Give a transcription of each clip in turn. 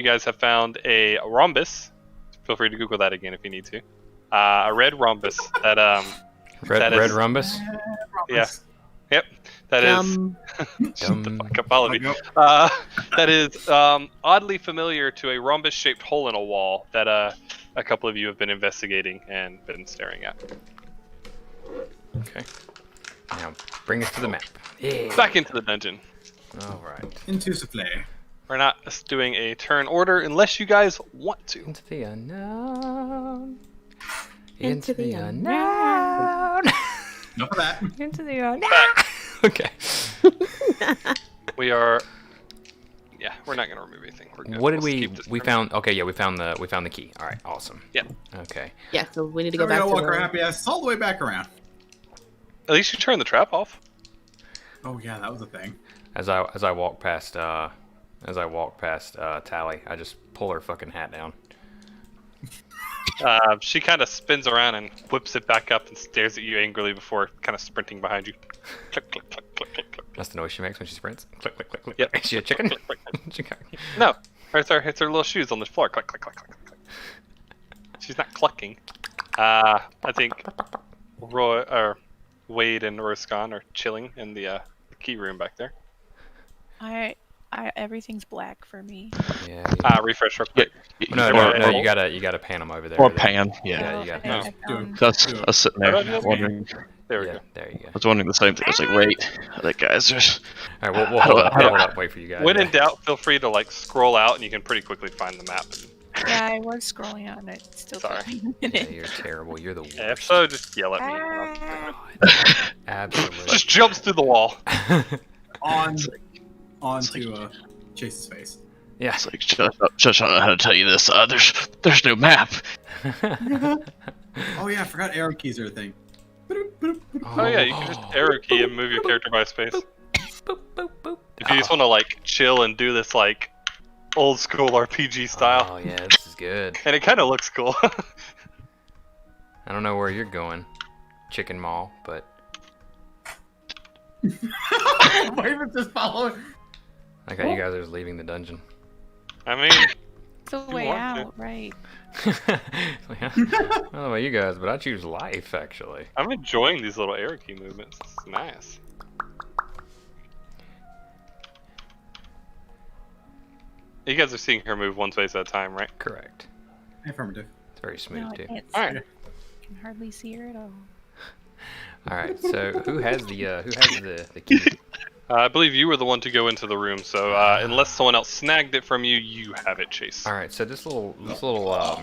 You guys have found a rhombus. Feel free to Google that again if you need to. A red rhombus that Red rhombus. Yeah. Yep. That is. Shut the fuck up, all of you. That is oddly familiar to a rhombus-shaped hole in a wall that a couple of you have been investigating and been staring at. Okay. Now bring us to the map. Yeah. Back into the dungeon. All right. Into souffle. We're not doing a turn order unless you guys want to. Into the unknown. Into the unknown. Enough of that. Into the unknown. Okay. We are. Yeah, we're not gonna remove anything. We're good. What did Let's keep this we turn. found? Okay, yeah, we found the key. All right, awesome. Yeah. Okay. Yeah, so we need to So go we're back gonna to walk our the... happy asses all the way back around. At least you turned the trap off. Oh yeah, that was a thing. As I walk past Tally, I just pull her fucking hat down. She kind of spins around and whips it back up and stares at you angrily before kind of sprinting behind you. Click, click, click, click, click, click. That's the noise she makes when she sprints. Click, click, click, click. Yep. Is she a chicken? Click, click, click. No, it's her little shoes on the floor. Click, click, click, click, click. She's not clucking. I think Roy or Wade and Roscon are chilling in the key room back there. Everything's black for me. Yeah. Refresh real quick. No, you gotta pan them over there. Or pan, yeah. Yeah, you got. I No. found- That's I was sitting How there about you? wondering. There we Yeah, go. there you go. I was wondering the same thing. I was like, wait, that guy's just. All right, we'll hold up, wait for you guys. When Yeah. in doubt, feel free to like scroll out, and you can pretty quickly find the map. Yeah, I was scrolling out and it still Sorry. took me a Yeah, minute. you're terrible. You're the Yeah, if worst. so, just yell at me. Absolutely. Just jumps through the wall. Onto Chase's face. Yeah. It's like, Josh, I don't know how to tell you this. There's no map. Oh yeah, I forgot arrow keys are a thing. Oh yeah, you can just arrow key and move your character by space. Boop, boop, boop. If you just want to like chill and do this like old school RPG style, Oh yeah, this is good. and it kind of looks cool. I don't know where you're going, Chicken Mall, but Raven's just following. okay, you guys are just leaving the dungeon. I mean, It's a way want to. out, right? Yeah. I don't know about you guys, but I choose life actually. I'm enjoying these little arrow key movements. It's nice. You guys are seeing her move one space at a time, right? Correct. Affirmative. It's very smooth No, I too. can't see. All right. I can hardly see her at all. All right. So who has the key? I believe you were the one to go into the room, so unless someone else snagged it from you, you have it, Chase. All right. So this little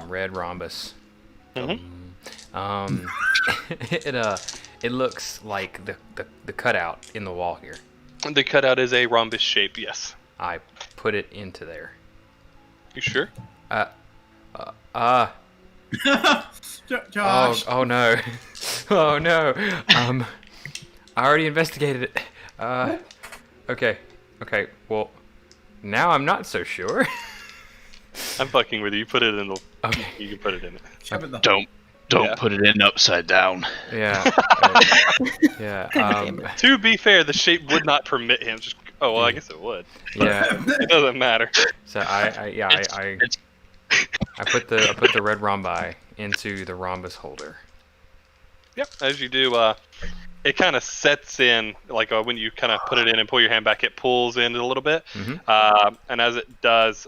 red rhombus. Mhm. It looks like the cutout in the wall here. The cutout is a rhombus shape, yes. I put it into there. You sure? Josh. Oh no. Oh no. I already investigated it. Okay. Well, now I'm not so sure. I'm fucking with you. You put it in the. Okay. You can put it in it. Shove it in the Don't Yeah. put it in upside down. Yeah. Yeah. To be fair, the shape would not permit him. Just well, I guess it would. Yeah. It doesn't matter. So I put the red rhombi into the rhombus holder. Yep. As you do, it kind of sets in like when you kind of put it in and pull your hand back, it pulls in a little bit. Mm-hmm. And as it does,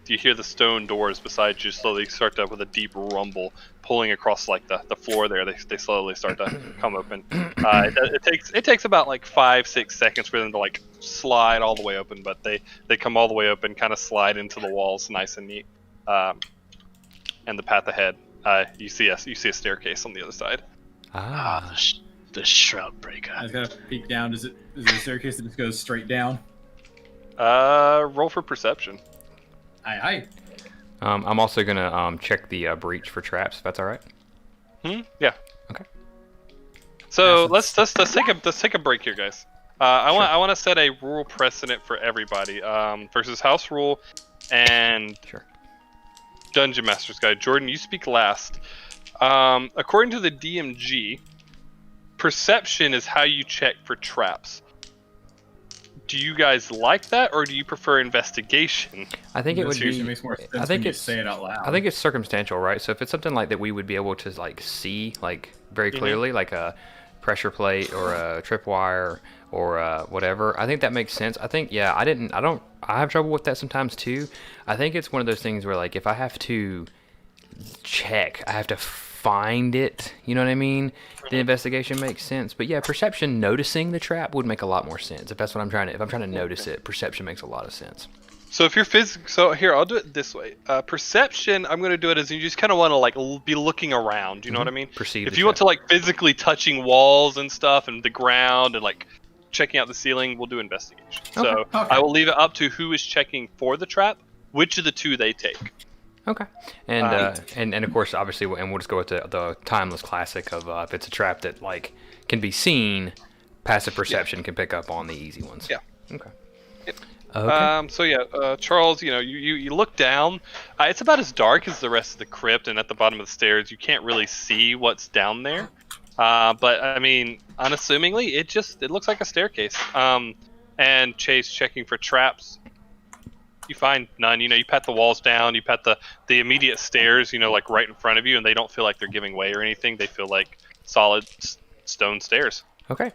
you hear the stone doors beside you slowly start to, with a deep rumble, pulling across like the floor there. They slowly start to come open. It takes about like 5-6 seconds for them to like slide all the way open, but they come all the way open, kind of slide into the walls, nice and neat. And the path ahead, you see a staircase on the other side. Ah. The shroud breaker. I just gotta peek down. Is it a staircase that just goes straight down? Roll for perception. Aye. I'm also gonna check the breach for traps, if that's all right. Yeah. Okay. So let's take a break here, guys. I want to set a rule precedent for everybody versus house rule and Sure. Dungeon Master's Guide. Jordan, you speak last. According to the DMG, perception is how you check for traps. do you guys like that, or do you prefer investigation? I think it would Investigation be. makes more sense I think when you it's. say it out loud. I think it's circumstantial, right? So if it's something like that, we would be able to like see like very clearly, like a pressure plate or a tripwire or whatever. I think that makes sense. I think I have trouble with that sometimes too. I think it's one of those things where like if I have to check, I have to find it. You know what I mean? The investigation makes sense. But yeah, perception, noticing the trap would make a lot more sense. If that's what I'm trying to. If I'm trying to notice it, perception makes a lot of sense. So if you're so here, I'll do it this way. Perception, I'm going to do it as you just kind of want to like be looking around. You know what I mean? Perceive If the you want trap. to like physically touching walls and stuff and the ground and like checking out the ceiling, we'll do investigation. So Okay. I will leave it up to who is checking for the trap, which of the two they take. Okay, and of course, obviously, and we'll just go with the timeless classic of if it's a trap that like can be seen, passive perception can pick up on the easy ones. Yeah. Okay. Yep. Okay. So yeah, Charles, you look down. It's about as dark as the rest of the crypt, and at the bottom of the stairs, you can't really see what's down there. But I mean, unassumingly, it looks like a staircase. And Chase checking for traps. You find none. You pat the walls down. You pat the immediate stairs. Like right in front of you, and they don't feel like they're giving way or anything. They feel like solid stone stairs. Okay.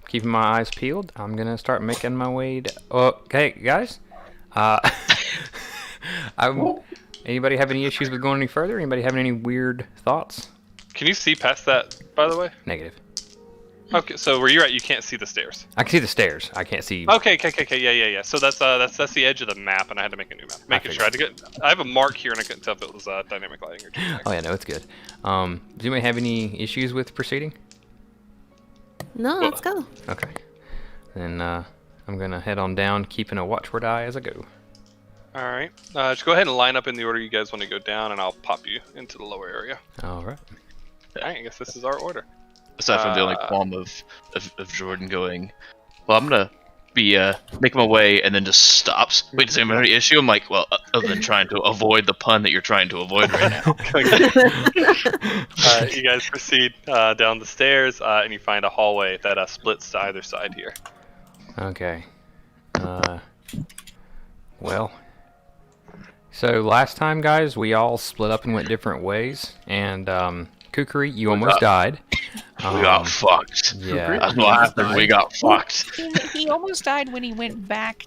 Keeping my eyes peeled, I'm gonna start making my way. Okay, guys. Anybody have any issues with going any further? Anybody having any weird thoughts? Can you see past that, by the way? Negative. Okay, so where you're at, you can't see the stairs. I can see the stairs. I can't see. Okay, yeah. So that's the edge of the map, and I had to make a new map. Making sure I have a mark here, and I couldn't tell if it was dynamic lighting or just Oh yeah, no, it's good. Does anybody have any issues with proceeding? No, let's go. Okay. Then I'm gonna head on down, keeping a watchword eye as I go. All right. Just go ahead and line up in the order you guys want to go down, and I'll pop you into the lower area. All right. All right. I guess this is our order. Aside from the only qualm of Jordan going, well, I'm gonna be making my way, and then just stops. Wait, does anyone have any issue? I'm like, well, other than trying to avoid the pun that you're trying to avoid right now. You guys proceed down the stairs, and you find a hallway that splits to either side here. Okay. Well. So last time, guys, we all split up and went different ways, and Kukri, you almost died. We got fucked. Yeah. That's what happened. We got fucked. He almost died when he went back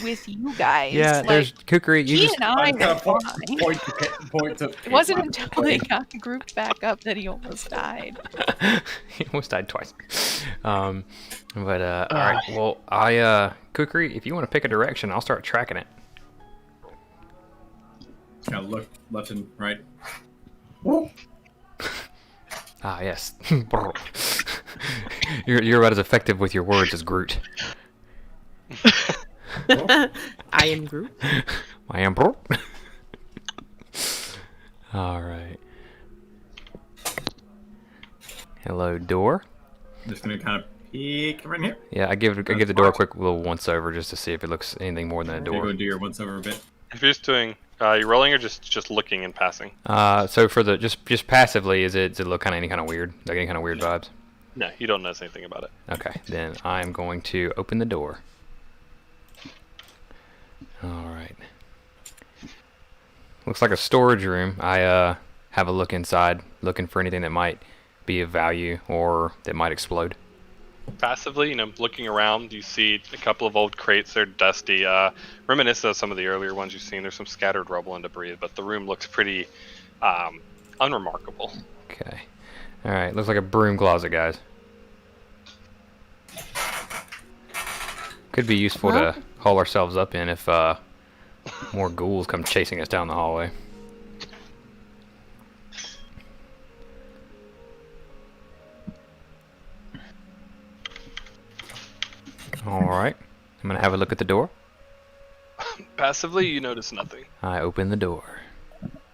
with you guys. Yeah, like, there's Kukri. You he just. and I Kind were of fine. point to. It wasn't until they got grouped back up that he almost died. He almost died twice. All right. Well, Kukri, if you want to pick a direction, I'll start tracking it. Look left and right. Ah, yes. You're about as effective with your words as Groot. I am Groot. I am Groot. All right. Hello, door. Just gonna kind of peek right here. Yeah, I give the door a quick little once over just to see if it looks anything more than a You're door. going to do your once over a bit. If you're just doing, you rolling or just looking and passing? So for the just passively, does it look kind of any kind of weird? Like any kind of weird vibes? No, you don't notice anything about it. Okay, then I'm going to open the door. All right. Looks like a storage room. I have a look inside, looking for anything that might be of value or that might explode. Passively, looking around, you see a couple of old crates. They're dusty, reminiscent of some of the earlier ones you've seen. There's some scattered rubble and debris, but the room looks pretty unremarkable. Okay. All right. Looks like a broom closet, guys. Could be useful to haul ourselves up in if more ghouls come chasing us down the hallway. All right. I'm going to have a look at the door. Passively, you notice nothing. I open the door.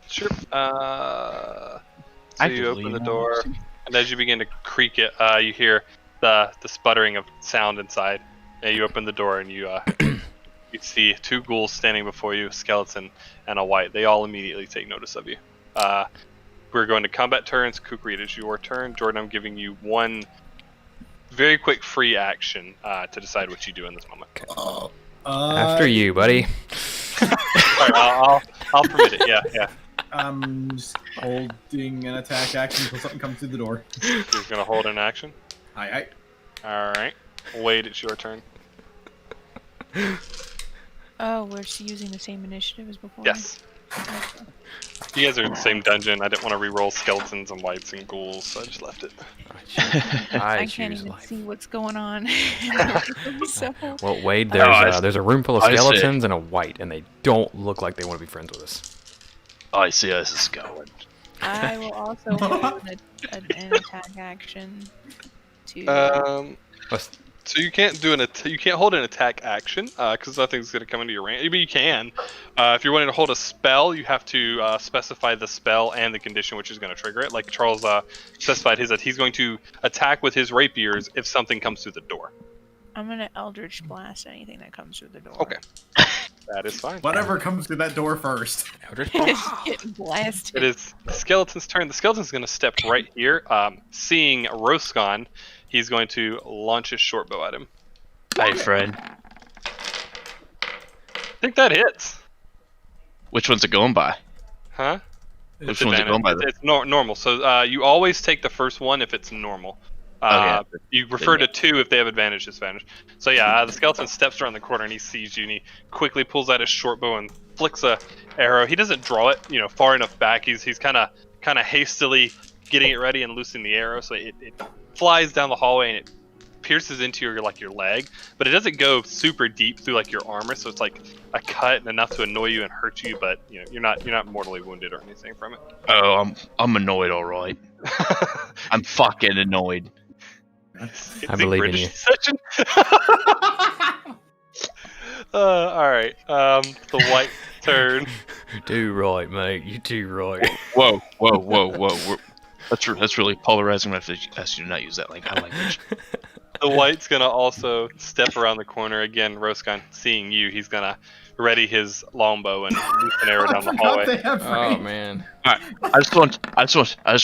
Sure. So you open the door, and as you begin to creak it, you hear the sputtering of sound inside. And you open the door, and you you see two ghouls standing before you, a skeleton and a white. They all immediately take notice of you. We're going to combat turns. Kukri, it is your turn. Jordan, I'm giving you one very quick free action to decide what you do in this moment. After you, buddy. Alright, I'll permit it. Yeah. I'm just holding an attack action until something comes through the door. You're gonna hold an action. Aye. All right. Wade, it's your turn. Oh, we're using the same initiative as before. Yes. Okay. You guys are in the same dungeon. I didn't want to re-roll skeletons and whites and ghouls, so I just left it. I choose can't even life. see what's going on. So, Well, Wade, I there's a room full of I see. skeletons and a white, and they don't look like they want to be friends with us. I see how this is going. I will also hold an attack action to. What's- So you can't do you can't hold an attack action because nothing's gonna come into your range. I mean, you can. If you're wanting to hold a spell, you have to specify the spell and the condition which is going to trigger it. Like Charles specified that he's going to attack with his rapiers if something comes through the door. I'm gonna Eldritch Blast anything that comes through the door. Okay. That is fine. Whatever comes through that door first. Just getting blasted. It is the skeleton's turn. The skeleton's going to step right here. Seeing Roscon, he's going to launch his short bow at him. Hey, friend. I think that hits. Which one's it going by? Huh? Which one's it going by? It's normal. So you always take the first one if it's normal. Okay. You refer to 2 if they have advantage, disadvantage. So yeah, the skeleton steps around the corner and he sees you and he quickly pulls out his short bow and flicks a arrow. He doesn't draw it, far enough back. He's kind of hastily getting it ready and loosing the arrow, so it flies down the hallway and it pierces into your leg, but it doesn't go super deep through like your armor, so it's like a cut and enough to annoy you and hurt you, but you're not mortally wounded or anything from it. Oh, I'm annoyed, all right. I'm fucking annoyed. I believe in you. Session. All right. The white turn. Do right, mate. You do right. Whoa. That's really polarizing. I have to ask you to not use that language. The white's gonna also step around the corner again. Roscon, seeing you, he's gonna ready his longbow and loose an arrow down the hallway. They have Oh range. man. Alright, I just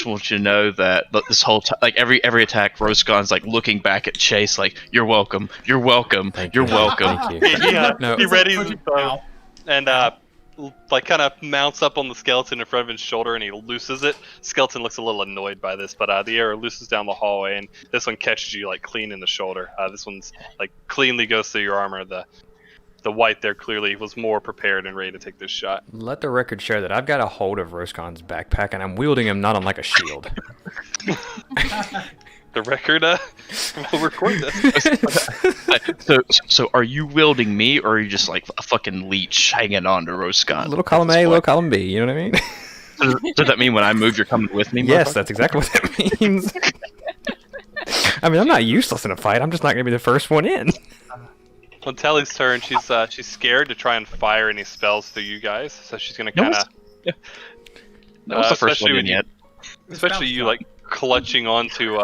want you to know that this whole time, like every attack, Roscon's like looking back at Chase, like you're welcome, you're welcome, Thank you're you. welcome. Thank you. No. He readies his bow Ow. and like kind of mounts up on the skeleton in front of his shoulder and he looses it. Skeleton looks a little annoyed by this, but the arrow looses down the hallway and this one catches you like clean in the shoulder. This one's like cleanly goes through your armor. The white there clearly was more prepared and ready to take this shot. Let the record show that I've got a hold of Roscon's backpack and I'm wielding him not on like a shield. The record, we'll record this. So are you wielding me, or are you just like a fucking leech hanging on to Roscon? Little column A, little column B. You know what I mean? Does that mean when I move, you're coming with me? Yes, motherfucker? that's exactly what that means. I mean, I'm not useless in a fight. I'm just not going to be the first one in. On Tally's turn, she's scared to try and fire any spells through you guys, so she's gonna No, kind of, That was the first especially one when in yet. especially you like clutching onto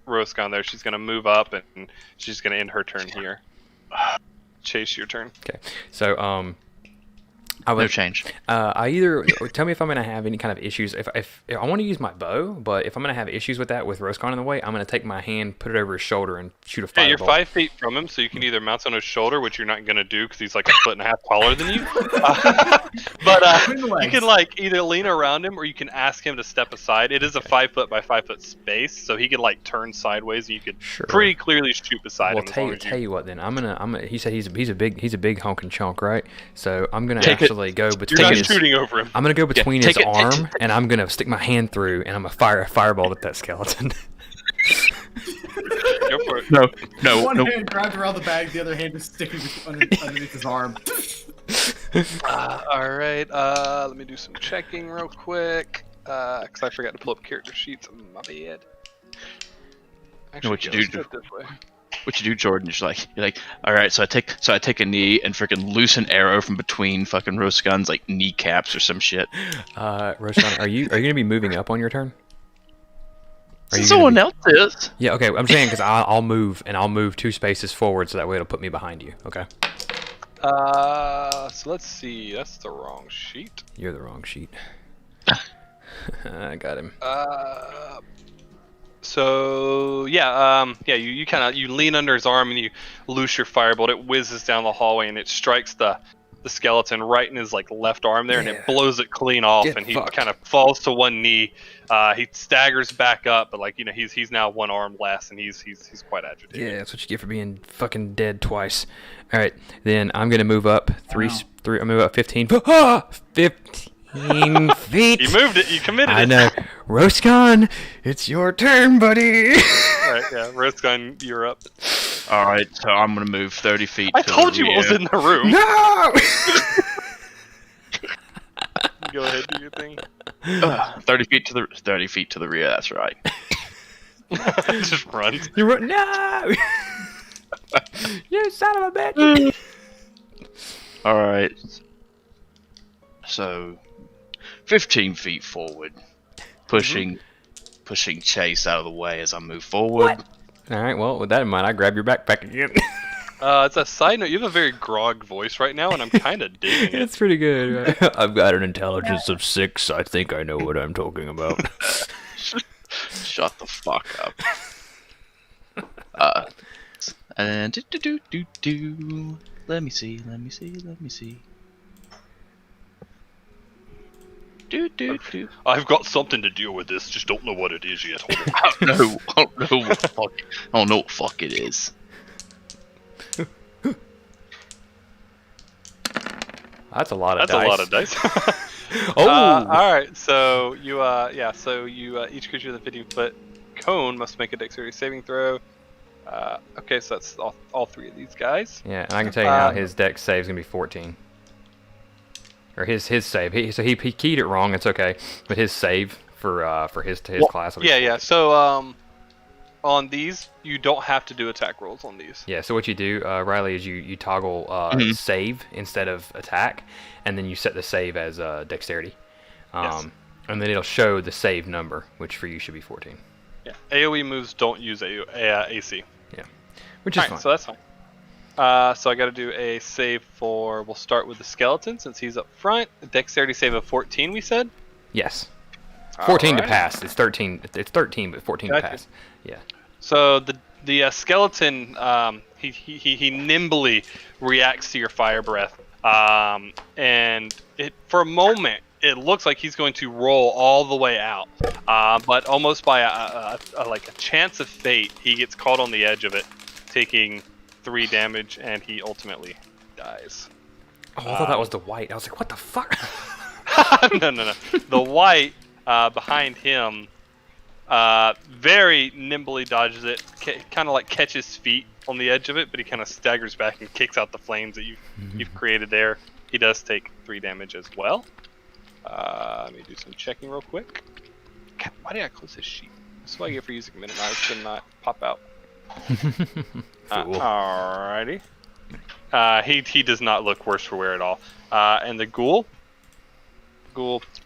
Roscon there. She's gonna move up and she's gonna end her turn here. Chase, your turn. Okay, so I No would. change. I either tell me if I'm gonna have any kind of issues. If I want to use my bow, but if I'm gonna have issues with that with Roscon in the way, I'm gonna take my hand, put it over his shoulder, and shoot a Yeah, fireball. you're 5 feet from him, so you can either mount on his shoulder, which you're not gonna do because he's like 1.5 feet taller than you. But Between the you legs. can like either lean around him or you can ask him to step aside. It is a 5 foot by 5 foot space, so he can like turn sideways and you could Sure. pretty clearly shoot beside Well, him. As long as tell you what then. I'm gonna. He said he's a big honking chunk, right? So I'm gonna Take it. actually go you're between not his. shooting over him. I'm gonna go between his take it. arm and I'm gonna stick my hand through and I'm gonna fire a fireball at that skeleton. Go for it. No. One hand grabbed around the bag, the other hand is sticking underneath his arm. All right. Let me do some checking real quick. Because I forgot to pull up character sheets. My bad. Actually, what you yeah, let's do. it this way. What you do, Jordan? You're like, all right. So I take a knee and freaking loose an arrow from between fucking Roscon's like kneecaps or some shit. Roshan, are you gonna be moving up on your turn? Are you gonna Someone be- else is. Yeah, okay. I'm saying because I'll move and I'll move 2 spaces forward so that way it'll put me behind you. Okay. So let's see. That's the wrong sheet. You're the wrong sheet. I got him. So yeah, you kind of lean under his arm and you loose your firebolt. It whizzes down the hallway and it strikes the skeleton right in his like left arm there, and it blows it clean off. Get and he fucked. kind of falls to one knee. He staggers back up, but like he's now one arm less, and he's quite agitated. Yeah, that's what you get for being fucking dead twice. All right, then I'm gonna move up three. I'm move up 15. 15 feet. You moved it. You committed it. I know. Roscon, it's your turn, buddy. All right, yeah, Roscon, you're up. All right, so I'm gonna move 30 feet. I to told the you what was rear. in the room. No. Go ahead, do your thing. 30 feet to the rear. That's right. Just runs. You run. No. You son of a bitch. All right. So, 15 feet forward, pushing Chase out of the way as I move forward. All right. Well, with that in mind, I grab your backpack again. It's a side note. You have a very grog voice right now, and I'm kind of digging it. It's pretty good. I've got an intelligence of 6. I think I know what I'm talking about. Shut the fuck up. And do. Let me see. Do. I've got something to deal with this. Just don't know what it is yet. Hold on. I don't know what fuck it is. That's a lot of That's dice. a lot of dice. Oh. All right. So you each creature with a 15-foot cone must make a dexterity saving throw. Okay, so that's all three of these guys. Yeah, and I can tell you now, his dex save is gonna be 14. Or his save. He keyed it wrong. It's okay, but his save for his class. Will be Yeah. So on these, you don't have to do attack rolls on these. Yeah, so what you do, Riley, is you toggle save instead of attack, and then you set the save as dexterity. Yes. And then it'll show the save number, which for you should be 14. Yeah. AOE moves don't use AC. Which is Alright, fine. so that's fine. So I got to do a save for. We'll start with the skeleton since he's up front. A dexterity save of 14. We said. Yes. 14 to Alright. pass. It's 13. It's 13, but 14 Gotcha. to pass. Yeah. So the skeleton, he nimbly reacts to your fire breath, and for a moment it looks like he's going to roll all the way out, but almost by a chance of fate, he gets caught on the edge of it, taking 3 damage, and he ultimately dies. Oh, I thought that was the white. I was like, what the fuck? No. The white behind him very nimbly dodges it, kind of like catches feet on the edge of it, but he kind of staggers back and kicks out the flames that you've created there. He does take 3 damage as well. Let me do some checking real quick. God, why did I close this sheet? That's what I get for using minute knives to not pop out. Fool. Alrighty. He does not look worse for wear at all. And the ghoul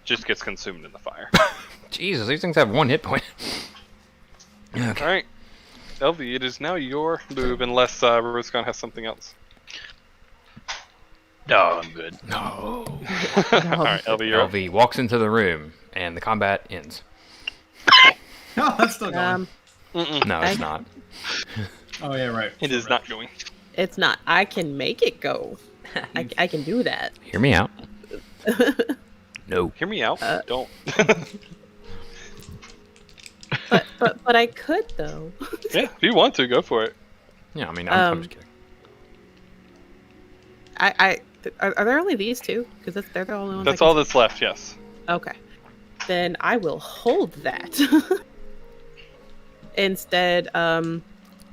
just gets consumed in the fire. Jesus, these things have 1 hit point. Okay. Alright. Elvie, it is now your move unless Roscon has something else. No, I'm good. No. Alright, Elvie, you're up. LV walks into the room, and the combat ends. No, that's still going. Mm-mm. No, it's not. Oh yeah, right. It is not going. It's not. I can make it go. I can do that. Hear me out. No. Hear me out. Don't. But I could though. Yeah, if you want to, go for it. Yeah, I mean, I'm just kidding. Are there only these two? Because they're the only ones. That's all that's left, yes. Okay. Then I will hold that. Instead,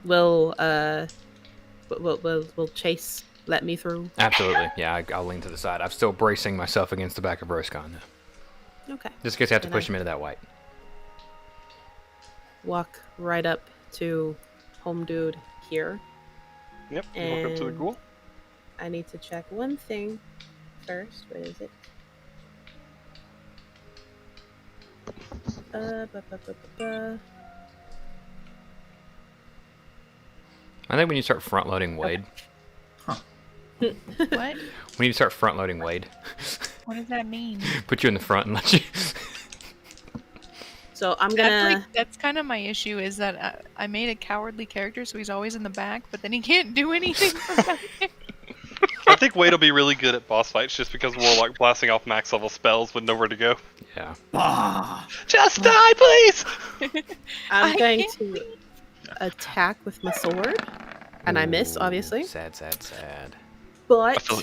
will Chase let me through? Absolutely. Yeah, I'll lean to the side. I'm still bracing myself against the back of Roscon. Okay. Just in case I have to Then push him into that white. Walk right up to home dude here. Yep, you walk up to the And- ghoul. I need to check one thing first. What is it? I think when you start front loading Wade, What? when you start front loading Wade, What does that mean? put you in the front and let you. So I'm gonna. That's kind of my issue is that I made a cowardly character, so he's always in the back, but then he can't do anything from back there. I think Wade will be really good at boss fights just because Warlock blasting off max level spells with nowhere to go. Yeah. Ah, Just die, please! I'm I going can't to attack with my sword, and I miss, Ooh, obviously. Sad. But, feel-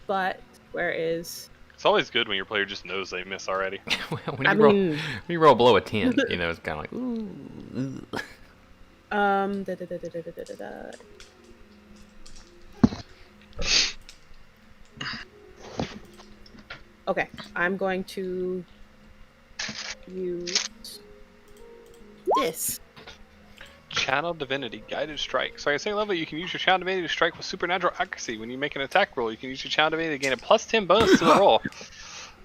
but where is? It's always good when your player just knows they miss already. when, I you roll, mean, when you roll below a 10, you know, it's kind of like, ooh. da, da, da, da, da, da, da, da. Okay, I'm going to use this. Channel Divinity, Guided Strike. So at the same level, you can use your Channel Divinity to strike with supernatural accuracy. When you make an attack roll, you can use your Channel Divinity to gain a +10 bonus to the roll.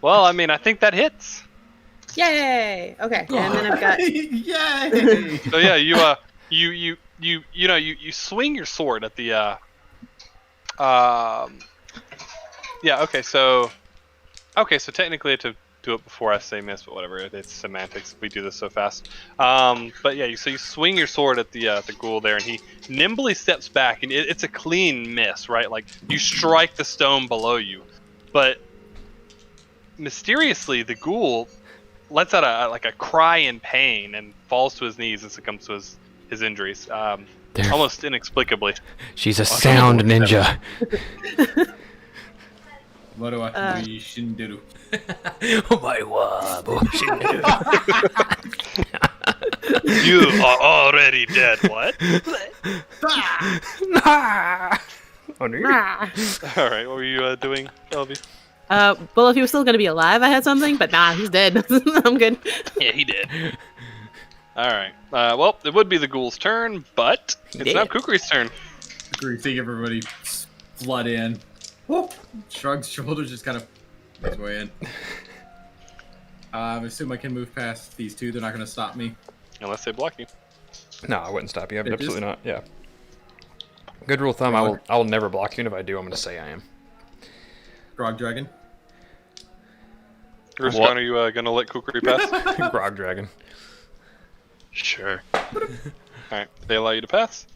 Well, I mean, I think that hits. Yay! Okay, and then I've got. yay! So yeah, you swing your sword at the yeah, okay, so technically to do it before I say miss, but whatever, it's semantics. We do this so fast. But yeah, so you swing your sword at the ghoul there, and he nimbly steps back, and it's a clean miss, right? Like you strike the stone below you, but mysteriously the ghoul lets out a cry in pain and falls to his knees and succumbs to his injuries, There- almost inexplicably. She's a sound ninja. What do I we shouldn't do? Oh my god. You are already dead. What? Ah! All right, what were you doing, Elvie? Well, if he was still gonna be alive, I had something, but nah, he's dead. I'm good. Yeah, he did. All right. Well, it would be the ghoul's turn, but it's now Dead. Kukri's turn. Agree, think everybody flood in. Whoop. Shrugs shoulders, just kind of makes his way in. I assume I can move past these two. They're not going to stop me. Unless they block you. No, I wouldn't stop you. It Absolutely is- not. Yeah. Good rule of thumb, I will never block you, and if I do, I'm going to say I am. Grog Dragon. Ruskan, What? are you going to let Kukri pass? Grog Dragon. Sure. Alright, they allow you to pass.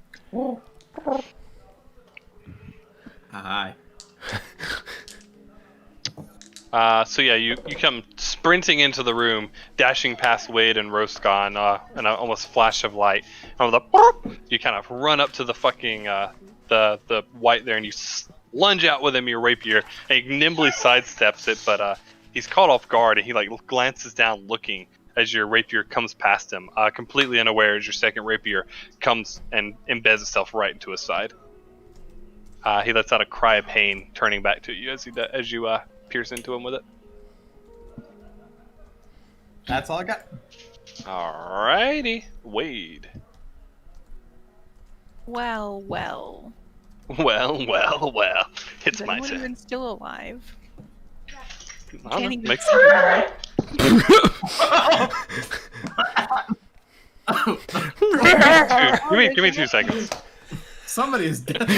Hi. So yeah, you come sprinting into the room, dashing past Wade and Roskan in an almost flash of light. And with a boop, you kind of run up to the fucking the white there, and you lunge out with him your rapier, and he nimbly sidesteps it, but he's caught off guard, and he like glances down, looking as your rapier comes past him, completely unaware as your second rapier comes and embeds itself right into his side. He lets out a cry of pain, turning back to you as you pierce into him with it. That's all I got. Alrighty, Wade. Well. Well. It's Is my anyone turn. even still alive? I don't Can't know, even give me 2 seconds. Somebody is dead.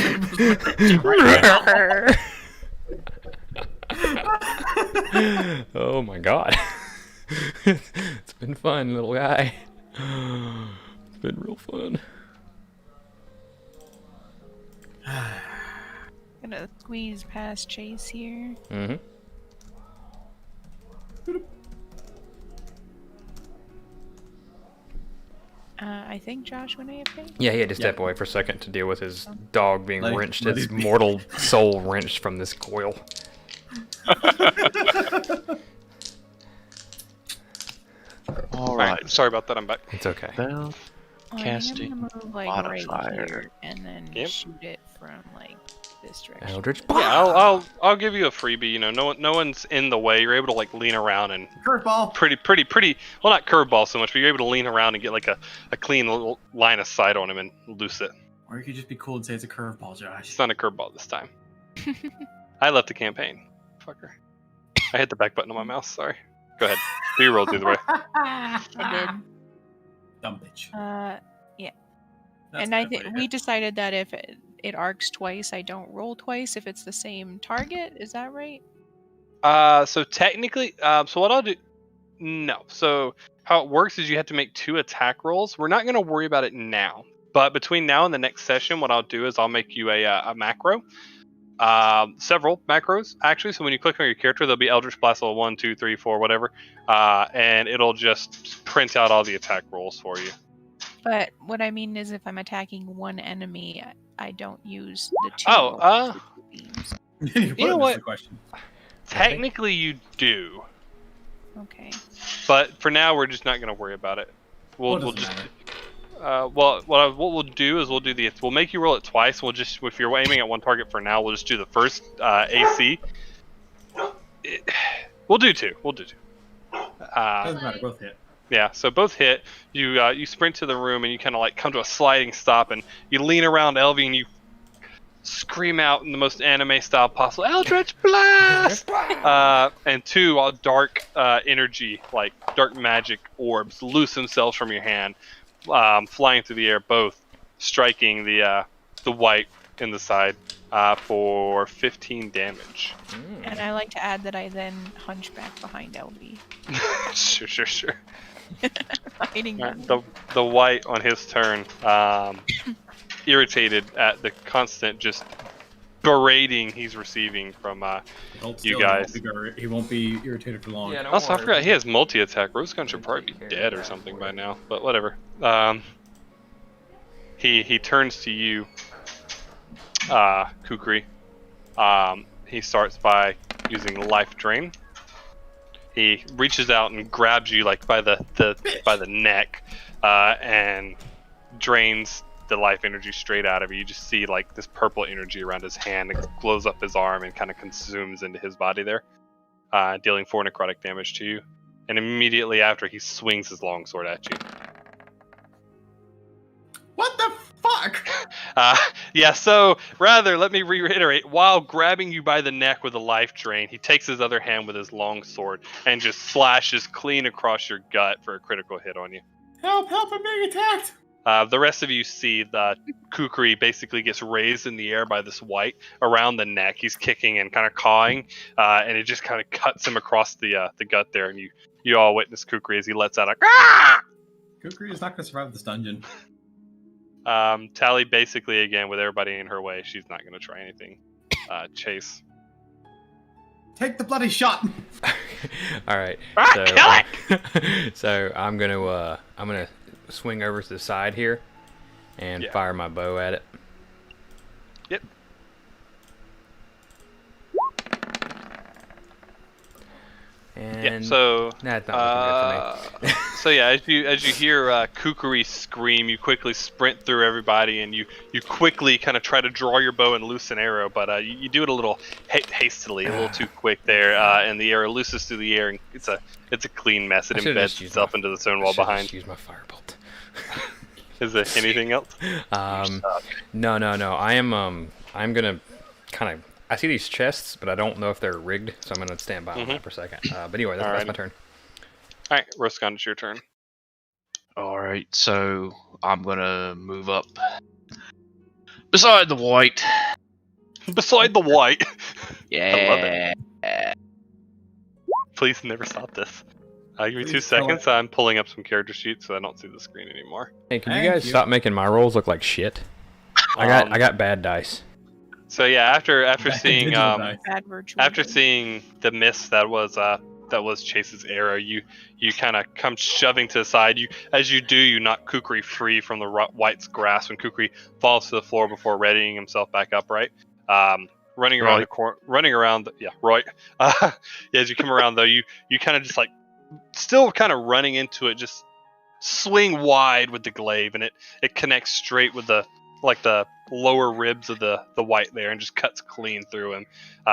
Oh my god. It's been fun, little guy. It's been real fun. Gonna squeeze past Chase here. Mm-hmm. I think Josh went AFK. Yeah, he had to step Yeah. away for a second to deal with his dog being Let wrenched, it his be. mortal soul wrenched from this coil. All right. Alright, sorry about that, I'm back. It's okay. Well, Oh, Casting I'm gonna move like right modifier. here and then Yep. shoot it from like this direction. Eldritch. Yeah, I'll give you a freebie. You know, no one's in the way. You're able to like lean around and Curveball. pretty. Well, not curveball so much, but you're able to lean around and get like a clean little line of sight on him and loose it. Or you could just be cool and say it's a curveball, Josh. It's not a curveball this time. I left the campaign. Fucker. I hit the back button on my mouse. Sorry. Go ahead. Do your rolls either way. I Dumb bitch. did. That's And I bad way think to we go. decided that if it arcs twice, I don't roll twice if it's the same target. Is that right? So technically, so what I'll do, no. So How it works is you have to make 2 attack rolls. We're not going to worry about it now, but between now and the next session, what I'll do is I'll make you a macro. Several macros actually. So when you click on your character, there'll be Eldritch Blast level 1, 2, 3, 4, whatever, and it'll just print out all the attack rolls for you. But what I mean is, if I'm attacking one enemy, I don't use the 2 Oh, rolls with 2 beams. You know what? The question. Technically, you do, Okay. but for now, we're just not going to worry about it. We'll doesn't just. matter. What we'll do is we'll make you roll it twice. We'll just, if you're aiming at one target for now, we'll just do the first AC. We'll do 2. Doesn't matter. Both hit. Yeah, so both hit. You sprint to the room and you kind of like come to a sliding stop and you lean around Elvie and you scream out in the most anime style possible, Eldritch Blast! And 2 dark energy, like dark magic orbs, loose themselves from your hand, flying through the air, both striking the white in the side for 15 damage. And I like to add that I then hunch back behind LB. Sure. Hiding The white on his turn, irritated at the constant just berating he's receiving from Hold you still, guys. He won't be irritated for long. Yeah, no Also, I worries. forgot he has multi-attack. Rosegun should probably be dead or something by now, but whatever. He turns to you, Kukri. He starts by using Life Drain. He reaches out and grabs you like by the neck, and drains the life energy straight out of you. You just see like this purple energy around his hand. It glows up his arm and kind of consumes into his body there, dealing 4 necrotic damage to you. And immediately after, he swings his longsword at you. What the fuck? Yeah, so rather, let me reiterate. While grabbing you by the neck with a life drain, he takes his other hand with his longsword and just slashes clean across your gut for a critical hit on you. Help! I'm being attacked! The rest of you see the Kukri basically gets raised in the air by this white around the neck. He's kicking and kind of cawing, and it just kind of cuts him across the gut there. And you all witness Kukri as he lets out a "Ah!" Kukri is not going to survive this dungeon. Tally basically again with everybody in her way. She's not going to try anything. Chase. Take the bloody shot! All right. Kill it! So I'm gonna swing over to the side here and fire my bow at it. Yep. And So that's not looking good for me. so yeah, as you hear Kukri scream, you quickly sprint through everybody, and you quickly kind of try to draw your bow and loose an arrow, but you do it a little hastily, a little too quick there, and the arrow looses through the air, and it's a clean mess. It embeds itself into the stone wall behind. Use my firebolt. Is there anything else? No. I'm gonna kind of. I see these chests, but I don't know if they're rigged, so I'm gonna stand by on that for a second. But anyway, that's my turn. All right, Roscon, it's your turn. Alright, so I'm gonna move up beside the white. Beside the white. Yeah. Please never stop this. Give me Please 2 tell seconds. I'm pulling up some character sheets so I don't see the screen anymore. Hey, can you Thank guys you. stop making my rolls look like shit? I got bad dice. So yeah, after seeing Digital dice. Bad virtual. after seeing the miss that was Chase's arrow, you kind of come shoving to the side. As you do, you knock Kukri free from the white's grasp, and Kukri falls to the floor before readying himself back upright. Running around the corner, right. As you come around though, you kind of just like still kind of running into it, just swing wide with the glaive, and it connects straight with the lower ribs of the white there, and just cuts clean through him.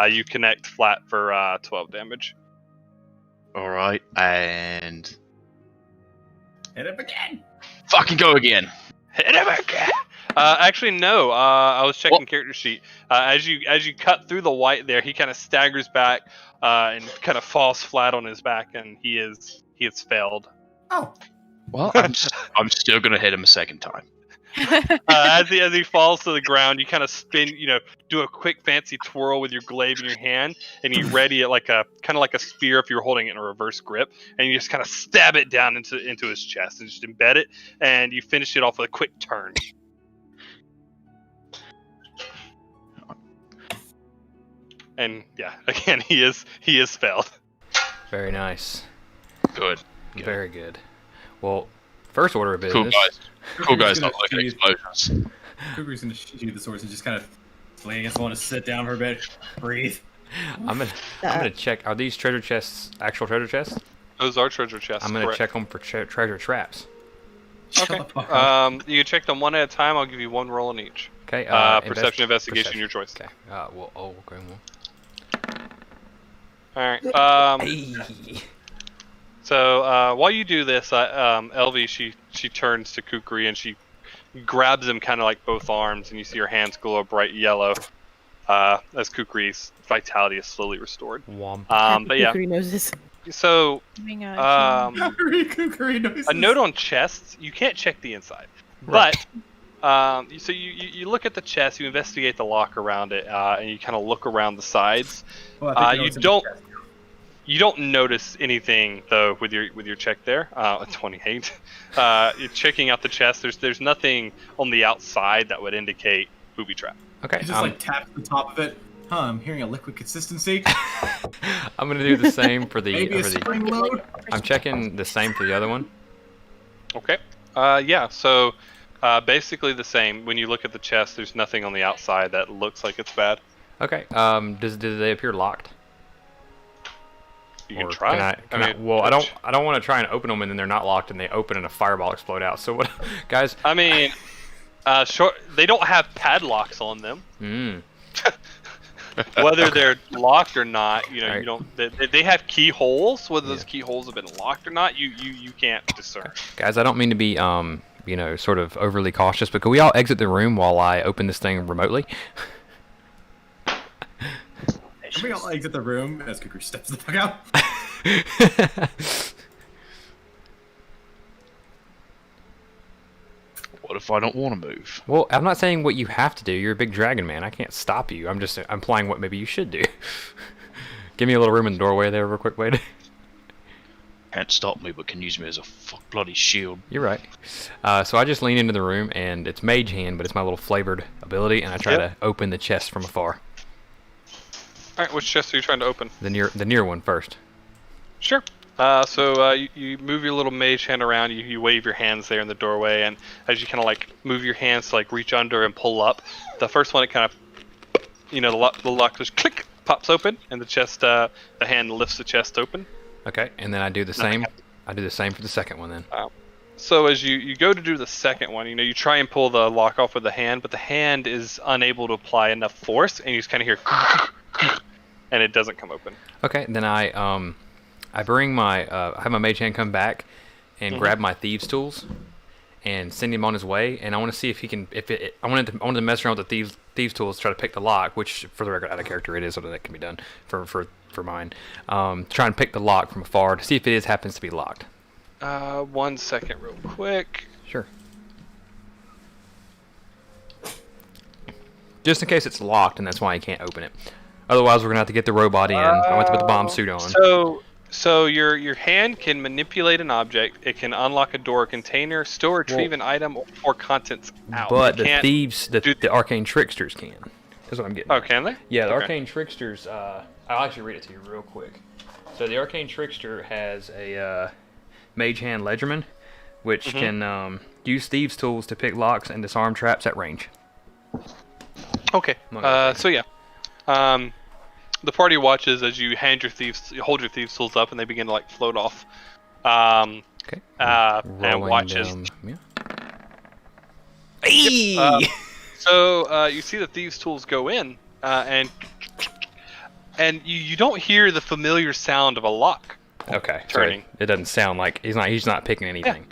You connect flat for 12 damage. Alright, and Hit him again! fucking go again. Hit him again. Actually, no. I was checking character sheet. As you cut through the white there, he kind of staggers back and kind of falls flat on his back, and he has failed. Oh, Well, I'm still gonna hit him a second time. As he falls to the ground, you kind of spin, do a quick fancy twirl with your glaive in your hand, and you ready it like a kind of like a spear if you're holding it in a reverse grip, and you just kind of stab it down into his chest and just embed it, and you finish it off with a quick turn. And yeah, again, he is failed. Very nice. Good. Very good. Well, first order of business. Cool guys don't like explosions. Kukri's gonna shoot you the swords and just kind of lean against the one to sit down for a bit, breathe. I'm gonna check. Are these treasure chests actual treasure chests? Those are treasure chests. I'm gonna correct. check them for treasure traps. Okay. Shut the fuck up. You can check them one at a time. I'll give you one roll on each. Okay. Perception, investigation, your choice. Okay. Okay. All right. Hey. So while you do this, Elvie she turns to Kukri and she grabs him kind of like both arms, and you see her hands glow a bright yellow as Kukri's vitality is slowly restored. Womp. But yeah, Kukri knows this. so Doing Kukri noises. a note on chests: you can't check the inside, Right. but so you look at the chest, you investigate the lock around it, and you kind of look around the sides. Well, I think you it's in the don't- chest. You don't notice anything though with your check there. 28. You're checking out the chest. There's nothing on the outside that would indicate booby trap. Okay. He just like taps the top of it. I'm hearing a liquid consistency. I'm gonna do the same for the. Maybe a For the spring load. I'm checking the same for the other one. Okay. Yeah. So basically the same. When you look at the chest, there's nothing on the outside that looks like it's bad. Okay. Do they appear locked? You can Or try. I don't want to try and open them and then they're not locked and they open and a fireball explode out. So what, guys? I mean, they don't have padlocks on them. Whether they're locked or not, Right. you don't. They have keyholes. Whether those keyholes have been locked or not, you can't discern. Guys, I don't mean to be sort of overly cautious, but can we all exit the room while I open this thing remotely? Can we all exit the room as Kukri steps the fuck out? What if I don't want to move? Well, I'm not saying what you have to do. You're a big dragon man. I can't stop you. I'm just implying what maybe you should do. Give me a little room in the doorway there real quick, wait. Can't stop me, but can use me as a bloody shield. You're right. So I just lean into the room, and it's mage hand, but it's my little flavored ability, and I try to open the chest from afar. All right, which chest are you trying to open? The near one first. Sure. You move your little mage hand around. You wave your hands there in the doorway, and as you kind of like move your hands to like reach under and pull up, the first one it kind of, the lock just click pops open, and the chest, the hand lifts the chest open. Okay, and then I do the same. I do the same for the second one then. So as you go to do the second one, you try and pull the lock off with the hand, but the hand is unable to apply enough force, and you just kind of hear, and it doesn't come open. Okay, then I bring my I have my mage hand come back and grab my thieves tools and send him on his way, and I want to see if he can I wanted to mess around with the thieves tools to try to pick the lock, which for the record out of character it is something that can be done for mine. Try and pick the lock from afar to see if it happens to be locked. 1 second real quick. Sure. Just in case it's locked and that's why I can't open it. Otherwise we're gonna have to get the robot in. I want to put the bomb suit on. So your hand can manipulate an object. It can unlock a door, container, still retrieve an item, or contents out. But It the can't thieves, do- the arcane tricksters can. That's what I'm getting. Oh, at. can they? Yeah, the Okay. arcane tricksters. I'll actually read it to you real quick. So the arcane trickster has a mage hand ledgerman, which can use thieves tools to pick locks and disarm traps at range. Okay. Among other So yeah. The party watches as you hold your thieves tools up, and they begin to like float off. Okay. And Rolling watches. down- yeah. Hey! So you see the thieves' tools go in, and you don't hear the familiar sound of a lock. Okay. turning. So it doesn't sound like he's not picking anything.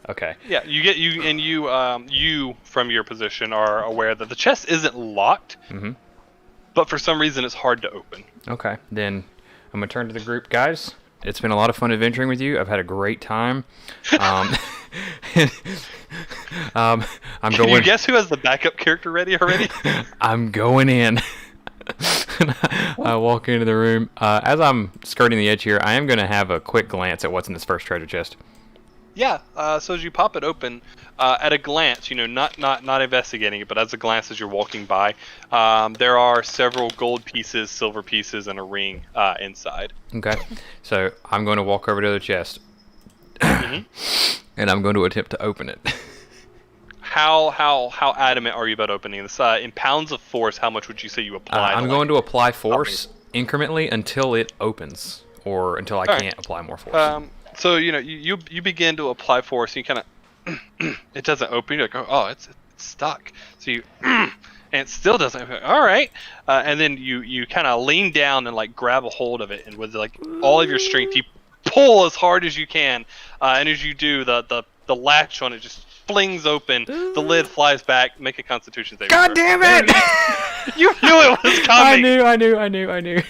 Okay. Yeah, you from your position are aware that the chest isn't locked, but for some reason it's hard to open. Okay. Then I'm gonna turn to the group, guys. It's been a lot of fun adventuring with you. I've had a great time. I'm Can you going. guess who has the backup character ready already? I'm going in. I walk into the room. As I'm skirting the edge here, I am going to have a quick glance at what's in this first treasure chest. Yeah. So as you pop it open, at a glance, not investigating it, but as a glance as you're walking by, there are several gold pieces, silver pieces, and a ring inside. Okay. So I'm going to walk over to the chest, Mhm. and I'm going to attempt to open it. How adamant are you about opening this? In pounds of force, how much would you say you apply? I'm going to apply force incrementally until it opens, or until I Alright. can't apply more force. So you begin to apply force, and you kind of it doesn't open. You're like, oh, it's stuck. So you and it still doesn't. Open. All right, and then you kind of lean down and like grab a hold of it, and with like all of your strength, you pull as hard as you can. And as you do, the latch on it just flings open. The lid flies back. Make a Constitution save. God damn it! You knew it was coming. I knew.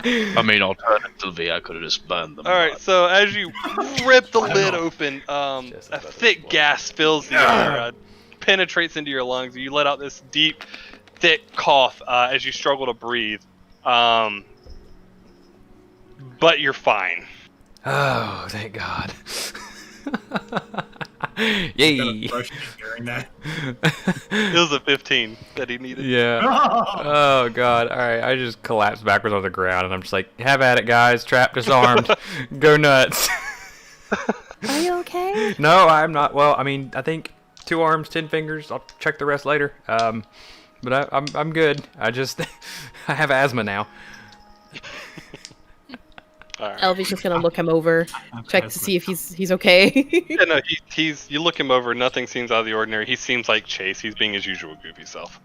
I mean, alternatively, I could have just burned them. All right, so as you rip the lid open, Just a about to thick explode. gas fills the air, penetrates into your lungs. You let out this deep, thick cough as you struggle to breathe. But you're fine. Oh, thank God. Gotta Yay. brush me during that. It was a 15 that he needed. Yeah. Oh God. All right. I just collapsed backwards on the ground, and I'm just like, "Have at it, guys! Trapped, disarmed, go nuts." Are you okay? No, I'm not. Well, I mean, I think 2 arms, 10 fingers. I'll check the rest later. But I'm good. I just I have asthma now. All right. Elvie's just gonna look him over, check to see if he's okay. Yeah, no, he's. You look him over. Nothing seems out of the ordinary. He seems like Chase. He's being his usual goofy self.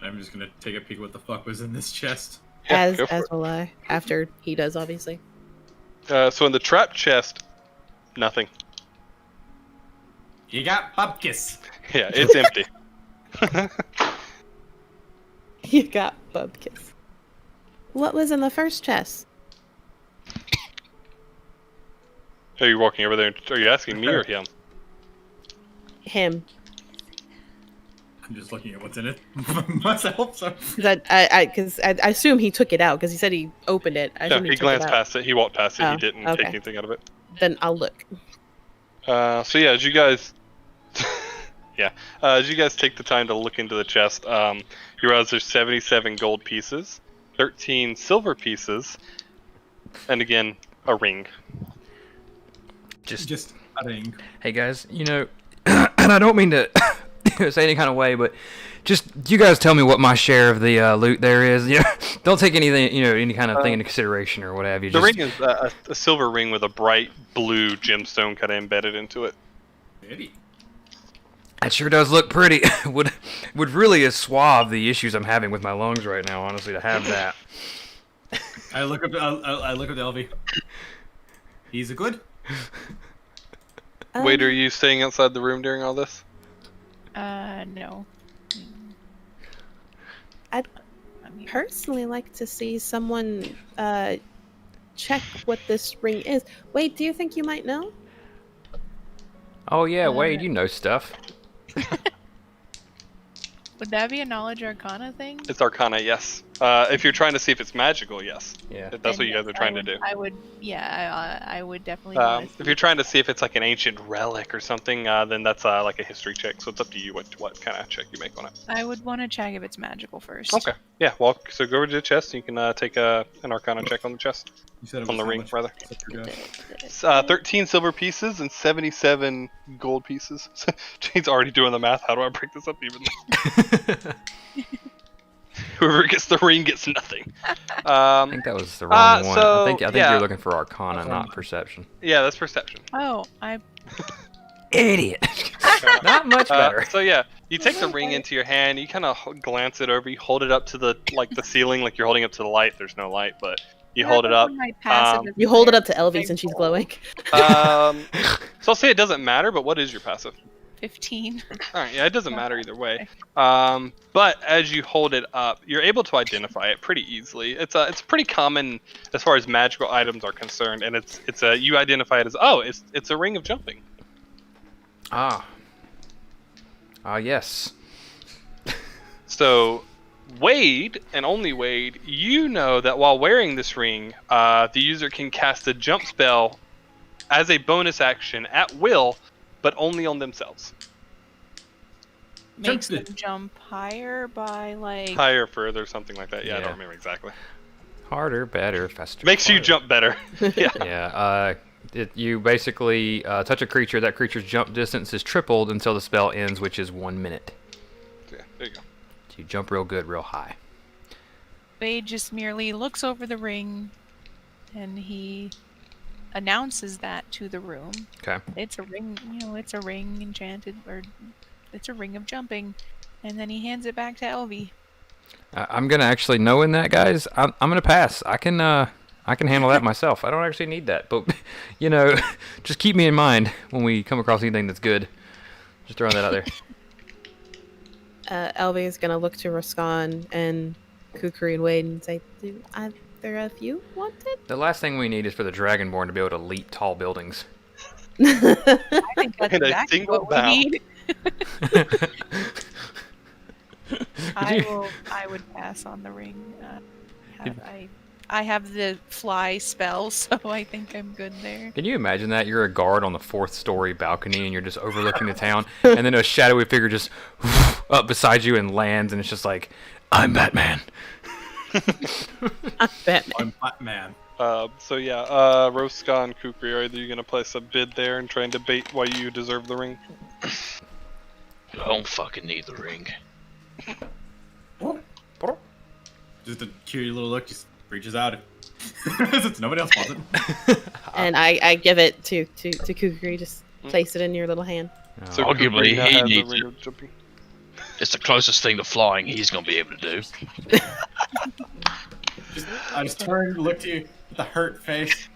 I'm just gonna take a peek at what the fuck was in this chest. Yeah, as go for as it. will I. After he does, obviously. So in the trap chest, nothing. You got bupkis. Yeah, it's empty. You got Bubkiss. What was in the first chest? Are you walking over there? Are you asking me or him? Him. I'm just looking at what's in it myself. So. Because I assume he took it out because he said he opened it. I No, assume he took glanced it out. past it. He walked past it. Oh, He didn't okay. take anything out of it. Then I'll look. So yeah, as you guys, as you guys take the time to look into the chest, you realize there's 77 gold pieces, 13 silver pieces, and again a ring. Just a ring. Hey guys, and I don't mean to say any kind of way, but just you guys tell me what my share of the loot there is. Don't take anything, any kind of thing into consideration or what have you. The Just, ring is a silver ring with a bright blue gemstone kind of embedded into it. Maybe. That sure does look pretty. would really assuage the issues I'm having with my lungs right now, honestly, to have that. I look up. I look up to Elvie. He's a good. Wait, are you staying outside the room during all this? No. I'd I mean, personally like to see someone check what this ring is. Wait, do you think you might know? Oh yeah, Wade, you know stuff. would that be a knowledge arcana thing? It's Arcana, yes. If you're trying to see if it's magical, yes. Yeah. If that's what Then you guys yes, are trying to do. I would, yeah, I would definitely. wanna If see. you're trying to see if it's like an ancient relic or something, then that's like a history check. So it's up to you what kind of check you make on it. I would want to check if it's magical first. Okay. Yeah. So go over to the chest. And you can take an Arcana check on the chest, You said it on was the how ring much? rather. Except for It's, 13 silver pieces and 77 gold pieces. Jane's already doing the math. How do I break this up even? Whoever gets the ring gets nothing. I think that was the wrong one. so, I think yeah. you're looking for Arcana, not Perception. Yeah, that's perception. Oh, I. Idiot. Not much better. So yeah, you take the ring into your hand. You kind of glance it over. You hold it up to the ceiling, like you're holding up to the light. There's no light, but you hold it up. My passive is You hold it up to very Elvie since she's glowing. So I'll say it doesn't matter. But what is your passive? 15. All right, yeah, it doesn't matter either way. But as you hold it up, you're able to identify it pretty easily. It's pretty common as far as magical items are concerned, and you identify it as it's a ring of jumping. Ah. Yes. So, Wade, and only Wade, you know that while wearing this ring, the user can cast a jump spell as a bonus action at will, but only on themselves. Makes them Jump jump higher by like. Higher, further, something like that. Yeah, I Yeah. don't remember exactly. Harder, better, faster. Makes you farther. jump better. Yeah. Yeah. You basically touch a creature. That creature's jump distance is tripled until the spell ends, which is 1 minute. Yeah, there you go. So you jump real good, real high. Wade just merely looks over the ring, and he announces that to the room. Okay. It's a ring, it's a ring enchanted, or it's a ring of jumping. And then he hands it back to Elvie. I'm gonna actually, knowing that, guys, I'm gonna pass. I can handle that myself. I don't actually need that, but just keep me in mind when we come across anything that's good. Just throwing that out there. Elvie is gonna look to Raskan and Kukri and Wade and say, "Do either of you want it?" The last thing we need is for the Dragonborn to be able to leap tall buildings. I think that's And a exactly single what we bound. need. you- I would pass on the ring. I have the fly spell, so I think I'm good there. Can you imagine that? You're a guard on the 4th story balcony and you're just overlooking the town, and then a shadowy figure just up beside you and lands, and it's just like, I'm Batman. I'm Batman. I'm Batman. So yeah, Rosca and Kukri, are either you gonna place a bid there and try and debate why you deserve the ring? I don't fucking need the ring. Just a curious little look, just reaches out. Since nobody else wants it. And I give it to Kukri. Just place it in your little hand. So Arguably, Kukri now he has the needs ring it. of jumping. It's the closest thing to flying he's gonna be able to do. I just turn, look to you with a hurt face.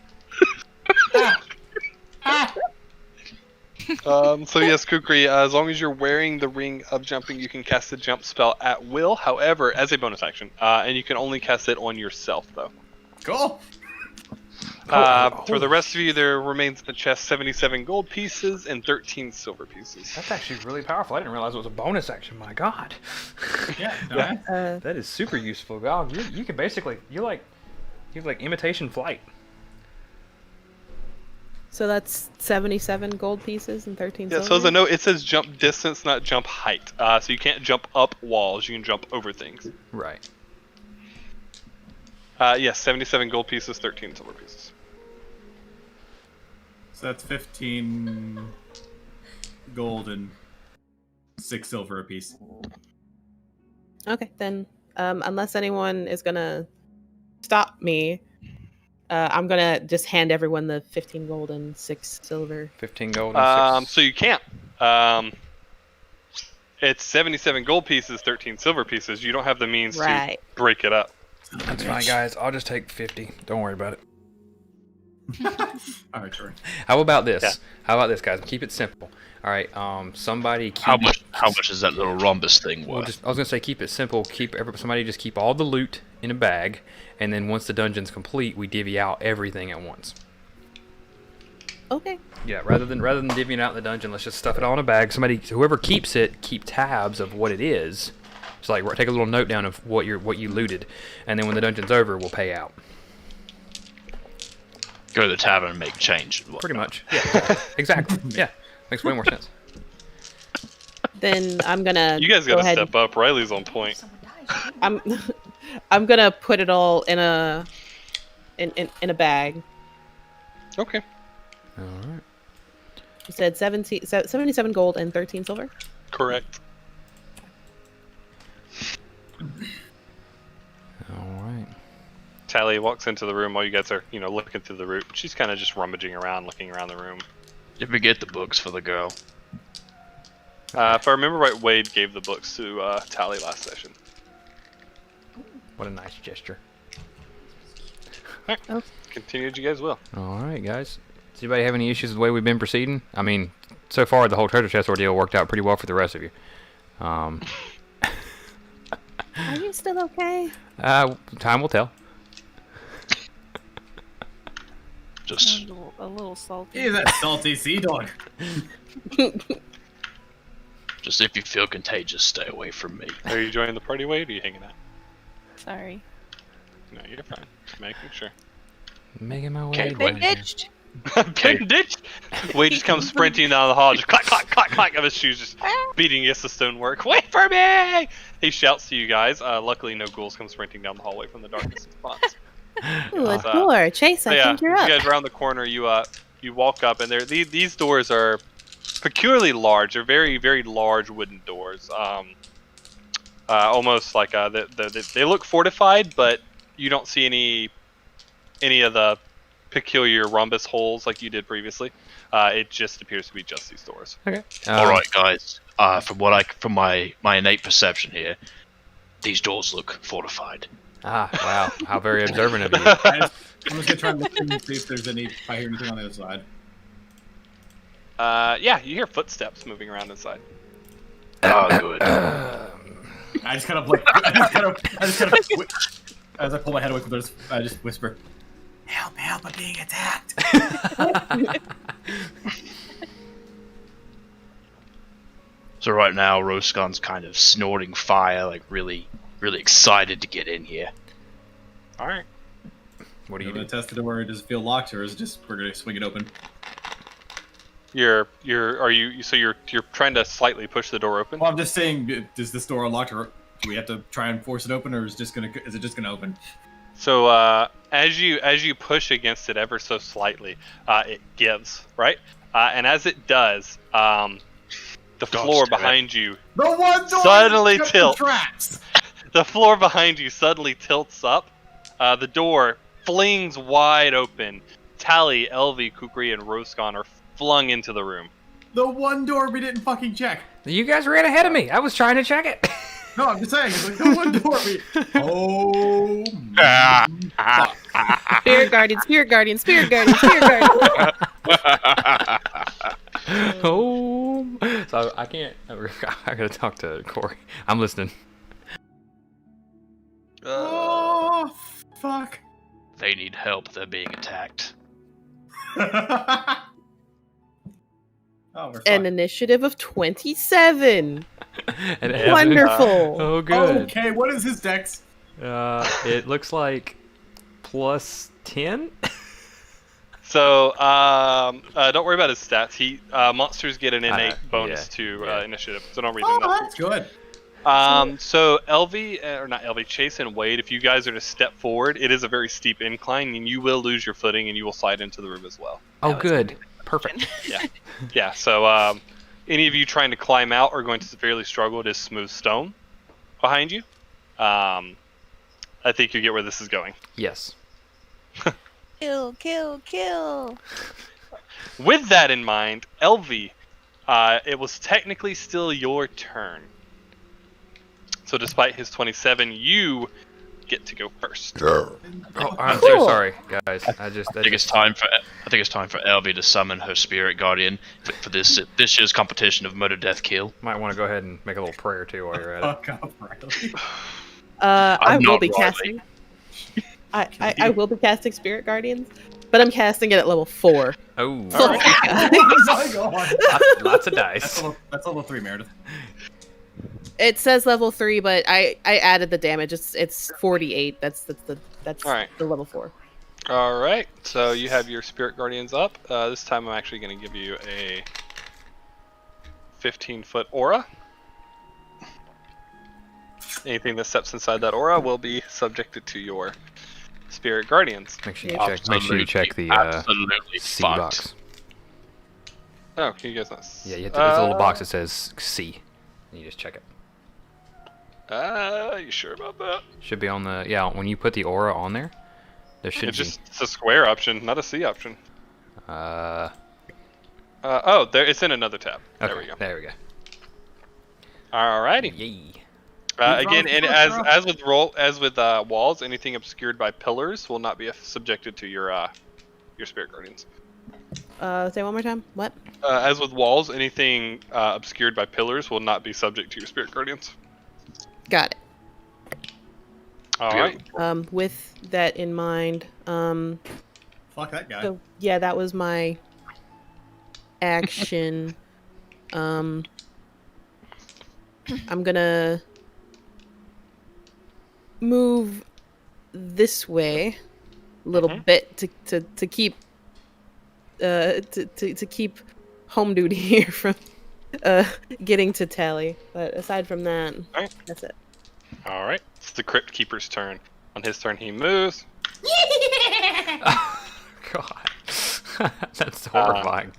So yes, Kukri, as long as you're wearing the ring of jumping, you can cast the jump spell at will. However, as a bonus action, and you can only cast it on yourself, though. Cool. For the rest of you, there remains in the chest 77 gold pieces and 13 silver pieces. That's actually really powerful. I didn't realize it was a bonus action. My God. Yeah. That is super useful. God, you can basically, you have like imitation flight. So that's 77 gold pieces and 13 Yeah, silver. so as a note, it says jump distance, not jump height. So you can't jump up walls, you can jump over things. Right. Yes, 77 gold pieces, 13 silver pieces. So that's 15 gold and 6 silver apiece. Okay, then unless anyone is gonna stop me, I'm gonna just hand everyone the 15 gold and 6 silver. 15 gold and 6. So you can't. It's 77 gold pieces, 13 silver pieces. You don't have the means Right. to break it up. That's fine, guys. I'll just take 50. Don't worry about it. All right, sure. How about this? Yeah. How about this, guys? Keep it simple. All right. Somebody keep. How much is that little rhombus thing Well, worth? I was gonna say keep it simple. Somebody just keep all the loot in a bag, and then once the dungeon's complete, we divvy out everything at once. Okay. Yeah. Rather than divvying out in the dungeon, let's just stuff it all in a bag. Whoever keeps it, keep tabs of what it is. So like, take a little note down of what you looted, and then when the dungeon's over, we'll pay out. Go to the tavern and make change. and Pretty whatnot. much. Yeah. Exactly. Yeah. Makes way more sense. Then I'm gonna. You guys go gotta ahead. step up. Riley's on point. I'm I'm gonna put it all in a in a bag. Okay. All right. You said 77 gold and 13 silver. Correct. All right. Tally walks into the room while you guys are, looking through the room. She's kind of just rummaging around, looking around the room. Did we get the books for the girl? If I remember right, Wade gave the books to Tally last session. What a nice gesture. Continue as you guys will. All right, guys. Does anybody have any issues with the way we've been proceeding? I mean, so far the whole treasure chest ordeal worked out pretty well for the rest of you. Are you still okay? Time will tell. Just A little salty. Hey, that salty sea dog. Just if you feel contagious, stay away from me. Are you joining the party, Wade? Or are you hanging out? Sorry. No, you're fine. Just making sure. Making my way. Okay, Been down here. ditched. Getting ditched. Wade just comes sprinting down the hall, just clack, clack, clack, clack of his shoes, just beating against the stonework. Wait for me! He shouts to you guys. Luckily, no ghouls come sprinting down the hallway from the darkest spots. Ooh, a Uh, door. Chase, So I yeah, think you're you up. guys round the corner. You walk up, and these doors are peculiarly large. They're very, very large wooden doors. Almost like they look fortified, but you don't see any of the peculiar rhombus holes like you did previously. It just appears to be just these doors. Okay. All right, guys. From my innate perception here, these doors look fortified. Ah, wow. How very observant of you. I'm just gonna try and listen and see if there's if I hear anything on the other side. Yeah, you hear footsteps moving around inside. Oh, good. I just kind of like, as I pull my head away from this, I just whisper, "Help! Help! I'm being attacked." So right now, Roscon's kind of snorting fire, like really excited to get in here. All right. What do I'm you gonna do? test the door. Does it feel locked, or is it just we're gonna swing it open? You're trying to slightly push the door open. Well, I'm just saying, is this door unlocked, or do we have to try and force it open, or is it just gonna open? So as you push against it ever so slightly, it gives, right? And as it does, the floor damn it. behind you, The one door Suddenly cut the tilt. tracks. the floor behind you suddenly tilts up. The door flings wide open. Tally, Elvie, Kukri, and Roscon are flung into the room. The one door we didn't fucking check. You guys ran ahead of me. I was trying to check it. No, I'm just saying, it's like the one door we. Oh. Fuck. Spirit guardian, spirit guardian, spirit guardian, spirit guardian. Oh. So I can't. I gotta talk to Corey. I'm listening. Oh, fuck. They need help. They're being attacked. Oh, we're An fucked. initiative of 27. And Evan- Wonderful. Oh, good. Okay, what is his dex? It looks like plus 10. So don't worry about his stats. Monsters get an innate bonus yeah, to yeah. initiative, so don't read them. Oh, that's good. So Elvie, or not Elvie, Chase and Wade, if you guys are to step forward, it is a very steep incline, and you will lose your footing, and you will slide into the room as well. Oh, good. Perfect. Yeah. So any of you trying to climb out are going to severely struggle. It is smooth stone behind you. I think you get where this is going. Yes. Kill, kill, kill. With that in mind, Elvie, it was technically still your turn. So despite his 27, you get to go first. Oh, I'm so Cool. sorry, guys. I think it's time for Elvie to summon her spirit guardian for this year's competition of murder, death, kill. might want to go ahead and make a little prayer too while you're at it. Fuck up, Riley. I will not be Riley. casting. I will be casting Spirit Guardians, but I'm casting it at level 4. Oh, So- Oh my god. lots of dice. That's level 3, Meredith. It says level 3, but I added the damage. It's 48. That's All right. the level 4. All right. So you have your spirit guardians up. This time I'm actually going to give you a 15-foot aura. Anything that steps inside that aura will be subjected to your spirit guardians. Make sure you check. Make sure you check the Absolutely C fucked. box. Oh, can you guys not? Yeah, you have to, there's a little box that says C. And you just check it. You sure about that? Should be on the When you put the aura on there, there should It's a square option, not a C option. be. There. It's in another tab. There we go. There we go. Alrighty. Yay. Again, and as with walls, anything obscured by pillars will not be subjected to your spirit guardians. Say one more time. What? As with walls, anything obscured by pillars will not be subject to your spirit guardians. Got it. All right. With that in mind, Fuck that guy. so yeah, that was my action. I'm gonna move this way a little bit to keep to keep home duty here from getting to Tally. But aside from that, Alright. that's it. All right, it's the Crypt Keeper's turn. On his turn, he moves. God, that's horrifying.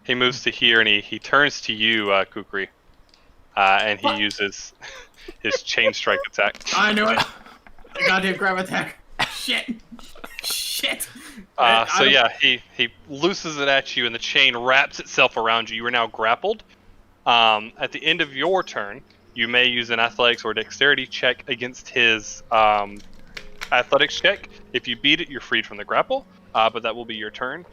He moves to here, and he turns to you, Kukri, and he uses his chain strike attack. I knew it. The goddamn grab attack. Shit. Shit. So yeah, he looses it at you, and the chain wraps itself around you. You are now grappled. At the end of your turn, you may use an athletics or dexterity check against his athletics check. If you beat it, you're freed from the grapple, but that will be your turn.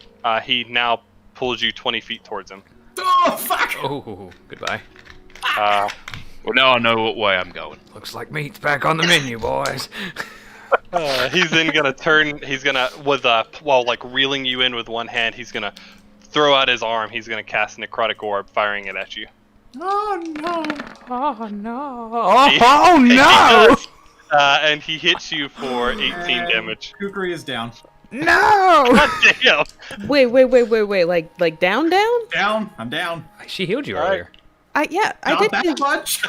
He now pulls you 20 feet towards him. Oh, fuck! Oh, goodbye. Well, now I know what way I'm going. Looks like meat's back on the menu, boys. He's then gonna turn. He's gonna while like reeling you in with one hand. He's gonna throw out his arm. He's gonna cast a necrotic orb, firing it at you. Oh, no. Oh no! Oh, no! does. And he hits you for 18 damage. Kukri is down. No! God damn! Wait. Like down? Down. I'm down. She healed you All right. earlier. I Not did. that much.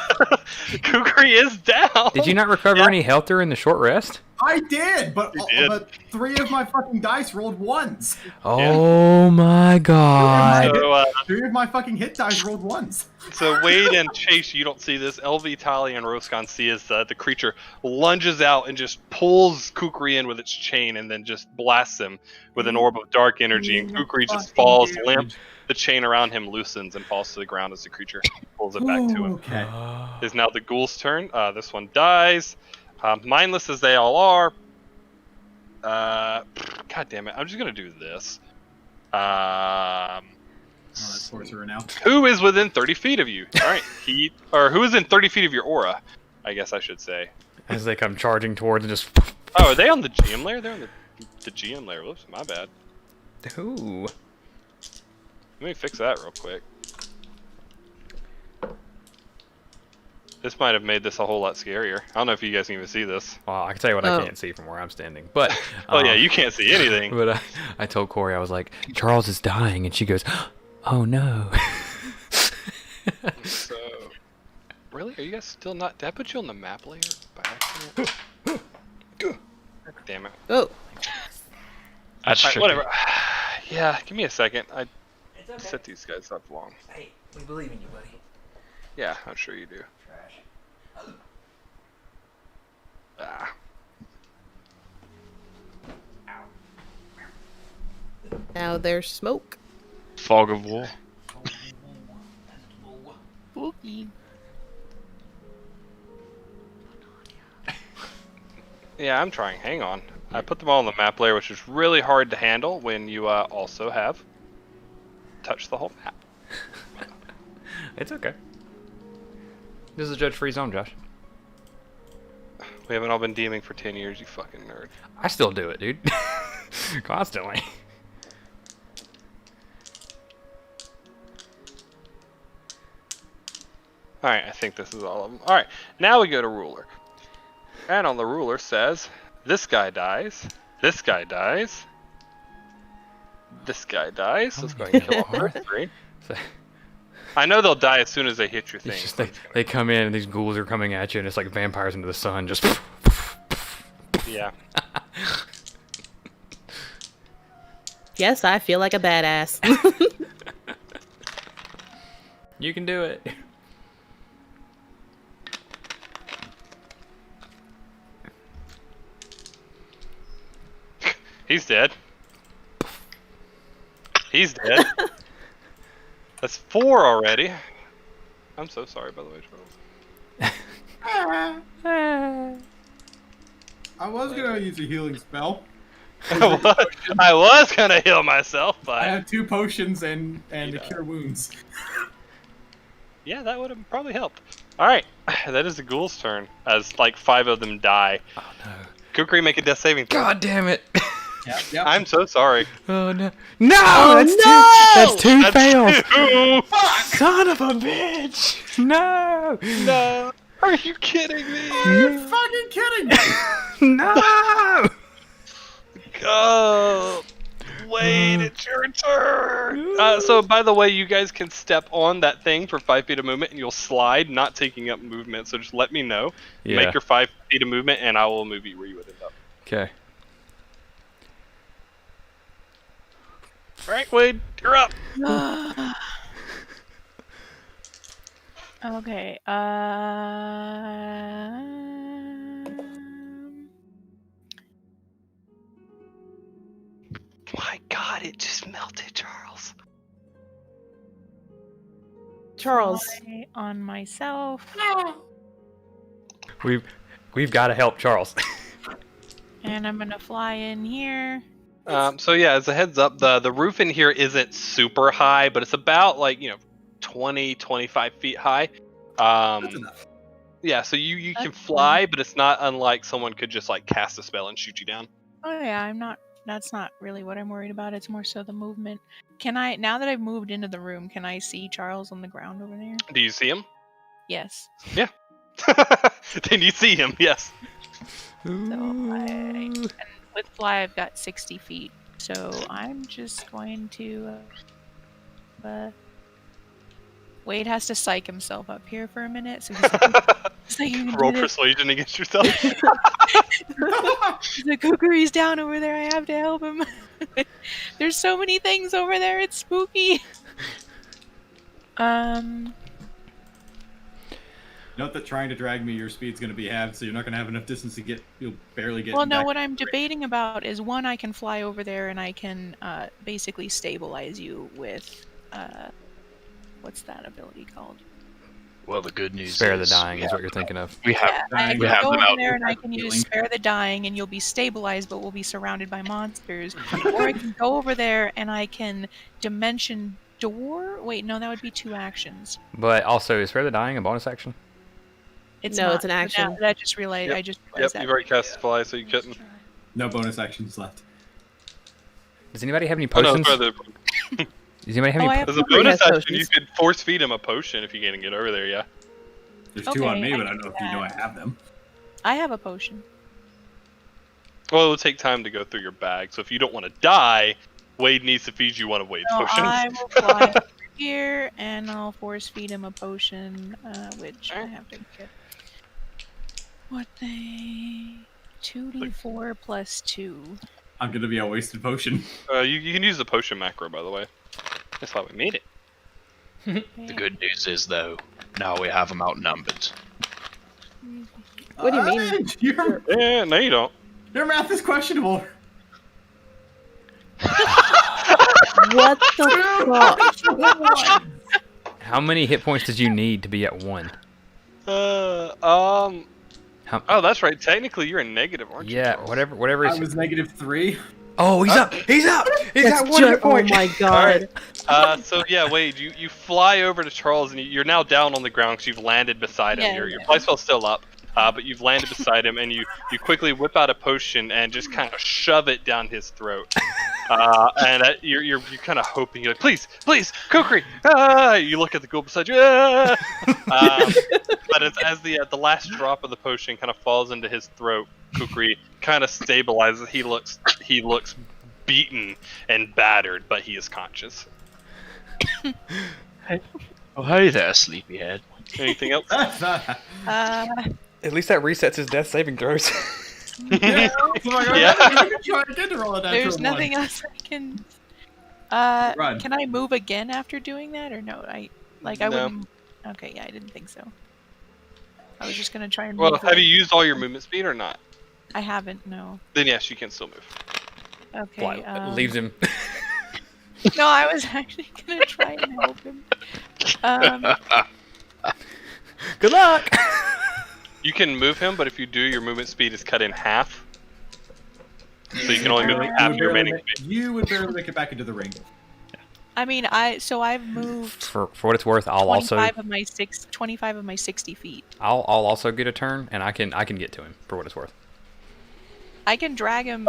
Kukri is down. Did you not recover any health during the short rest? I did, but You did. but 3 of my fucking dice rolled ones. Oh my god! So, 3 of my fucking hit dice rolled ones. so Wade and Chase, you don't see this. LV, Tali, and Roscon see as the creature lunges out and just pulls Kukri in with its chain, and then just blasts him with an orb of dark energy, and Kukri just falls limp. The chain around him loosens and falls to the ground as the creature pulls it back to him. Okay. It is now the ghoul's turn. This one dies. Mindless as they all are. God damn it. I'm just going to do this. Oh, that's sorcerer now. Who is within 30 feet of you? All right. Who is in 30 feet of your aura, I guess I should say. As they come charging towards and just. Oh, are they on the GM layer? They're on the GM layer. Whoops, my bad. Ooh. Let me fix that real quick. This might have made this a whole lot scarier. I don't know if you guys can even see this. Well, I can tell you what I Oh. can't see from where I'm standing. But. Oh yeah, you can't see anything. But I told Corey, I was like, Charles is dying, and she goes, oh no. So, really? Are you guys still not? Did I put you on the map layer by accident? Damn it. Oh, That's Alright, tricky. whatever. Yeah, give me a second. I set these guys up wrong. Hey, we believe in you, buddy. Yeah, I'm sure you do. Trash. Ah. now there's smoke. Fog of war. Spooky. Yeah, I'm trying. Hang on. I put them all on the map layer, which is really hard to handle when you also have touched the whole map. It's okay. This is a judge-free zone, Josh. We haven't all been DMing for 10 years, you fucking nerd. I still do it, dude. Constantly. Alright, I think this is all of them. Alright, now we go to ruler. And on the ruler says, this guy dies, this guy dies, this guy dies. Let's go ahead and kill all the first 3. So, I know they'll die as soon as they hit your thing. it's just they come in and these ghouls are coming at you and it's like vampires into the sun, just. Yeah. Yes, I feel like a badass. You can do it. He's dead. He's dead. That's 4 already. I'm so sorry, by the way, Charles. I was gonna use a healing spell. I was gonna heal myself, I but have 2 potions and to cure wounds. yeah, that would have probably helped. All right, that is the ghoul's turn. As like 5 of them die. Oh no. Kukri, make a death saving throw. God damn it. Yep. I'm so sorry. Oh no! No! That's two fails. Ew! Son of a bitch! No! No. Are you kidding me? Are you fucking kidding me? No! Oh, wait, it's your turn. So, by the way, you guys can step on that thing for 5 feet of movement, and you'll slide, not taking up movement. So just let me know. Yeah. Make your 5 feet of movement, and I will move you where you would end up. Okay. All right, Wade, you're up. Okay. My God, it just melted, Charles. Charles. Fly on myself, We've got to help Charles. and I'm gonna fly in here. So yeah, as a heads up, the roof in here isn't super high, but it's about 20, 25 feet high. That's enough. Yeah, so you can That's fly, but it's not unlike someone could just cast a spell and shoot you down. Oh yeah, I'm not. That's not really what I'm worried about. It's more so the movement. Can I, now that I've moved into the room, can I see Charles on the ground over there? Do you see him? Yes. Then you see him, yes. And with fly, I've got 60 feet. So I'm just going to. Wade has to psych himself up here for a minute. So he's like, you can Roll do this. persuasion against yourself. The Kukuri's down over there. I have to help him. There's so many things over there. It's spooky. Note that trying to drag me, your speed's going to be halved, so you're not going to have enough distance to get. You'll barely get. Well, no. back What to I'm the ring. debating about is one, I can fly over there and I can basically stabilize you with what's that ability called? Well, the good news Spare the is dying is what you're thinking of. we have I we can have go them over out there and I here. can use Healing. spare the dying, and you'll be stabilized, but we'll be surrounded by monsters. Or I can go over there and I can dimension door. Wait, no, that would be 2 actions. But also, is Spare the Dying a bonus action? It's No, not. it's an action. I just realized. Yep. I just Yep, realized that. you've already cast fly, so you couldn't. No bonus actions left. Does anybody have any Oh, no, potions? brother. Does anybody have Oh, I any? have As a Kukuri bonus has action, you potions. could force feed him a potion if you can get over there, yeah. There's 2 on Okay, me, I but I can don't know do if you know I that. have them. I have a potion. Well, it'll take time to go through your bag, so if you don't want to die, Wade needs to feed you one of Wade's So potions. I will fly over here and I'll force feed him a potion, which I have to get. What they 2d4 plus 2. I'm going to be a wasted potion. You can use the potion macro, by the way. That's why we made it. the good news is though now we have them outnumbered. What do you mean? Your, Yeah, no, you don't. your math is questionable. What the fuck? How many hit points did you need to be at 1? Oh, that's right. Technically, you're a negative, aren't you? Yeah, Charles? whatever. I Is... was -3. Oh, he's up! He's up! He's That's at 1 hit oh point. my god. So yeah, Wade, you fly over to Charles, and you're now down on the ground because you've landed beside him. Yeah, Your yeah. fly spell's still up, but you've landed beside him, and you quickly whip out a potion and just kind of shove it down his throat. You're kind of hoping, you're like, please, Kukri! Ah! You look at the ghoul beside you. Ah! But as the last drop of the potion kind of falls into his throat, Kukri kind of stabilizes. He looks beaten and battered, but he is conscious. Oh, hey there, sleepyhead. Anything else? Uh, At least that resets his death saving throws. Yeah. Oh my God, Yeah. I didn't try again to roll a natural there's one. nothing else I can. Run. Can I move again after doing that, or no? I No. wouldn't. Okay, yeah, I didn't think so. I was just gonna try and. Well, move have you away. used all your movement speed or not? I haven't. No. Then yes, you can still move. Okay. Leaves him. No, I was actually gonna try and help him. Good luck! You can move him, but if you do, your movement speed is cut in half. So you can only move half your remaining speed. You would barely make it back into the ring. I mean, I've moved For what it's worth, I'll 25 of my 60 feet. also get a turn, and I can get to him for what it's worth. I can drag him.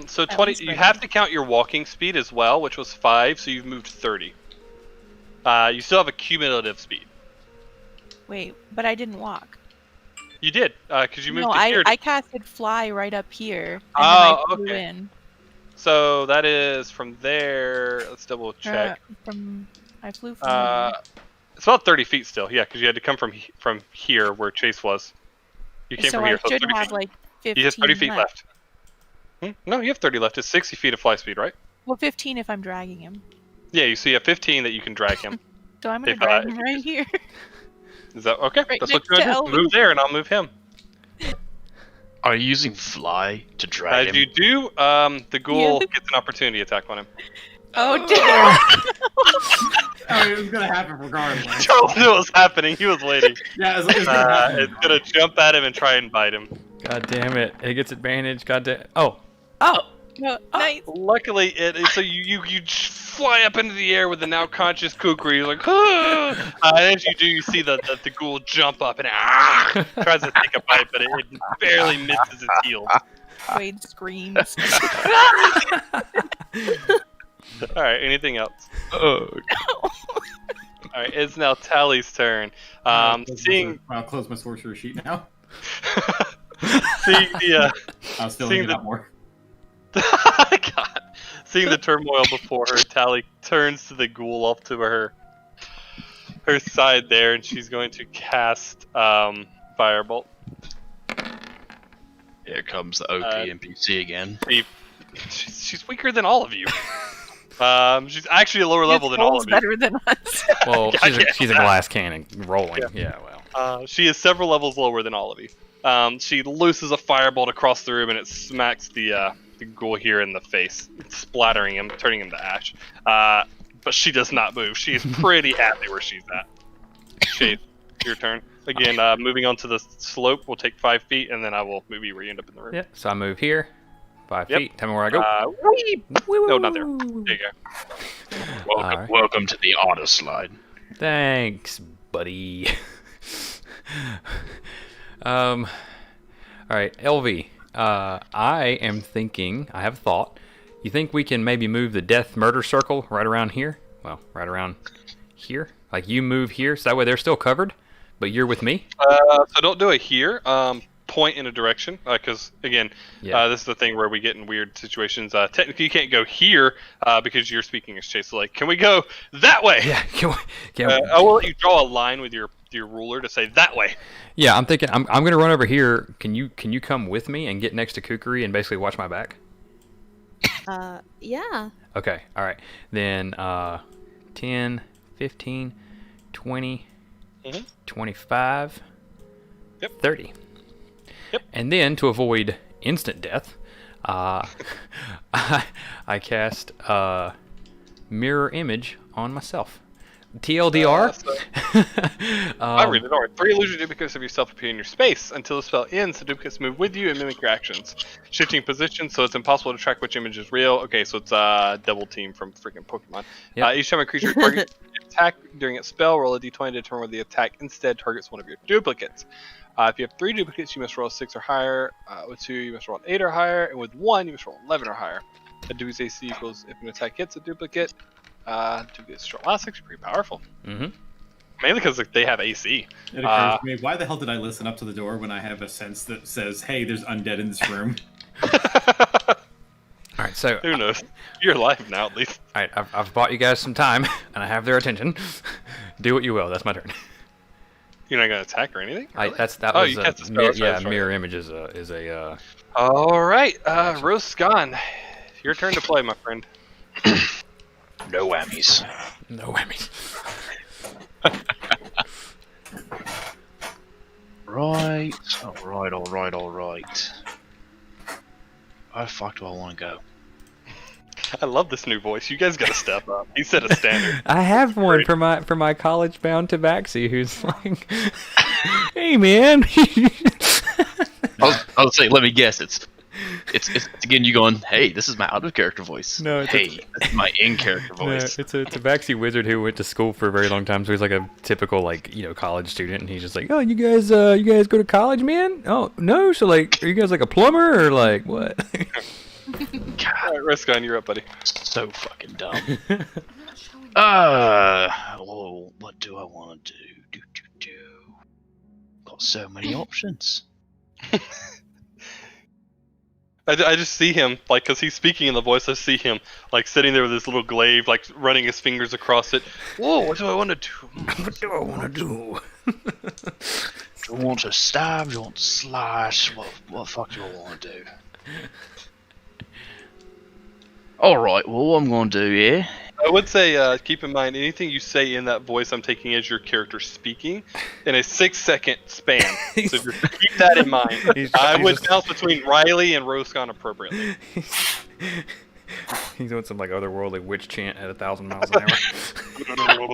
So At 20. least You ready. have to count your walking speed as well, which was 5. So you've moved 30. You still have a cumulative speed. Wait, but I didn't walk. You did, because you moved No, to here. I casted fly right up here, and Oh, then I flew okay. in. So that is from there. Let's double check. I flew from. It's about 30 feet still. Yeah, because you had to come from here where Chase was. You came So from here. I So should 30 have feet. like 15 You have 30 feet left. left. No, you have 30 left. It's 60 feet of fly speed, right? Well, 15 if I'm dragging him. Yeah, you see, you have 15 that you can drag him. So I'm gonna If, drag uh, him right here. Is that okay? Right That's what next you're to gonna do. Elvin. Move there, and I'll move him. Are you using fly to drag As him? you do, the ghoul Yeah. gets an opportunity attack on him. Oh damn! Oh, it was gonna happen regardless. Charles knew what was happening. He was waiting. Yeah, it's gonna happen. It's gonna jump at him and try and bite him. God damn it! It gets advantage. God damn. Oh. No, nice. Luckily, so you fly up into the air with the now conscious Kukri. You're like, ah! And as you do, you see the ghoul jump up and tries to take a bite, but it barely misses its heel. Wade screams. All right, anything else? Oh, All right, it's now Tally's turn. I'll close my sorcerer sheet now. Seeing the I was Seeing filling it the- out more. God. Seeing the turmoil before her, Tally turns to the ghoul off to her side there, and she's going to cast Firebolt. here comes the OP NPC again. She's weaker than all of you. She's actually a lower level than all Rolls of you. better than us. Well, I can't she's a do that. glass cannon rolling. Yeah. Yeah. Well. She is several levels lower than all of you. She looses a firebolt across the room, and it smacks the ghoul here in the face, splattering him, turning him to ash. But she does not move. She is pretty happy where she's at. Shade, your turn. Again, moving on to the slope, we'll take 5 feet, and then I will move you where you end up in the room. Yeah. So I move here. 5 Yep. feet. Tell me where I go. No, not there. There you go. Alright. Welcome to the auto slide. Thanks, buddy. All right, LV. I am thinking. I have a thought. You think we can maybe move the death murder circle right around here? Well, right around here. Like you move here, so that way they're still covered, but you're with me. So don't do it here. Point in a direction, because again, Yeah. this is the thing where we get in weird situations. Technically, you can't go here because you're speaking as Chase. So, like, can we go that way? Yeah. I will let you draw a line with your ruler to say that way. Yeah. I'm thinking. I'm gonna run over here. Can you come with me and get next to Kukri and basically watch my back? Yeah. Okay, all right. Then 10, 15, 20, Mhm. 25, Yep. 30. Yep. And then to avoid instant death, I cast mirror image on myself. TLDR. I read it. All right. 3 illusion duplicates of yourself appear in your space. Until the spell ends, the duplicates move with you and mimic your actions. Shifting position, so it's impossible to track which image is real. Okay, so it's double team from freaking Pokemon. Yep. Each time a creature targets an attack during its spell, roll a d20 to determine whether the attack instead targets one of your duplicates. If you have 3 duplicates, you must roll a 6 or higher. With 2, you must roll an 8 or higher. And with 1, you must roll 11 or higher. A dude's AC equals if an attack hits a duplicate. Duplicates short lastics are pretty powerful. Mm-hmm. Mainly because they have AC. It occurs to me, why the hell did I listen up to the door when I have a sense that says, hey, there's undead in this room? All right, so Who knows? You're alive now, at least. all right, I've bought you guys some time, and I have their attention. Do what you will. That's my turn. You're not gonna attack or anything. That Oh, was you a cast the spell, mirror, that's right, yeah. that's right. Mirror image is a All right, Roast's gone. Your turn to play, my friend. No whammies. no whammies. Right. All right. How fuck do I want to go? I love this new voice. You guys gotta step up. He set a standard. I have one for my college bound tabaxi who's like, hey man. I'll say, let me guess, it's it's again you going, hey, this is my out of character voice. No, it's hey, this is my in character voice. it's a Tabaxi wizard who went to school for a very long time, so he's like a typical college student, and he's just like, oh, you guys go to college, man? Oh no, so like, are you guys like a plumber or like what? All right, Riscon, you're up, buddy. So fucking dumb. Well, what do I want to do? Got so many options. I just see him, like, because he's speaking in the voice, I see him, like, sitting there with his little glaive, like, running his fingers across it. Whoa, what do I want to do? What do I want to do? Do you want to stab? Do you want to slash? What the fuck do I want to do? Alright, well, what I'm going to do here... I would say, keep in mind, anything you say in that voice I'm taking as your character speaking in a 6-second span. So just keep that in mind. I would bounce between Riley and Roscon appropriately. He's doing some like otherworldly witch chant at 1,000 miles an hour.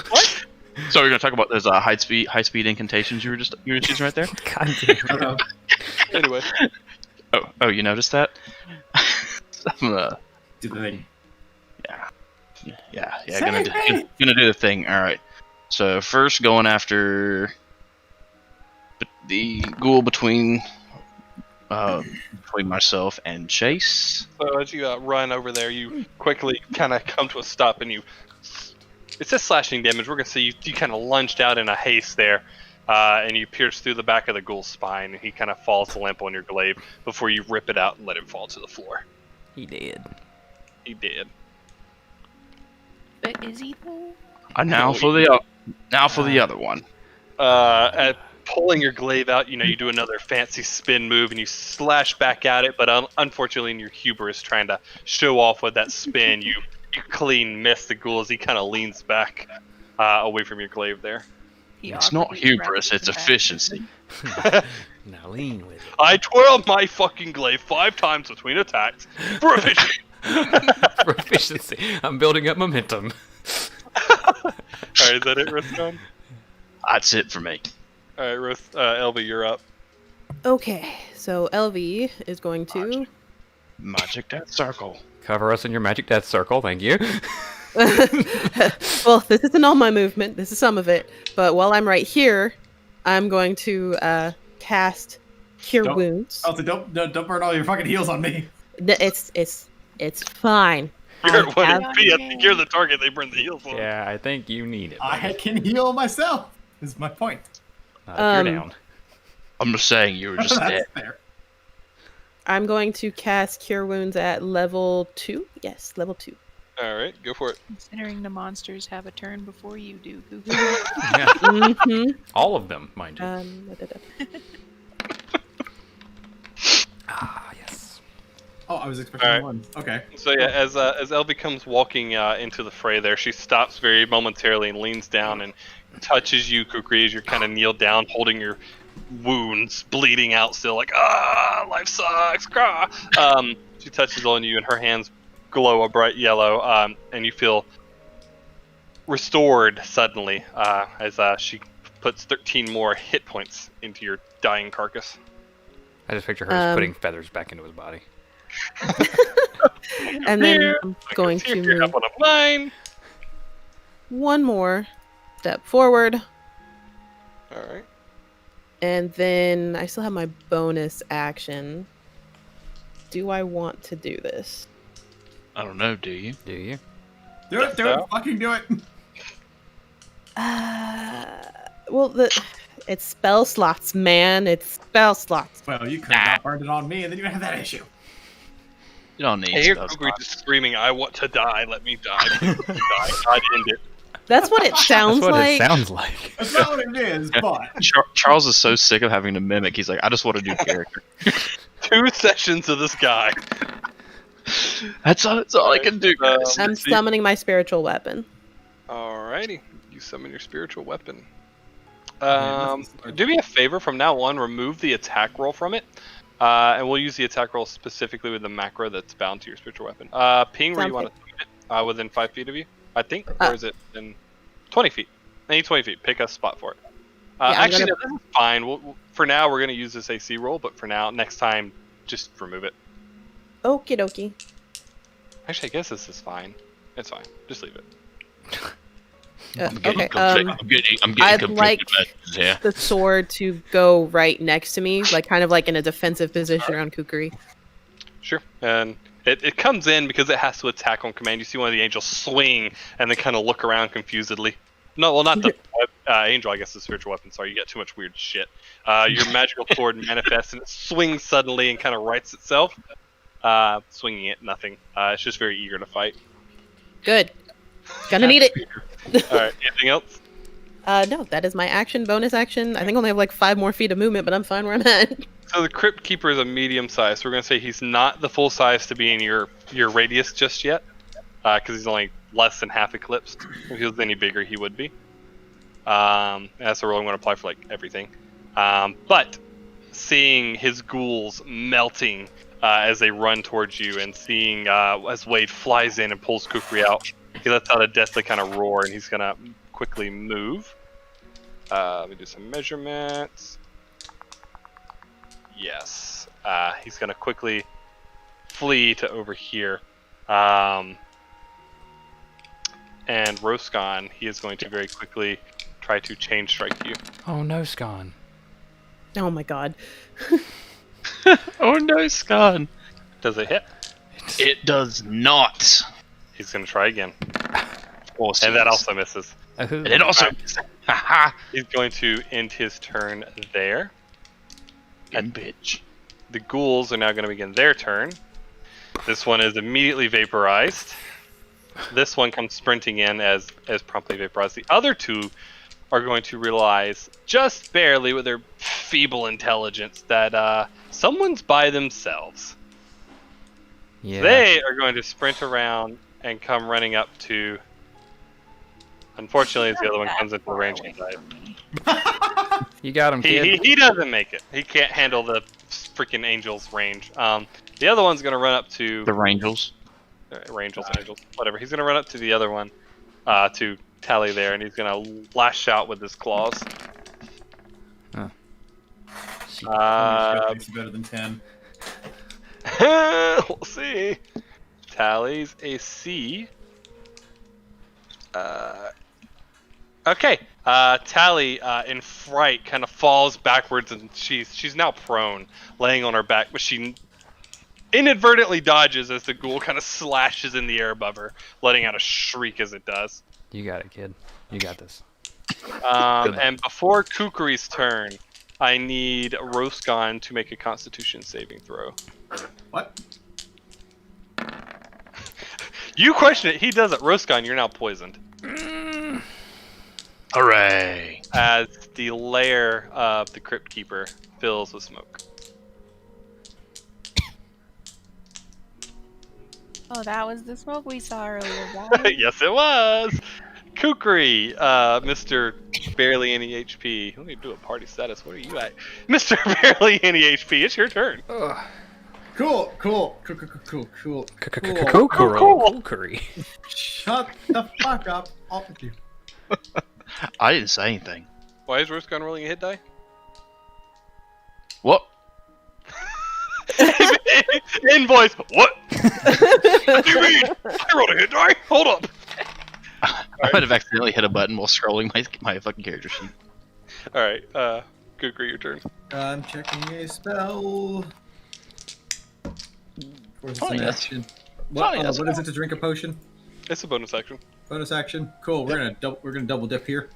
What? So we're gonna talk about those high speed incantations you were just using right there. God damn. Anyway. Oh, you noticed that? I'm gonna Do the thing. Yeah. Gonna do the thing. All right. So first, going after the ghoul between myself and Chase. So as you run over there, you quickly kind of come to a stop, and it says slashing damage. We're gonna see you kind of lunged out in a haste there, and you pierce through the back of the ghoul's spine, and he kind of falls limp on your glaive before you rip it out and let him fall to the floor. He did. He did. But is he though? Now for the other one. At pulling your glaive out, you do another fancy spin move, and you slash back at it, but unfortunately in your hubris trying to show off with that spin, you clean miss the ghoul as he kind of leans back away from your glaive there. It's not hubris, it's efficiency. Now lean with it. I twirled my fucking glaive 5 times between attacks for efficiency. For efficiency. I'm building up momentum. Alright, is that it, Riscon? That's it for me. Alright, Elby, you're up. Okay, so LV is going to. Magic Death Circle. Cover us in your magic death circle, thank you. Well, this isn't all my movement. This is some of it. But while I'm right here, I'm going to cast Cure Wounds. Oh, so don't burn all your fucking heals on me. It's fine. You're the target, they burn the heals on. Yeah, I think you need it. I can heal myself. Is my point. If you're down. I'm just saying you were just dead. That's fair. I'm going to cast Cure Wounds at level 2. Yes, level 2. Alright, go for it. Considering the monsters have a turn before you do, Google. Yeah. Mm-hmm. All of them, mind you. Yes. Oh, I was expecting Alright. one. Okay. So yeah, as Elby comes walking into the fray there, she stops very momentarily and leans down and touches you, Kukri, as you're kind of kneeled down, holding your wounds, bleeding out still, like, life sucks, she touches on you, and her hands glow a bright yellow, and you feel restored suddenly, as she puts 13 more hit points into your dying carcass. I just picture her just putting feathers back into his body. And then I'm going See if to you're move up on a line. one more step forward. Alright. And then I still have my bonus action. Do I want to do this? I don't know, do you? Do you? Do it, fucking do it. Well, it's spell slots, man. It's spell slots. Well, you could have not burned it on me, and then you would have that issue. You don't need I hear spell Kukri slots. just screaming, I want to die, let me die. God end it. That's what it sounds That's what like. it sounds like. That's not what it is, but Charles is so sick of having to mimic. He's like, I just want to do character. 2 sessions of this guy. That's all I can do, guys. I'm summoning my spiritual weapon. Alrighty. You summon your spiritual weapon. Yeah, Do me a favor from now on, remove the attack roll from it. And we'll use the attack roll specifically with the macro that's bound to your spiritual weapon. Ping where you want to put it, within 5 feet of you, I think. Or is it in 20 feet? I need 20 feet. Pick a spot for it. Actually, no, this is fine. For now, we're gonna use this AC roll, but for now, next time, just remove it. Okie dokie. Actually, I guess this is fine. It's fine. Just leave it. Okay. I'm getting I'd conflicted like messages here. the sword to go right next to me, like kind of like in a defensive position around Kukri. Sure. And it comes in because it has to attack on command. You see one of the angels swing and then kind of look around confusedly. No, well, not the angel, I guess the spiritual weapon. Sorry, you get too much weird shit. Your magical sword manifests and it swings suddenly and kind of rights itself. Swinging it, nothing. It's just very eager to fight. Good. Gonna need it. Alright, anything else? No, that is my action, bonus action. I think I only have like 5 more feet of movement, but I'm fine where I'm at. So the Crypt Keeper is a medium size. So we're going to say he's not the full size to be in your radius just yet. Because he's only less than half eclipsed. If he was any bigger, he would be. That's a rule I'm going to apply for like everything. But seeing his ghouls melting as they run towards you, and seeing as Wade flies in and pulls Kukri out, he lets out a deathly kind of roar, and he's going to quickly move. Let me do some measurements. Yes. He's going to quickly flee to over here. And Roscon, he is going to very quickly try to chain strike you. Oh no, Scon. Oh my god. Oh no, Scan. Does it hit? It does not. He's going to try again. Of course. And that also misses. And it also. Haha. He's going to end his turn there. And bitch. The ghouls are now going to begin their turn. This one is immediately vaporized. This one comes sprinting in as promptly vaporized. The other two are going to realize, just barely with their feeble intelligence, that someone's by themselves. Yeah. They are going to sprint around and come running up to... Unfortunately, as the other one comes into the range he died. You got him, kid. He doesn't make it. He can't handle the freaking angel's range. The other one's going to run up to... The Rangels. Angels, whatever. He's going to run up to the other one, to Tally there, and he's going to lash out with his claws. It's better than 10. We'll see. Tally's a C. Okay. Tally, in fright, kind of falls backwards, and she's now prone, laying on her back, but she inadvertently dodges as the ghoul kind of slashes in the air above her, letting out a shriek as it does. You got it, kid. You got this. And before Kukri's turn, I need Roscon to make a Constitution saving throw. What? You question it, he does it. Roscon, you're now poisoned. Hooray! As the lair of the Crypt Keeper fills with smoke. Oh, that was the smoke we saw earlier, guys. Yes, it was. Kukri, Mr. Barely Any HP. Let me do a party status. What are you at? Mr. Barely Any HP, it's your turn. Cool. Cool. Curry. Shut the fuck up. Off with you. I didn't say anything. Why is Roscon rolling a hit die? What? Invoice. What? What do you mean? I rolled a hit die. Hold up. I might have accidentally hit a button while scrolling my fucking character sheet. All right, Kukri, your turn. I'm checking a spell. Of course, it's Funny, an that's- action. funny, What, that's what is it to drink a potion? It's a bonus action. Bonus action. Cool. We're gonna double dip here.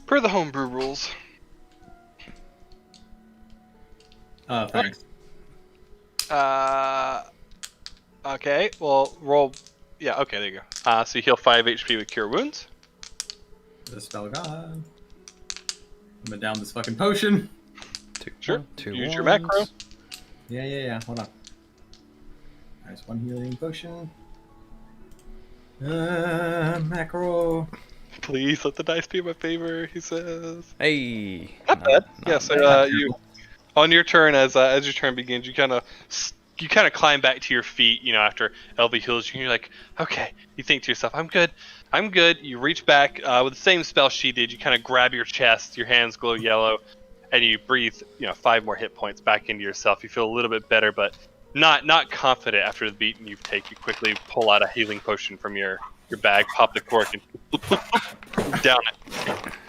Per the homebrew rules. Thanks. Okay, well, roll. Yeah, okay, there you go. So you heal 5 HP with Cure Wounds. The spell gone. I'm gonna down this fucking potion. Sure. Two Use your ones. macro. Yeah. Hold on. Nice, one healing potion. Macro. Please let the dice be in my favor, he says. Hey. Not bad. Yeah, not so bad. you, on your turn, as your turn begins, you kind of you kind of climb back to your feet, after LB heals you, and you're like, okay. You think to yourself, I'm good. You reach back with the same spell she did. You kind of grab your chest, your hands glow yellow, and you breathe, 5 more hit points back into yourself. You feel a little bit better, but not confident after the beating you take. You quickly pull out a healing potion from your bag, pop the cork, and down it,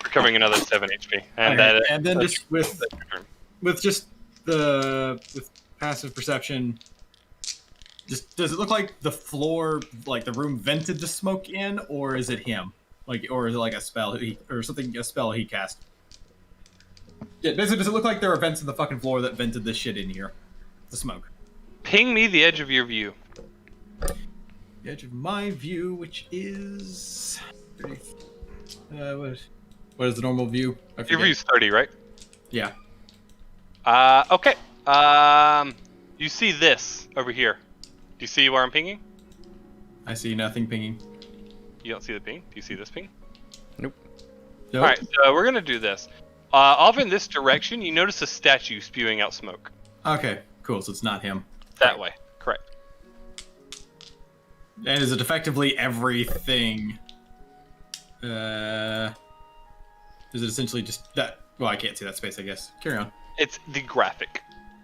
recovering another 7 HP. And then just with passive perception, just does it look like the floor, like the room vented the smoke in, or is it him? Or is it like a spell a spell he cast? Yeah, does it look like there are vents in the fucking floor that vented this shit in here? The smoke. Ping me the edge of your view. The edge of my view, which is 30. What is the normal view? Your view's 30, right? Yeah. Okay. You see this over here. Do you see where I'm pinging? I see nothing pinging. You don't see the ping? Do you see this ping? Nope. Alright, so we're gonna do this. Off in this direction, you notice a statue spewing out smoke. Okay, cool. So it's not him. That way, correct. And is it effectively everything? Is it essentially just that? Well, I can't see that space, I guess. Carry on. It's the graphic.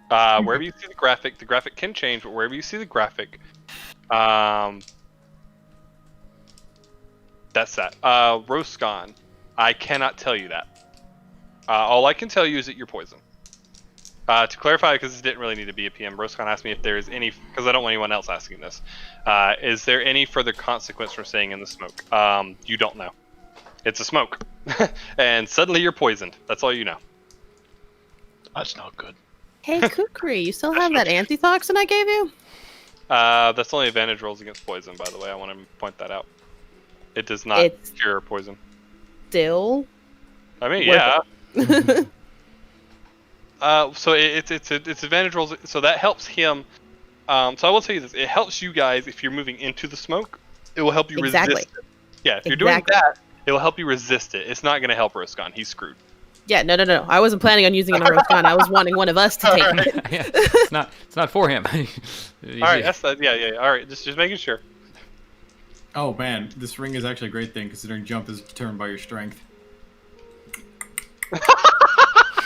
Wherever you see the graphic can change, but wherever you see the graphic, that's that. Roscon, I cannot tell you that. All I can tell you is that you're poisoned. To clarify, because this didn't really need to be a PM, Roscon asked me if there is any, because I don't want anyone else asking this, is there any further consequence from staying in the smoke? You don't know. It's a smoke. And suddenly you're poisoned. That's all you know. That's not good. Hey, Kukri, you still have that antitoxin I gave you? That's only advantage rolls against poison, by the way. I want to point that out. It does not cure poison. Still? I mean, yeah. So it's advantage rolls. So that helps him. So I will tell you this: it helps you guys if you're moving into the smoke. It will help you resist it. Yeah, if you're doing that, it will help you resist it. It's not going to help Roscon. He's screwed. Yeah, no. I wasn't planning on using it on Roscon. I was wanting one of us to take it. Yeah, it's not for him. All right, that's that. Yeah. All right, just making sure. Oh man, this ring is actually a great thing considering jump is determined by your strength.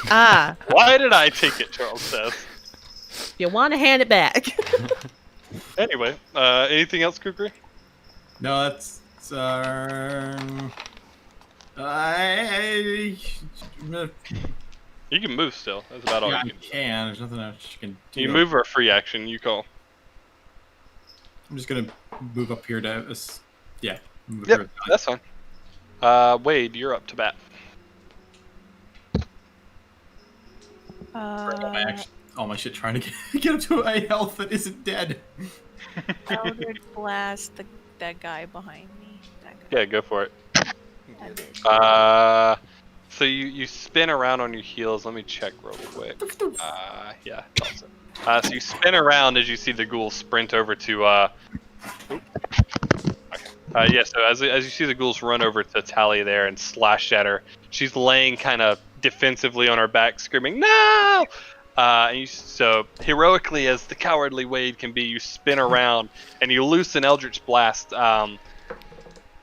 Why did I take it? Charles says. You want to hand it back? Anyway, anything else, Kukri? No, that's You can move still. That's about all yeah, you I can. can. There's nothing else you can do. You move or a free action. You call. I'm just gonna move up here to yeah. Yep, that's fine. Wade, you're up to bat. All my shit trying to get up to a health that isn't dead. Eldritch Blast that guy behind me. Yeah, go for it. So you spin around on your heels. Let me check real quick. Yeah, that's it. So you spin around as you see the ghoul sprint over to yeah, so as you see the ghouls run over to Tally there and slash at her, she's laying kind of defensively on her back, screaming, "No!" So heroically as the cowardly Wade can be, you spin around and you loose an Eldritch Blast.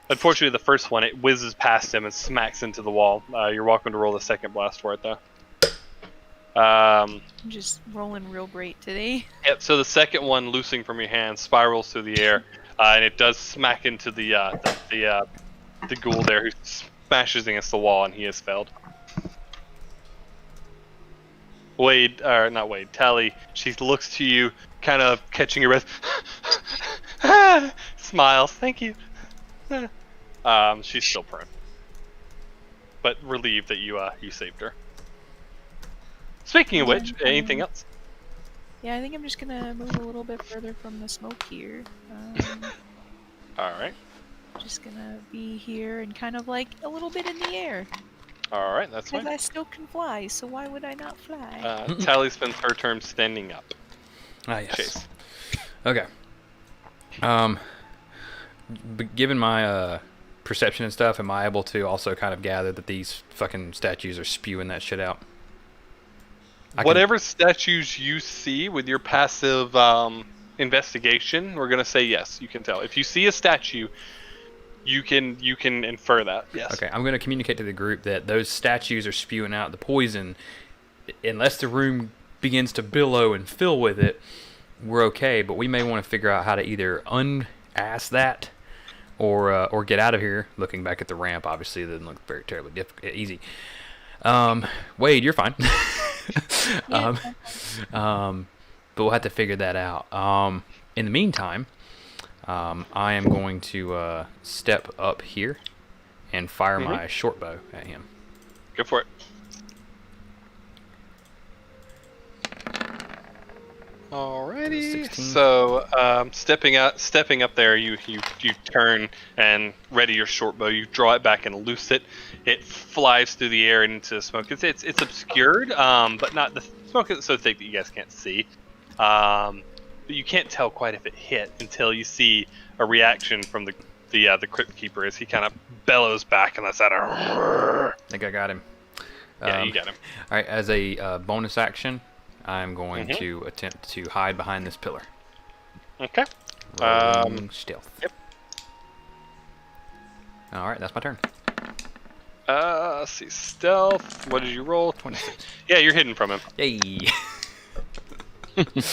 Unfortunately, the first one, it whizzes past him and smacks into the wall. You're welcome to roll the second blast for it, though. I'm just rolling real great today. Yep, so the second one, loosing from your hand, spirals through the air, and it does smack into the ghoul there, who smashes against the wall, and he has failed. Not Wade, Tally, she looks to you, kind of catching your breath, smiles, thank you. She's still prone, but relieved that you saved her. Speaking of which, anything else? Yeah, I think I'm just gonna move a little bit further from the smoke here. Alright. Just gonna be here and kind of like a little bit in the air. Alright, that's fine. Because I still can fly, so why would I not fly? Tally spends her turn standing up. Yes. Chase. Okay. But given my perception and stuff, am I able to also kind of gather that these fucking statues are spewing that shit out? Whatever statues you see with your passive investigation, we're gonna say yes. You can tell. If you see a statue, you can infer that. Yes. Okay, I'm going to communicate to the group that those statues are spewing out the poison. Unless the room begins to billow and fill with it, we're okay. But we may want to figure out how to either unass that or get out of here. Looking back at the ramp, obviously it doesn't look very terribly easy. Wade, you're fine. But we'll have to figure that out. In the meantime, I am going to step up here and fire my short bow at him. Go for it. Alrighty. 16. So, stepping up there, you turn and ready your short bow. You draw it back and loose it. It flies through the air and into the smoke. It's obscured, but not the smoke isn't so thick that you guys can't see. But you can't tell quite if it hit until you see a reaction from the crypt keeper as he kind of bellows back and lets out a. I think I got him. Yeah, you got him. All right, as a bonus action, I'm going to attempt to hide behind this pillar. Okay. Rolling stealth. Yep. All right, that's my turn. Let's see, stealth. What did you roll? 26. Yeah, you're hidden from him. Yay.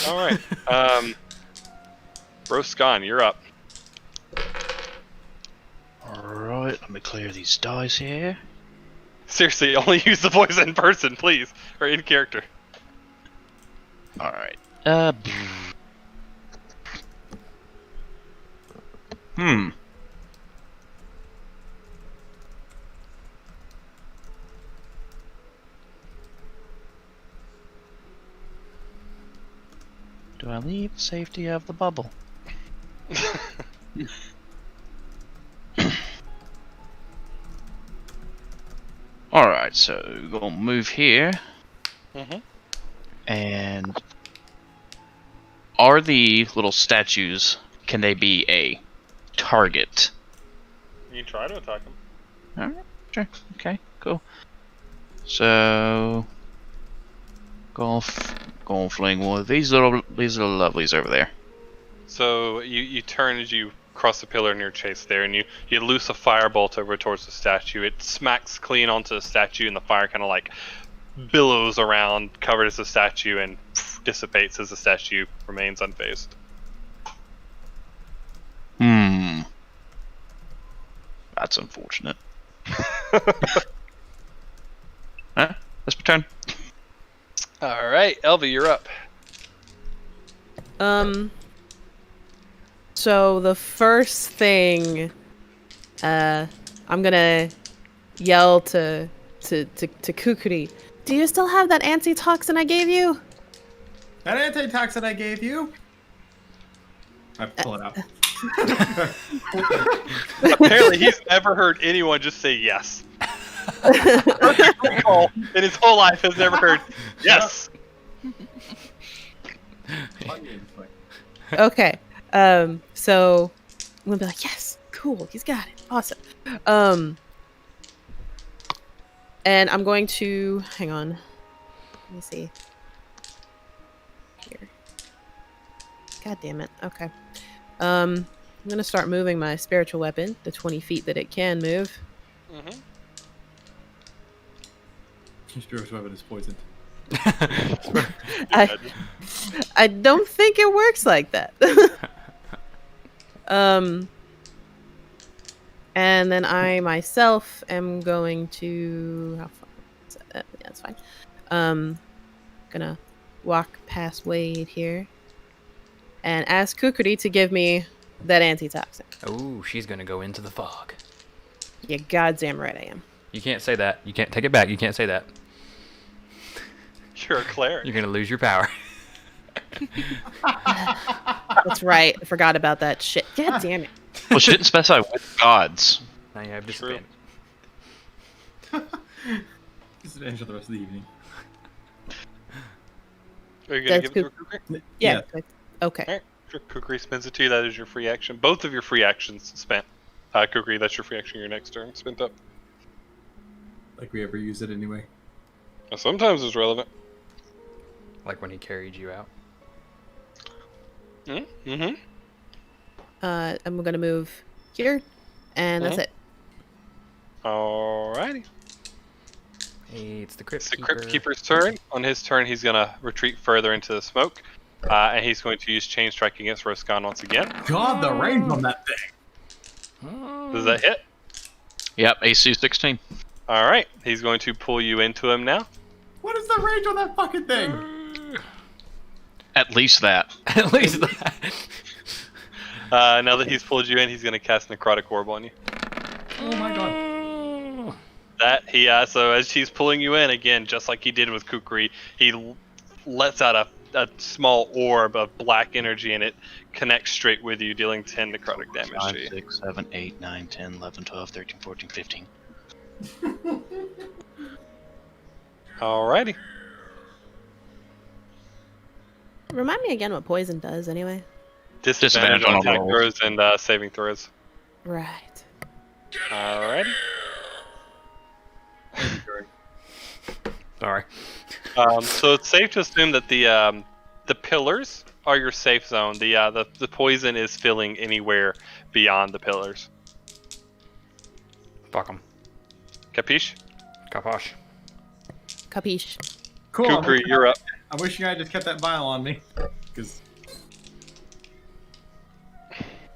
All right. Roscon, you're up. Alright, let me clear these dice here. Seriously, only use the voice in person, please, or in character. Alright. Do I leave the safety of the bubble? Alright, so we're gonna move here. And are the little statues, can they be a target? You can try to attack him. Alright, sure. Okay, cool. So go fling one of these little lovelies over there. So you turn as you cross the pillar near Chase there, and you loose a firebolt over towards the statue. It smacks clean onto the statue, and the fire kind of like billows around, covers the statue, and dissipates as the statue remains unfazed. That's unfortunate. Huh? That's my turn. All right, Elvie, you're up. So the first thing, I'm gonna yell to Kukuri. Do you still have that antitoxin I gave you? That antitoxin I gave you? I pull it out. Apparently, he's never heard anyone just say yes. In his whole life, has never heard yes. Okay. So I'm gonna be like, yes, cool, he's got it, awesome. And I'm going to hang on. Let me see. Here. God damn it. Okay. I'm gonna start moving my spiritual weapon, the 20 feet that it can move. Your spiritual weapon is poisoned. I don't think it works like that. And then I myself am going to how far is that? Yeah, that's fine. Gonna walk past Wade here and ask Kukuri to give me that antitoxin. Oh, she's gonna go into the fog. Yeah, goddamn right I am. You can't say that. You can't take it back. You can't say that. You're a cleric. You're gonna lose your power. That's right. I forgot about that shit. God damn it. Well, she didn't specify with gods. Now you have disadvantage. Disadvantage for the rest of the evening. Are you gonna That's give it to Kukuri? Yeah. Okay. Alright, sure. Kukuri spends it to you. That is your free action. Both of your free actions spent. Kukuri, that's your free action. Your next turn spent up. Like we ever use it anyway. Sometimes it's relevant. Like when he carried you out. Mm-hmm. I'm gonna move here, and that's it. Alrighty. Hey, it's the Crypt It's the Keeper. Crypt Keeper's turn. On his turn, he's gonna retreat further into the smoke, and he's going to use Chain Strike against Roscon once again. God, the range on that thing. Does that hit? Yep, AC 16. All right. He's going to pull you into him now. What is the range on that fucking thing? At least that. At least that. Now that he's pulled you in, he's gonna cast Necrotic Orb on you. Oh my god. So as he's pulling you in again, just like he did with Kukri, he lets out a small orb of black energy, and it connects straight with you, dealing 10 necrotic damage 5, to you. 6, 7, 8, 9, 10, 11, 12, 13, 14, 15. Alrighty. Remind me again what poison does, anyway. Disadvantage on all attack rolls. throws and saving throws. Right. Alrighty. Sorry. So it's safe to assume that the pillars are your safe zone. The poison is filling anywhere beyond the pillars. Fuck him. Capiche? Kaposh. Capiche. Cool. Kukri, you're up. I wish you had just kept that vial on me. Because.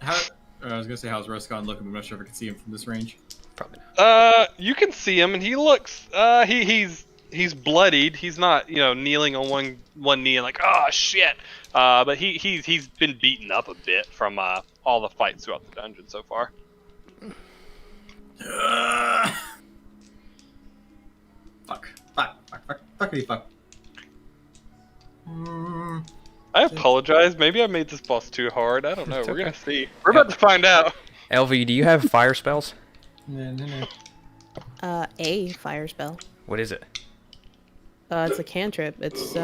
I was gonna say, how's Roscon looking? I'm not sure if I can see him from this range. Probably not. You can see him, and he looks. He's bloodied. He's not, kneeling on one knee and like, oh shit. But he's been beaten up a bit from all the fights throughout the dungeon so far. Fuck. I apologize. Maybe I made this boss too hard. I don't know. It's We're okay. gonna see. We're about to find out. LV, do you have fire spells? No. A fire spell. What is it? It's a cantrip. It's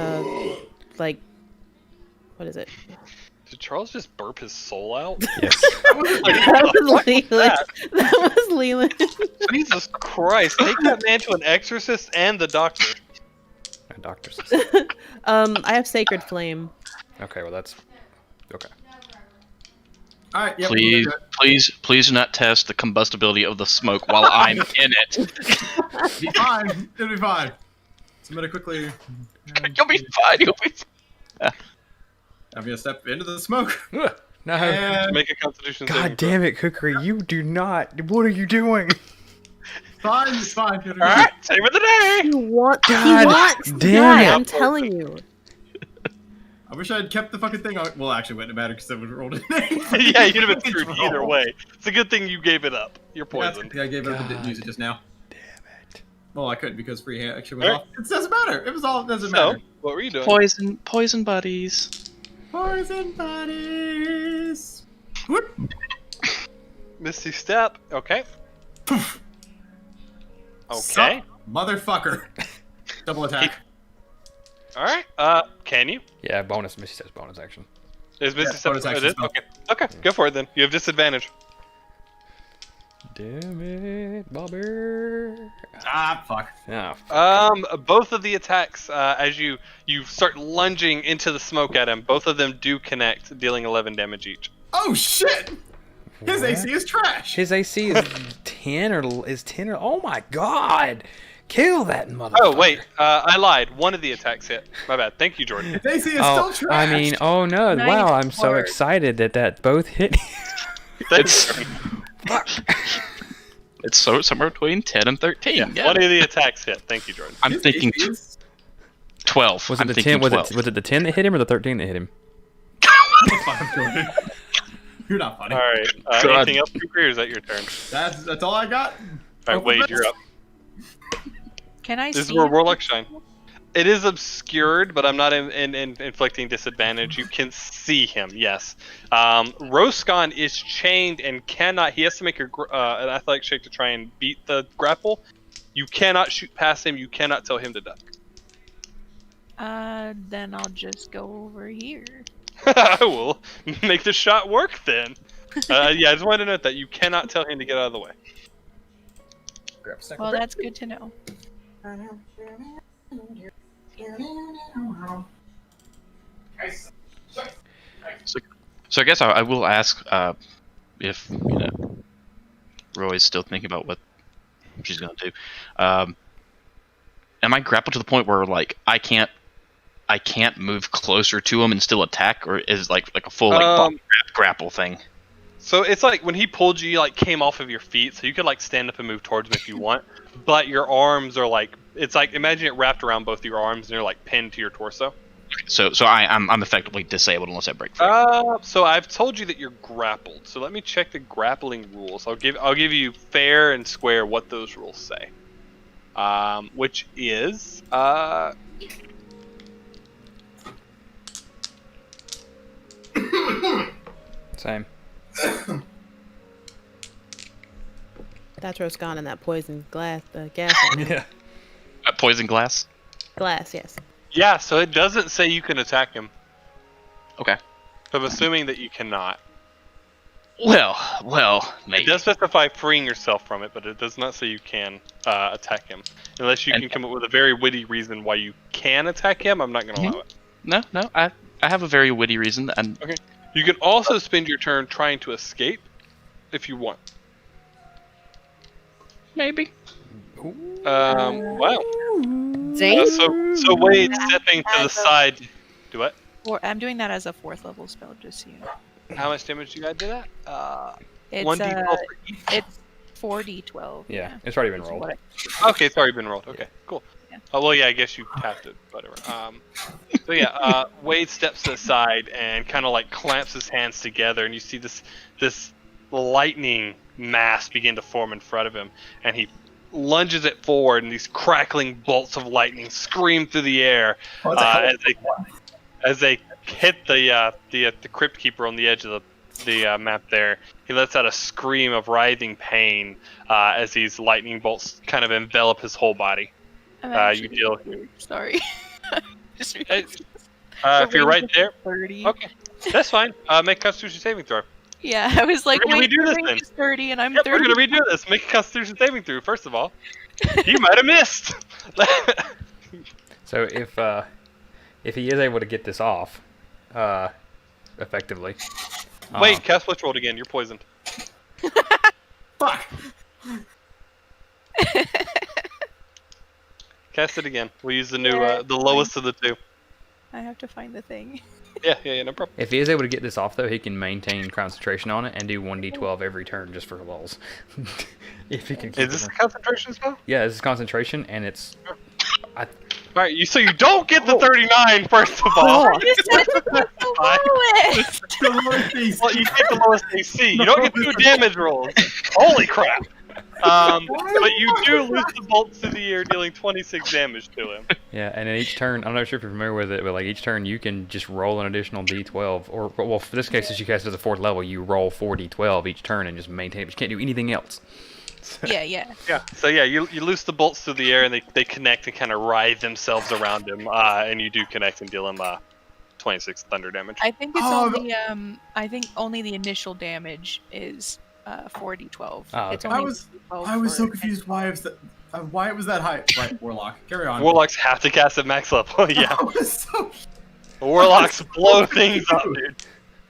like, what is it? Did Charles just burp his soul out? Yes. That was Leland. That was Leland. Jesus Christ! Take that man to an exorcist and the doctor. My doctor says. I have sacred flame. Okay, well that's okay. All right. Yep, Please do not test the combustibility of the smoke while I'm in it. Be fine. It'll be fine. So I'm gonna quickly. You'll be fine. You'll be fine. I'm gonna step into the smoke. Ugh, no. And Make a Constitution saving God damn it, Kukri, you do not. What are you doing? fine. It's fine. throw. All right, save of the day. He wants to damn die, it. I'm telling you. I wish I had kept the fucking thing on. Well, actually, it wouldn't have mattered because I would have rolled it. Yeah, you'd have been screwed either way. It's a good thing you gave it up. You're poisoned. Yeah, I gave it up and didn't use it just now. Damn it. Well, I couldn't because free action was Alright. off. It doesn't matter. It was all. It doesn't So, matter. what were you doing? Poison buddies. Poison buddies. Whoop. Misty Step. Okay. Okay. Suck, motherfucker. Double attack. All right. Can you? Yeah, bonus. Missy says bonus action. Is Misty Yeah, Step? bonus It action is? spell. Okay. Go for it then. You have disadvantage. Damn it, Bobber. Ah, fuck. Oh, Both of the attacks, as you start lunging into the smoke at him, both of them do connect, dealing 11 damage each. Oh shit! His What? AC is trash. His AC is 10 or is 10 or oh my god! Kill that motherfucker. Oh wait, I lied. One of the attacks hit. My bad. Thank you, Jordan. His AC is Oh, still trash. I mean, oh no! Nice Wow, I'm so work. excited that both hit. That's It's somewhere between 10 and 13. Yeah. one of the attacks hit. Thank you, Jordan. I'm His thinking AC is- 12. Was it I'm the thinking 10? 12. Was it the 10 that hit him or the 13 that hit him? Fuck, Jordan. You're not funny. All right. God. Anything else, Cooper, or is that your turn? That's all I got. All right, Wade, you're up. Can I This is see where him? Warlock shine. It is obscured, but I'm not inflicting disadvantage. You can see him, yes. Roscon is chained and cannot. He has to make an athletic check to try and beat the grapple. You cannot shoot past him. You cannot tell him to duck. Then I'll just go over here. I will make the shot work then. Yeah, I just wanted to note that you cannot tell him to get out of the way. Grab a second. Well, that's good to know. So I guess I will ask if Roy's still thinking about what she's gonna do. Am I grappled to the point where like I can't move closer to him and still attack, or is like a full grapple thing? So it's like when he pulled you, you like came off of your feet, so you could like stand up and move towards him if you want. But your arms are like, it's like imagine it wrapped around both your arms and you're like pinned to your torso. So I'm effectively disabled unless I break free. So I've told you that you're grappled. So let me check the grappling rules. I'll give you fair and square what those rules say. Which is Same. Thatro's gone in that poison gas. Gas. Right now. Yeah. Poison glass. Glass. Yes. yeah. So it doesn't say you can attack him. Okay. So I'm assuming that you cannot. Well, maybe. It does specify freeing yourself from it, but it does not say you can attack him. Unless you can come up with a very witty reason why you can attack him, I'm not going to allow it. No, I have a very witty reason, and Okay. You can also spend your turn trying to escape if you want. maybe. Wow. Dang. So Wade stepping to the side. Do what? I'm doing that as a 4th level spell, just so you know. How much damage do you guys do that? It's 1d12 for each? it's 4d12. Yeah, it's already been Which is rolled. what Okay, it's already been rolled. Okay, cool. Yeah. Oh well, yeah, I guess you tapped it. Whatever. So yeah, Wade steps to the side and kind of like clamps his hands together, and you see this lightning mass begin to form in front of him, and he lunges it forward, and these crackling bolts of lightning scream through the air as they hit the crypt keeper on the edge of the map there. He lets out a scream of writhing pain as these lightning bolts kind of envelop his whole body. I'm You actually deal. weird. Sorry. Just Hey, realized if you're the right range there, is 30. okay, that's fine. Make a Constitution saving throw. Yeah, I was like, We're gonna wait, redo the this range then. is 30 and I'm Yep, 30. we're gonna redo this. Make a Constitution saving throw first of all. You might have missed. So if he is able to get this off, effectively. Wait, cast Witch Roll again. You're poisoned. Fuck. Cast it again. We'll use the new, the lowest of the two. I have to find the thing. Yeah, no problem. If he is able to get this off, though, he can maintain concentration on it and do 1d12 every turn just for lulz. If he can keep Is this it. a concentration spell? Yeah, this is concentration, and it's. Alright, so you don't get the 39 first of all. You said it was the lowest! Well, you get the lowest AC. You don't get 2 damage rolls. Holy crap. But you do lose the bolts to the air, dealing 26 damage to him. Yeah, and in each turn, I'm not sure if you're familiar with it, but like each turn you can just roll an additional d12, or well, for this case, since you guys to the 4th level, you roll 4d12 each turn and just maintain it. But you can't do anything else. Yeah. Yeah. So yeah, you loose the bolts through the air, and they connect and kind of writhe themselves around him, and you do connect and deal him 26 thunder damage. I think it's Oh, only I think only the initial damage is 4d12. Oh, It's okay. only I was so for- confused why it was that high. Right, Warlock. Carry on. Warlocks have to cast at max level. Yeah, I was so... Warlocks blow things up, dude.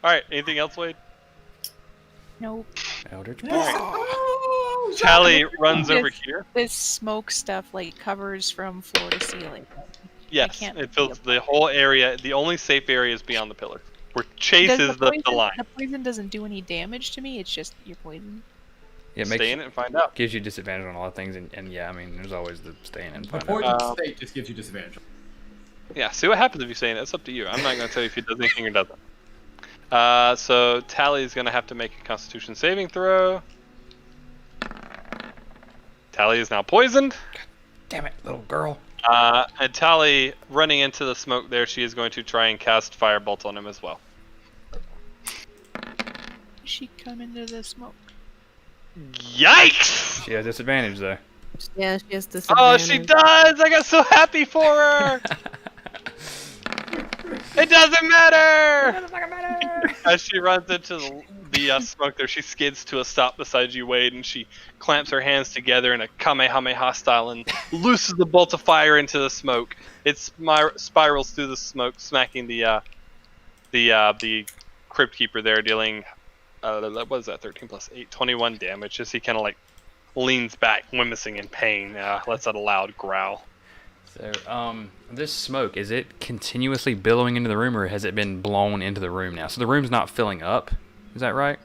All right, anything else, Wade? Nope. Eldritch Oh, Tally runs Yes. over here. This smoke stuff like covers from floor to ceiling. Yes, can't it fills see the whole area. The only safe area is beyond the pillar, where Chase Does is the line. The poison doesn't do any damage to me. It's just you're poisoned. Yeah, it Stay in it and find out. gives you disadvantage on a lot of things, and yeah, I mean, there's always the stay in and The find out. poison state just gives you disadvantage. Yeah, see what happens if you stay in it. It's up to you. I'm not going to tell you if he does anything or doesn't. So Tally is going to have to make a Constitution saving throw. Tally is now poisoned. Damn it, little girl. And Tally, running into the smoke there, she is going to try and cast Firebolt on him as well. She come into the smoke. Yikes! She has disadvantage though. Yeah, she has this. Oh, she does! I got so happy for her! It doesn't matter! As she runs into the smoke there, she skids to a stop beside you, Wade, and she clamps her hands together in a Kamehameha style and looses the bolt of fire into the smoke. It spirals through the smoke, smacking the The Crypt Keeper there dealing, what was that, 13 plus 8, 21 damage as he kind of like leans back, wincing in pain, lets out a loud growl. So, this smoke, is it continuously billowing into the room, or has it been blown into the room now? So the room's not filling up, is that right?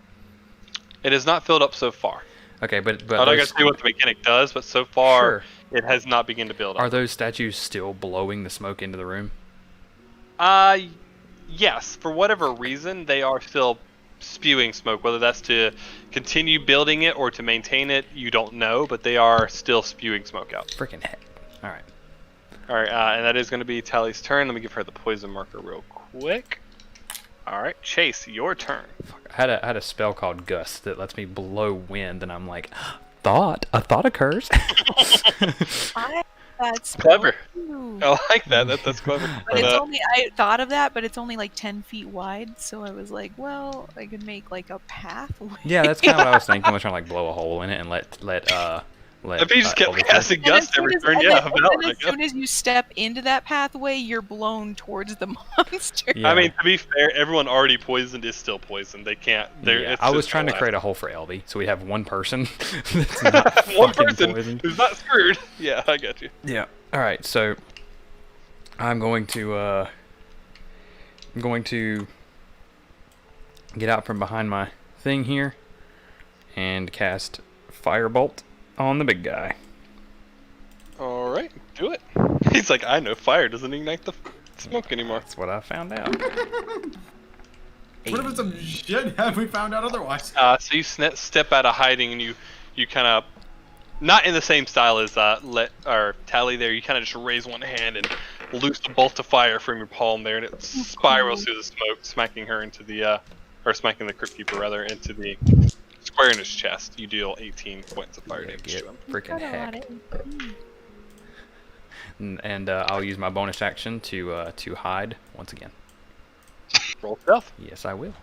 It is not filled up so far. Okay, but I'm not going to say what the mechanic does, but so far, Sure. it has not begun to build up. Are those statues still blowing the smoke into the room? Yes. For whatever reason, they are still spewing smoke. Whether that's to continue building it or to maintain it, you don't know, but they are still spewing smoke out. Freaking heck. Alright. Alright, and that is going to be Tally's turn. Let me give her the poison marker real quick. Alright, Chase, your turn. I had a spell called Gust that lets me blow wind, and I'm like, a thought occurs. That's Clever. Ooh. I like that. That's clever. But it's only, I thought of that, but it's only like 10 feet wide, so I was like, well, I could make like a pathway. Yeah, that's kind of what I was thinking. I was trying to like blow a hole in it and let if you just kept Elvis casting Gust every turn, yeah. As soon as you step into that pathway, you're blown towards the monster. Yeah. I mean, to be fair, everyone already poisoned is still poisoned. They can't. Yeah, I was trying to create a hole for Elby, so we have one person that's not one fucking person poisoned. who's not screwed. Yeah, I got you. Yeah. All right, so I'm going to get out from behind my thing here and cast Firebolt on the big guy. All right, do it. He's like, I know fire doesn't ignite the smoke anymore. That's what I found out. What if some shit have we found out otherwise? So you step out of hiding and you kind of, not in the same style as Tally there. You kind of just raise one hand and loose the bolt of fire from your palm there, and it spirals through the smoke, smacking her into the, or smacking the Crypt Keeper rather into the square in his chest. You deal 18 points of fire damage Get to him. freaking Got a lot heck. of- And I'll use my bonus action to hide once again. Roll stealth. Yes, I will.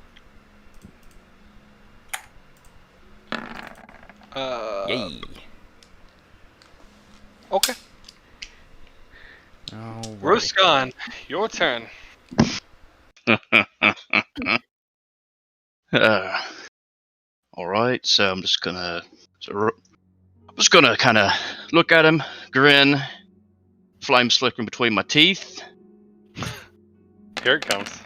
Yay. Okay. Alrighty. Roscan, your turn. All right, so I'm just gonna kind of look at him, grin, flame slipping between my teeth. Here it comes.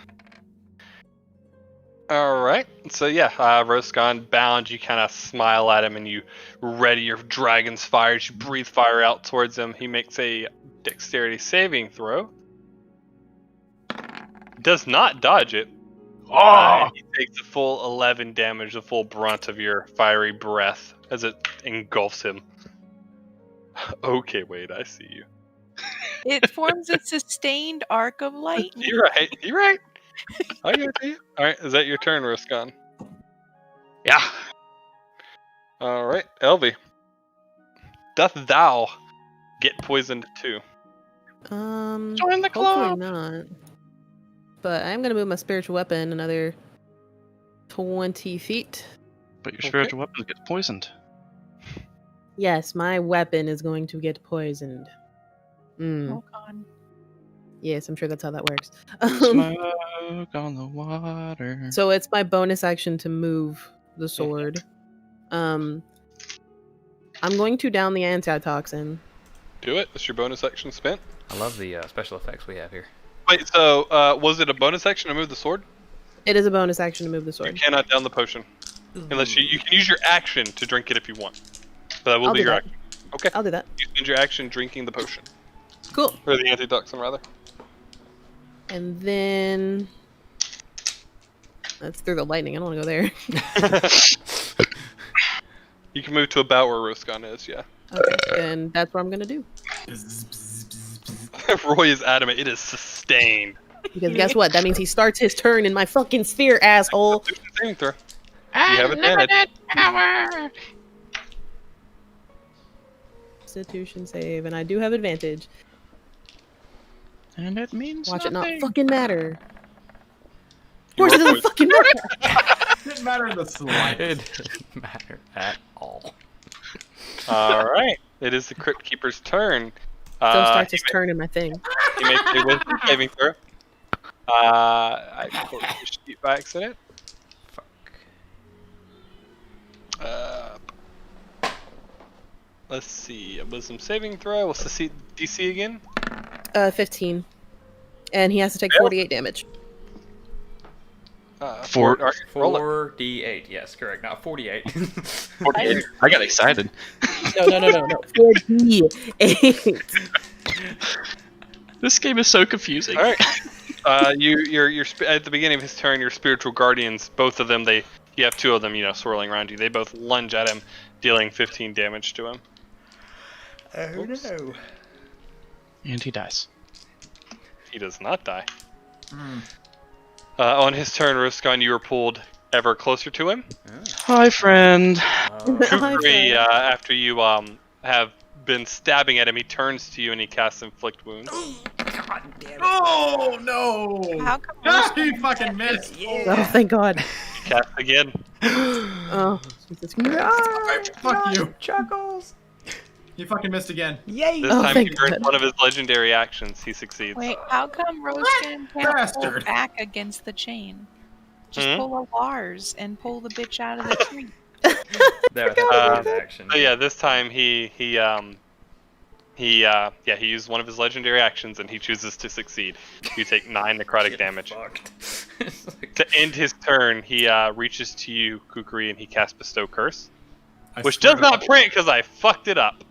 Alright, so yeah, Roscan bound, you kind of smile at him and you ready your dragon's fire. You breathe fire out towards him. He makes a dexterity saving throw. Does not dodge it. And he takes the full 11 damage, the full brunt of your fiery breath as it engulfs him. Okay, Wade, I see you. It forms a sustained arc of light. You're right. I get you. Alright, is that your turn, Roscan? Yeah. Alright, Elvie. Doth thou get poisoned too? Join the club. Hopefully not. But I'm gonna move my spiritual weapon another 20 feet. But your spiritual weapon gets poisoned. Yes, my weapon is going to get poisoned. Oh god. Yes, I'm sure that's how that works. Smoke on the water. So it's my bonus action to move the sword. I'm going to down the antitoxin. Do it. That's your bonus action spent. I love the special effects we have here. Wait, so was it a bonus action to move the sword? It is a bonus action to move the You sword. cannot down the potion. Unless you can use your action to drink it if you want. But that will I'll be do your that. action. Okay. I'll do that. You spend your action drinking the potion. Cool. Or the antitoxin, rather. And then that's through the lightning. I don't want to go there. You can move to about where Roscan is, yeah. Okay, and that's what I'm gonna do. Roy is adamant. It is sustained. Because guess what? That means he starts his turn in my fucking sphere, asshole. Saving throw. You have advantage. Constitution save, and I do have advantage. And it means Watch it nothing. not fucking matter. Of You course it are doesn't fucking matter. Didn't matter in the slightest. It doesn't matter at all. Alright. It is the Crypt Keeper's turn. So starts his turn in my thing. He makes a wisdom saving throw. I closed the sheet by accident. Fuck. Let's see. A wisdom saving throw. What's the DC again? 15. And he has to take Fail. 48 damage. Four- all right, roll it. 4d8. Yes, correct. Not 48. 48. I got excited. No. 48. This game is so confusing. All right. You're at the beginning of his turn. Your spiritual guardians, both of them, you have two of them, swirling around you. They both lunge at him, dealing 15 damage to him. Oh no. And he dies. He does not die. On his turn, Roscon, you were pulled ever closer to him. Hi, friend. Kukri, after you have been stabbing at him, he turns to you and he casts Inflict Wounds. Oh no! How come Ah, he fucking missed. Oh, thank God. Cast again. Oh, Jesus. Fuck you. Chuckles. You fucking missed again. Yay. This Oh, time thank he burns God. one of his legendary actions. He succeeds. Wait, how come Roskin can't pull Bastard. back against the chain? Just Hmm? pull a Lars and pull the bitch out of the tree. That was his action. So yeah, this time he used one of his legendary actions and he chooses to succeed. You take 9 necrotic damage. Fucked. To end his turn, he reaches to you, Kukri, and he casts Bestow Curse, I which swear does to not God. print because I fucked it up.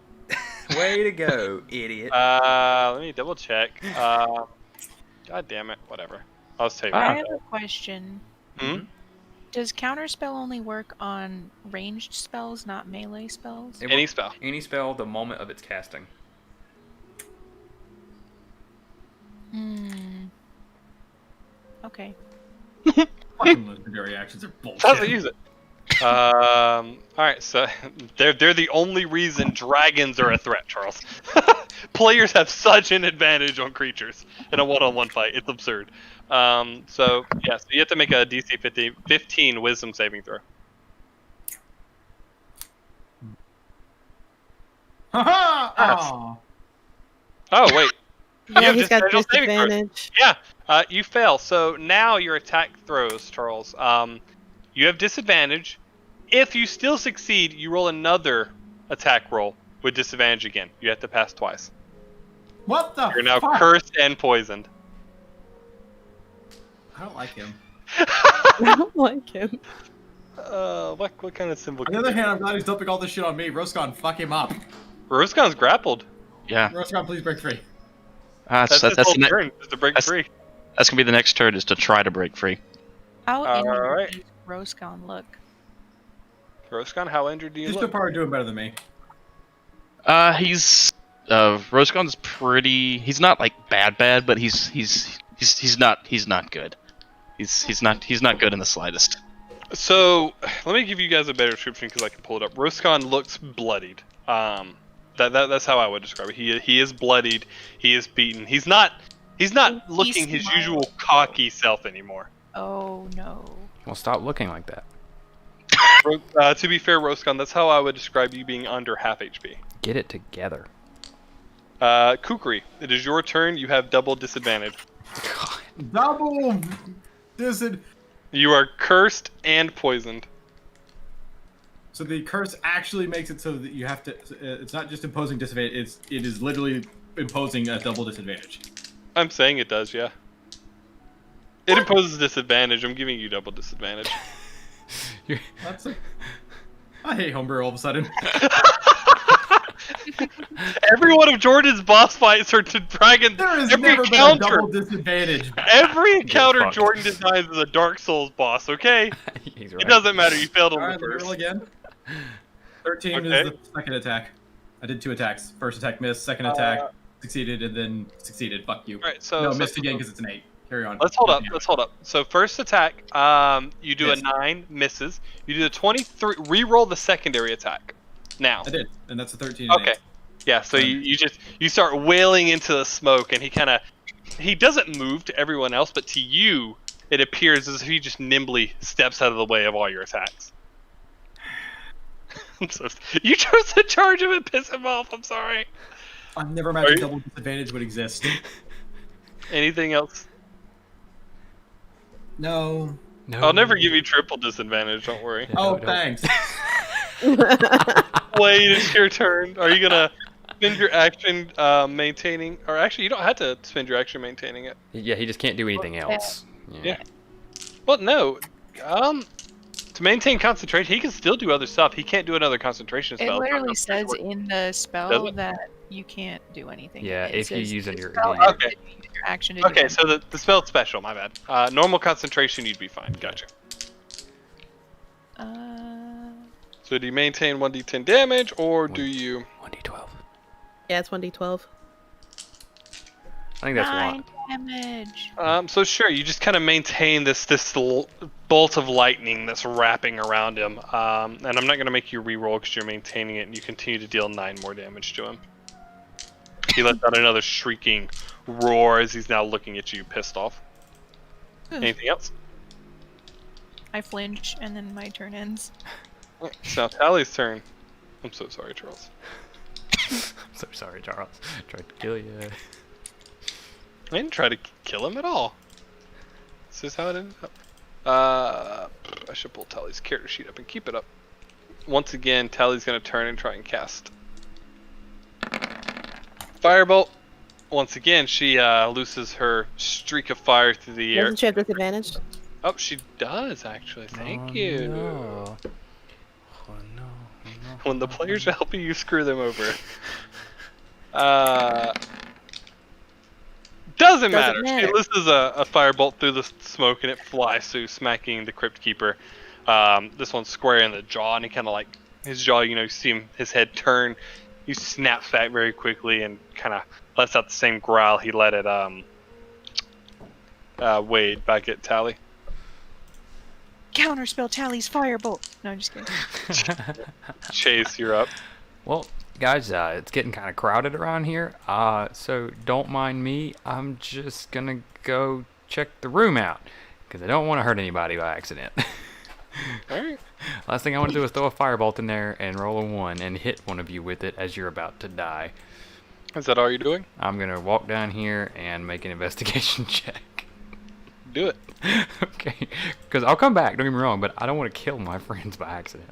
Way to go, idiot. Let me double check. God damn it, whatever. I'll just tell you. I what. have a question. Hmm? Does Counterspell only work on ranged spells, not melee spells? It Any will- spell. Any spell the moment of its casting. Okay. Fucking legendary actions are How does it bullshit. use it? Alright, so they're the only reason dragons are a threat, Charles. Players have such an advantage on creatures in a one-on-one fight. It's absurd. So you have to make a DC 15 wisdom saving throw. Haha! Aw. Oh, wait. Yeah, have he's got disadvantage on saving throws. disadvantage. Yeah, you fail. So now your attack throws, Charles. You have disadvantage. If you still succeed, you roll another attack roll with disadvantage again. You have to pass twice. What the You're now fuck? cursed and poisoned. I don't like him. I don't like him. What kind of symbol? On the other hand, I'm glad he's dumping all this shit on me. Roscon, fuck him up. Roscon's grappled. Yeah. Roscon, please break free. That's his whole the ne- turn, just to break that's- free. that's gonna be the next turn, is to try to break free. How Alright. injured does Roscon look? Roscon, how injured do you He's still look? probably doing better than me. He's Roscon's pretty. He's not like bad, but he's not good. He's not good in the slightest. So, let me give you guys a better description because I can pull it up. Roscon looks bloodied. That's how I would describe it. He is bloodied. He is beaten. He's not looking his smiles. usual cocky self anymore. Oh no. Well, stop looking like that. To be fair, Roscon, that's how I would describe you being under half HP. Get it together. Kukri, it is your turn. You have double disadvantage. Double disadvantage. You are cursed and poisoned. So the curse actually makes it so that you have to. It's not just imposing disadvantage. It is literally imposing a double disadvantage. I'm saying it does, yeah. It imposes disadvantage. I'm giving you double disadvantage. That's a, I hate homebrew all of a sudden. Every one of Jordan's boss fights are to dragon. There has Every never been a encounter, double disadvantage. every encounter fucked. Jordan designs is a Dark Souls boss. Okay, He's it doesn't matter. You failed on Alright, the let me roll first. again. 13 Okay. is the second attack. I did 2 attacks. First attack missed. Second attack succeeded, and then succeeded. Fuck you. All right, so No, so- missed again because it's an 8. Carry on. Let's hold up. Yeah. Let's hold up. So first attack, you do Miss. a 9, misses. You do the 23. Re-roll the secondary attack. Now. I did, and that's a 13. And Okay. 8. Yeah. So you start wailing into the smoke, and he doesn't move to everyone else, but to you, it appears as if he just nimbly steps out of the way of all your attacks. You chose to charge him and piss him off. I'm sorry. I've never Are imagined you- double disadvantage would exist. Anything else? No. No. I'll never give you triple disadvantage. Don't worry. No, Oh, don't. thanks. Wade, it's your turn. Are you gonna spend your action maintaining, or actually, you don't have to spend your action maintaining it. Yeah, he just can't do anything else. Yeah. Well, no. To maintain concentration, he can still do other stuff. He can't do another concentration It spell. literally says in the Does spell it? that you can't do anything. Yeah, It if you says use the your- spell yeah. ends if you use your action to do Okay, one. so the spell's special. My bad. Normal concentration, you'd be fine. Gotcha. So do you maintain 1d10 damage, or do you? 1d12. Yeah, it's 1d12. I think that's a 9 lot. damage. So sure, you just kind of maintain this bolt of lightning that's wrapping around him. And I'm not going to make you re-roll because you're maintaining it, and you continue to deal 9 more damage to him. He lets out another shrieking roar as he's now looking at you, pissed off. Anything else? I flinch, and then my turn ends. It's now Tally's turn. I'm so sorry, Charles. I'm so sorry, Charles. Tried to kill you. I didn't try to kill him at all. This is how it ended up. I should pull Tally's character sheet up and keep it up. Once again, Tally's going to turn and try and cast Firebolt. Once again, she looses her streak of fire through the air. Doesn't she have disadvantage? Oh, she does actually. Thank you. No. Oh no. When the players are helping you, screw them over. Doesn't matter. She matter. loses a firebolt through the smoke and it flies through, smacking the Crypt Keeper. This one's square in the jaw, and he kind of like his jaw. You see him, his head turn. He snaps back very quickly and kind of lets out the same growl he let at Wade back at Tally. Counterspell Tally's firebolt. No, I'm just kidding. Chase, you're up. Well, guys, it's getting kind of crowded around here. So don't mind me. I'm just gonna go check the room out because I don't want to hurt anybody by accident. All right. Last thing I want to do is throw a firebolt in there and roll a 1 and hit one of you with it as you're about to die. Is that all you're doing? I'm gonna walk down here and make an investigation check. Do it. Okay, because I'll come back. Don't get me wrong, but I don't want to kill my friends by accident.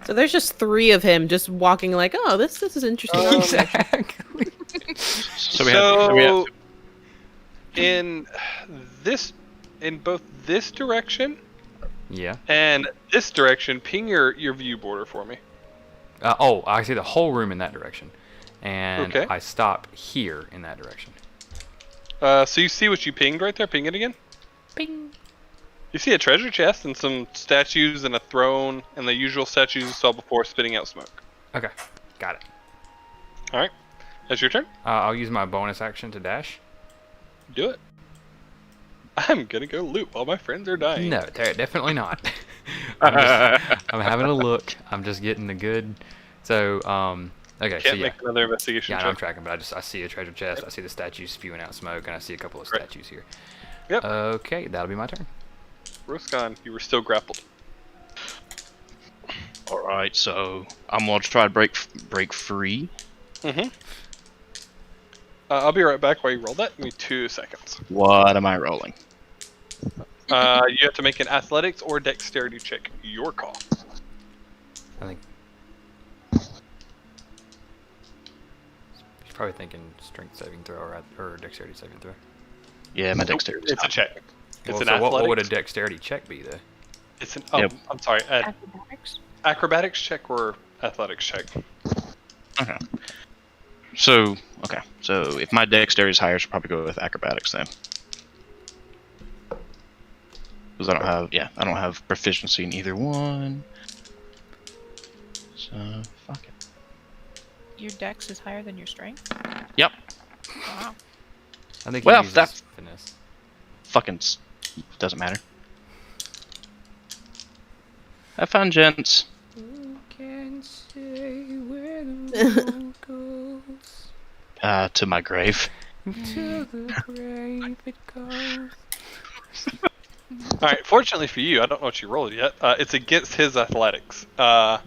So there's just 3 of him just walking like, oh, this is interesting. Exactly. So we have in both this direction Yeah. and this direction, ping your view border for me. Oh, I see the whole room in that direction, and Okay. I stop here in that direction. So you see what you pinged right there? Ping it again. Bing. You see a treasure chest and some statues and a throne and the usual statues you saw before spitting out smoke. Okay, got it. All right, that's your turn. I'll use my bonus action to dash. Do it. I'm gonna go loot while my friends are dying. No, definitely not. I'm having a look. I'm just getting the good. So, okay, so Can't yeah. make another investigation Yeah, I know I'm check. tracking, but I see a treasure chest. I see the statues spewing out smoke, and I see a couple of Right. statues here. Yep. Okay, that'll be my turn. Roscon, you were still grappled. all right. So I'm gonna try to break free. Mm-hmm. I'll be right back while you roll that. Give me 2 seconds. What am I rolling? You have to make an athletics or dexterity check. Your call. I think. She's probably thinking strength saving throw or dexterity saving throw. Yeah, my dexterity. It's a check. It's Well, an so athletics. what would a dexterity check be though? It's an. Yep. I'm sorry. Acrobatics. Acrobatics check or athletics check? Okay. So if my dexterity is higher, I should probably go with acrobatics then. Because I don't have proficiency in either one. So fuck it. Your dex is higher than your strength. Yep. Wow. I think Well, he uses that's- finesse. Doesn't matter. Have fun, gents. Who can say where the road goes? To my grave. To the grave it goes. All right. Fortunately for you, I don't know what you rolled yet. It's against his athletics. An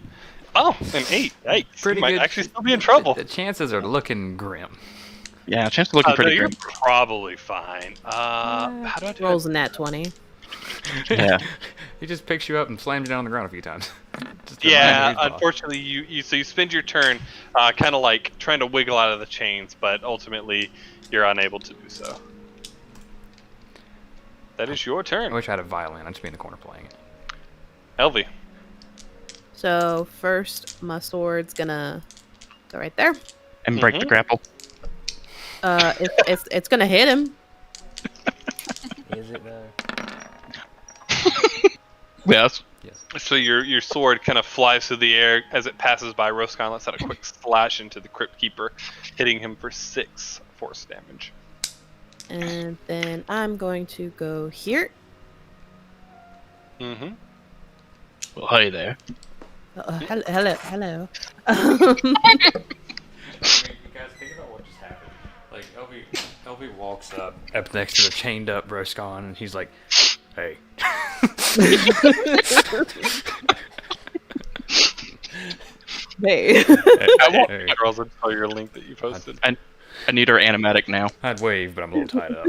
8. Yikes. Pretty you might good. actually still be in trouble. The chances are looking grim. Yeah, chance of looking No, pretty you're good. probably fine. How do I do Rolls in that 20. Yeah. He just picks you up and slams you down on the ground a few times. Just to Yeah, remind you who's boss. unfortunately, you spend your turn, kind of like trying to wiggle out of the chains, but ultimately you're unable to do so. That is your I turn, wish I had a violin. I'd just be in the corner playing it. Elvie. So first, my sword's gonna go right there. And break the grapple. It's gonna hit him. Is it though? Yes. So your sword kind of flies through the air as it passes by Roscon. Let's have a quick slash into the Crypt Keeper, hitting him for 6 force damage. And then I'm going to go here. Mm-hmm. Well, hi there. Hello. Guys, think about what just happened. Like, LV walks up next to the chained up Roscon, and he's like, hey. Hey. I won't Hey. Charles, I'll tell your link that you posted. I need our animatic now. I'd wave, but I'm a little tied up.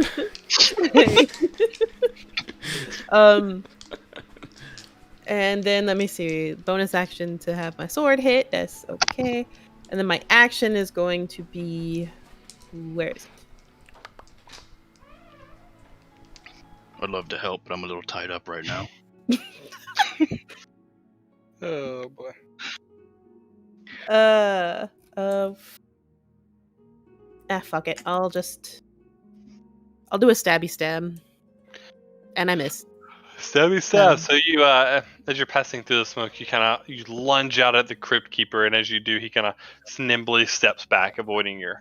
And then let me see. Bonus action to have my sword hit. That's okay. And then my action is going to be, where is it? I'd love to help, but I'm a little tied up right now. Oh boy. Fuck it. I'll do a stabby stab. And I miss. Stabby stab. So you, as you're passing through the smoke, you lunge out at the Crypt Keeper, and as you do, he kind of nimbly steps back, avoiding your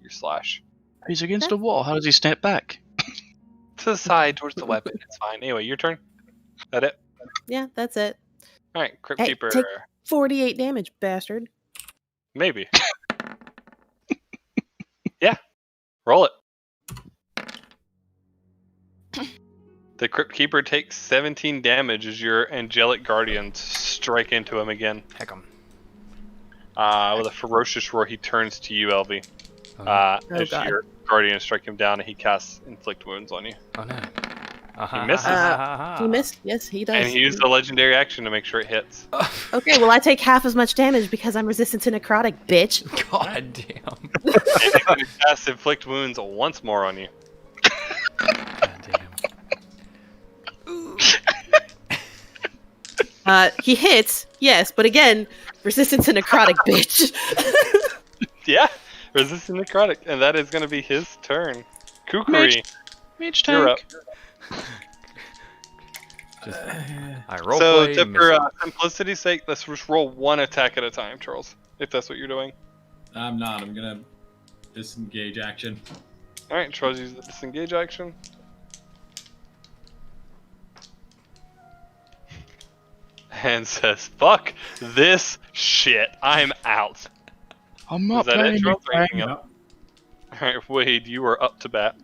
slash. He's against a wall. How does he snap back? To the side, towards the weapon. It's fine. Anyway, your turn. That it? Yeah, that's it. All right, Crypt Hey, Keeper. take- 48 damage, bastard. Maybe. Yeah. Roll it. The Crypt Keeper takes 17 damage as your angelic guardians strike into him again. Heck 'em. With a ferocious roar, he turns to you, Elvie. Oh, As God. your guardians strike him down, and he casts Inflict Wounds on you. oh no. He misses. He missed. Yes, he does. And he used the legendary action to make sure it hits. Okay, well, I take half as much damage because I'm resistant to necrotic, bitch. God damn. And he's going to cast Inflict Wounds once more on you. God damn. He hits, yes, but again, resistant to necrotic, bitch. Yeah, resistant necrotic, and that is going to be his turn. Kukri, Mage you're up. tank. Just, I roll So, play, for simplicity's sake, let's just roll one attack at a time, Charles, if that's what you're doing. I'm not. I'm gonna disengage action. All right, Charles, use the disengage action. And says, "Fuck this shit. I'm out." I'm not Is that playing it, your Charles? Or anything game. else? All right, Wade, you are up to bat.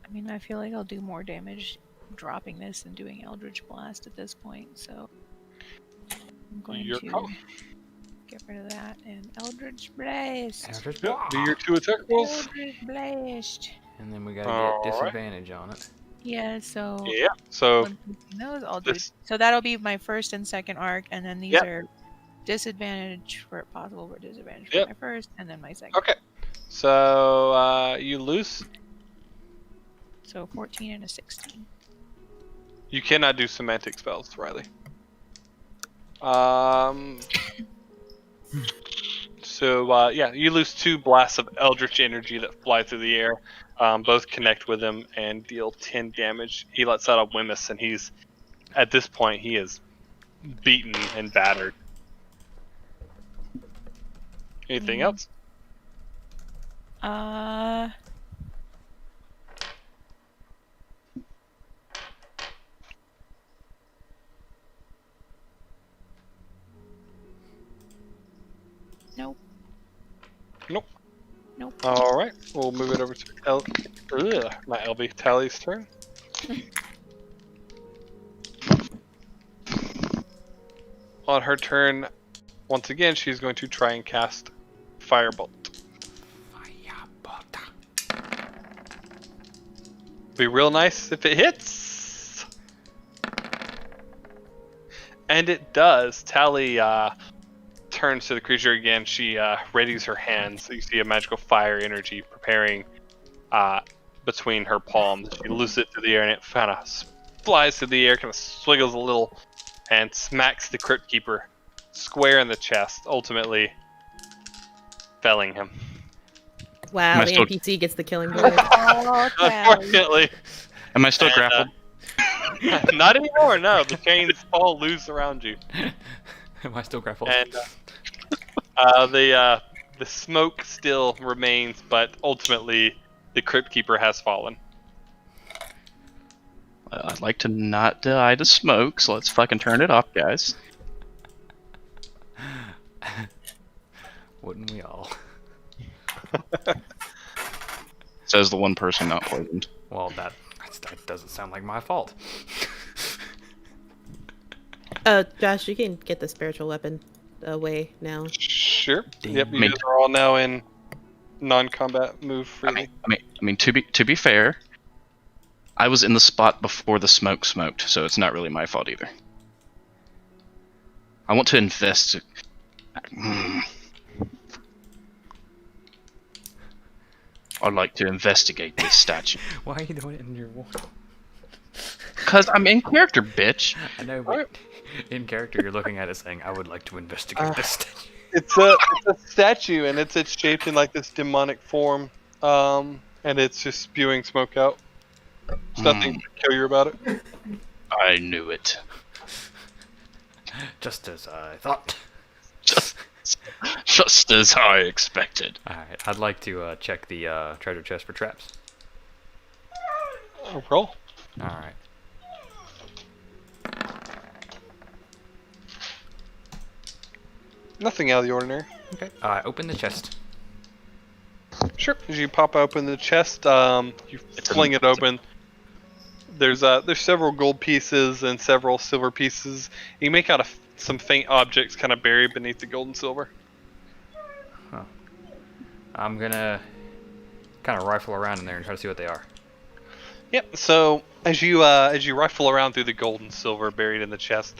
I mean, I feel like I'll do more damage dropping this than doing Eldritch Blast at this point, so I'm going Your to call. get rid of that and Eldritch Blast. Eldritch Yep, Blast. do your 2 attack rolls. Eldritch Blast. And then we gotta Alright. get disadvantage on it. Yeah, so Yeah. So when picking those, I'll do. this- So that'll be my first and second arc, and then these Yep. are disadvantage for possible for disadvantage Yep. for my first, and then my second. okay. So you lose. So 14 and a 16. You cannot do semantic spells, Riley. So yeah, you lose 2 blasts of eldritch energy that fly through the air. Both connect with him and deal 10 damage. He lets out a Wemyss, and he's at this point he is beaten and battered. Anything else? Nope. Nope. Nope. All right, we'll move it over to my LB Tally's turn. On her turn, once again, she's going to try and cast Firebolt. Be real nice if it hits. And it does. Tally turns to the creature again. She readies her hands. You see a magical fire energy preparing between her palms. She looses it through the air, and it kind of flies through the air, kind of swiggles a little, and smacks the Crypt Keeper square in the chest, ultimately felling him. Wow, the still- NPC gets the killing blow. Oh, Tally. Unfortunately, Am I still And, grappled? not anymore. No, the chains fall loose around you, Am I still grappled? and the smoke still remains, but ultimately the Crypt Keeper has fallen. I'd like to not die to smoke, so let's fucking turn it off, guys. Wouldn't we all? Says the one person not poisoned. Well, that doesn't sound like my fault. Josh, you can get the spiritual weapon away now. Sure. Damn. Yep. You Me- guys are all now in non-combat move I freely. mean, to be fair, I was in the spot before the smoke smoked, so it's not really my fault either. I want to invest. I'd like to investigate this statue. Why are you doing it in your wall? Cause I'm in character, bitch. I know, but in character, you're looking at it saying, "I would like to investigate this statue." It's a statue, and it's shaped in like this demonic form, and it's just spewing smoke out. There's nothing peculiar about it. I knew it. Just as I thought. Just as I expected. All right, I'd like to check the treasure chest for traps. Roll. All right. Nothing out of the ordinary. Okay. Open the chest. Sure. As you pop open the chest, you fling it open. There's several gold pieces and several silver pieces. You make out some faint objects kind of buried beneath the gold and silver. I'm gonna kind of rifle around in there and try to see what they are. Yep. So as you rifle around through the gold and silver buried in the chest,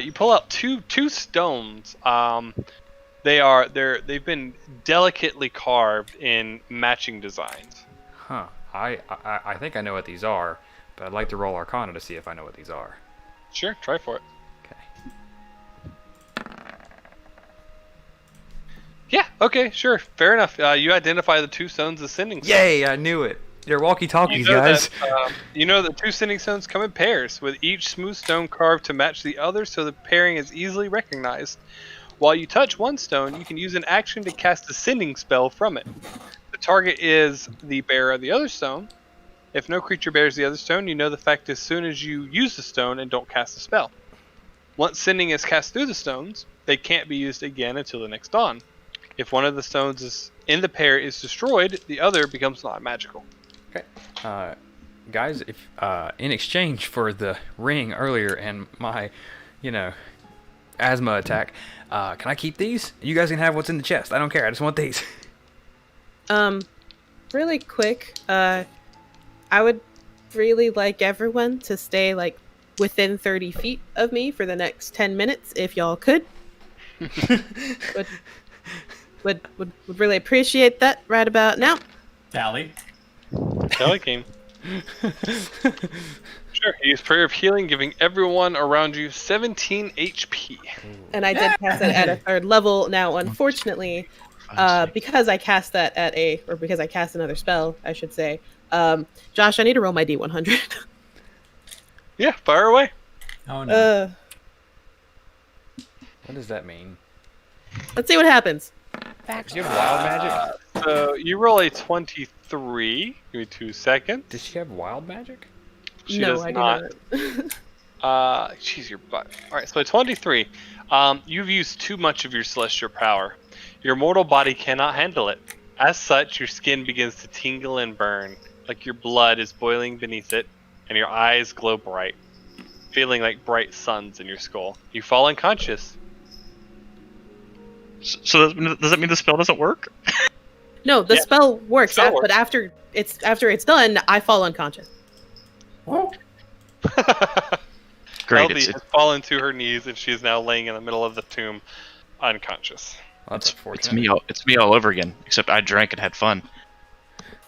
you pull out two stones. They've been delicately carved in matching designs. Huh. I think I know what these are, but I'd like to roll Arcana to see if I know what these are. Sure. Try for it. Okay. Yeah. Okay. Sure. Fair enough. You identify the two stones as sending stones. Yay! I knew it. They're walkie-talkies, You know guys. you know that two sending stones come in pairs, with each smooth stone carved to match the other, so the pairing is easily recognized. While you touch one stone, you can use an action to cast a sending spell from it. The target is the bearer of the other stone. If no creature bears the other stone, you know the fact as soon as you use the stone and don't cast the spell. Once sending is cast through the stones, they can't be used again until the next dawn. If one of the stones is in the pair is destroyed, the other becomes non-magical. Okay. Guys, if in exchange for the ring earlier and my, asthma attack, can I keep these? You guys can have what's in the chest. I don't care. I just want these. Really quick, I would really like everyone to stay like within 30 feet of me for the next 10 minutes, if y'all could. would really appreciate that right about now. Tally. Tally game. Sure. Use Prayer of Healing, giving everyone around you 17 HP. And I did cast it at a third level. Now, unfortunately, because I cast that because I cast another spell, I should say. Josh, I need to roll my D100. Yeah, fire away. Oh no. What does that mean? Let's see what happens. Do you have wild magic? So you roll a 23. Give me 2 seconds. Does she have wild magic? She no, does I do not. not. Jeez, your butt. Alright, so 23. You've used too much of your celestial power. Your mortal body cannot handle it. As such, your skin begins to tingle and burn, like your blood is boiling beneath it, and your eyes glow bright, feeling like bright suns in your skull. You fall unconscious. So does that mean the spell doesn't work? No, the Yeah. spell works, Spell works. but after it's done, I fall unconscious. Great. Elvie has fallen to her knees, and she is now laying in the middle of the tomb, unconscious. Well, that's It's unfortunate. me. It's me all over again. Except I drank and had fun.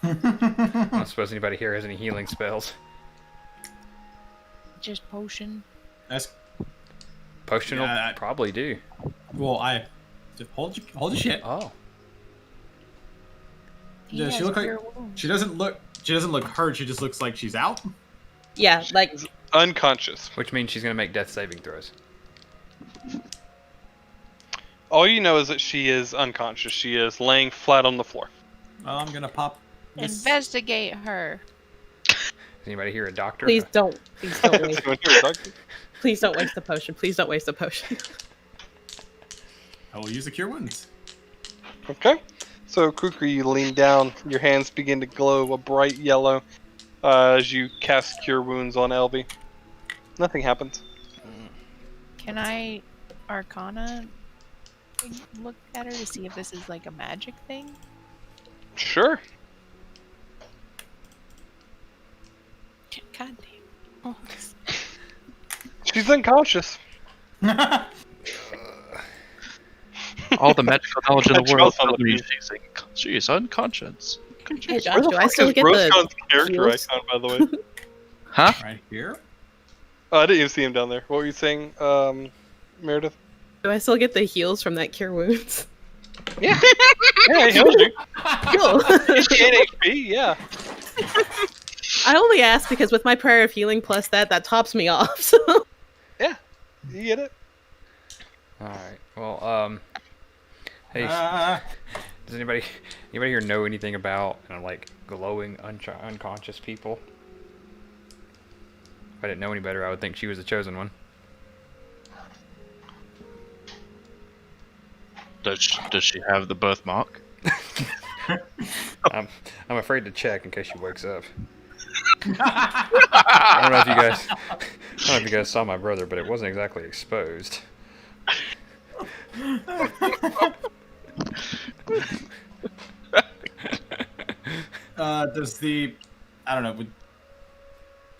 I don't suppose anybody here has any healing spells. Just potion. That's Potion will Yeah, probably do. well. I just hold your shit. Oh. He Does she has look like- cure wounds. She doesn't look hurt. She just looks like she's out. Yeah, like Unconscious. Which means she's going to make death saving throws. All you know is that she is unconscious. She is laying flat on the floor. Well, I'm gonna pop. This. Investigate her. Is anybody here a doctor? please don't waste. Anyone here, doctor? Please don't waste the potion. Please don't waste the potion. I will use the cure wounds. Okay. So, Kukri, you lean down. Your hands begin to glow a bright yellow as you cast Cure Wounds on Elvie. Nothing happens. Can I Arcana look at her to see if this is like a magic thing? Sure. God damn. Oh, She's unconscious. All the magical knowledge in the That's world awesome. tells me she's unconscious. Hey Josh, Where the do I fuck still is get the Roscon's character heals? icon, by the way? Huh? Right here. Oh, I didn't even see him down there. What were you saying, Meredith? Do I still get the heals from that cure wounds? Yeah, he healed you. Cool. 88 HP, yeah. I only asked because with my prayer of healing plus that tops me off. So Yeah, you get it. Alright. Well, hey, does anybody here know anything about like glowing unconscious people? If I didn't know any better, I would think she was the chosen one. Does she have the birthmark? I'm afraid to check in case she wakes up. I don't know if you guys saw my brother, but it wasn't exactly exposed. Does the I don't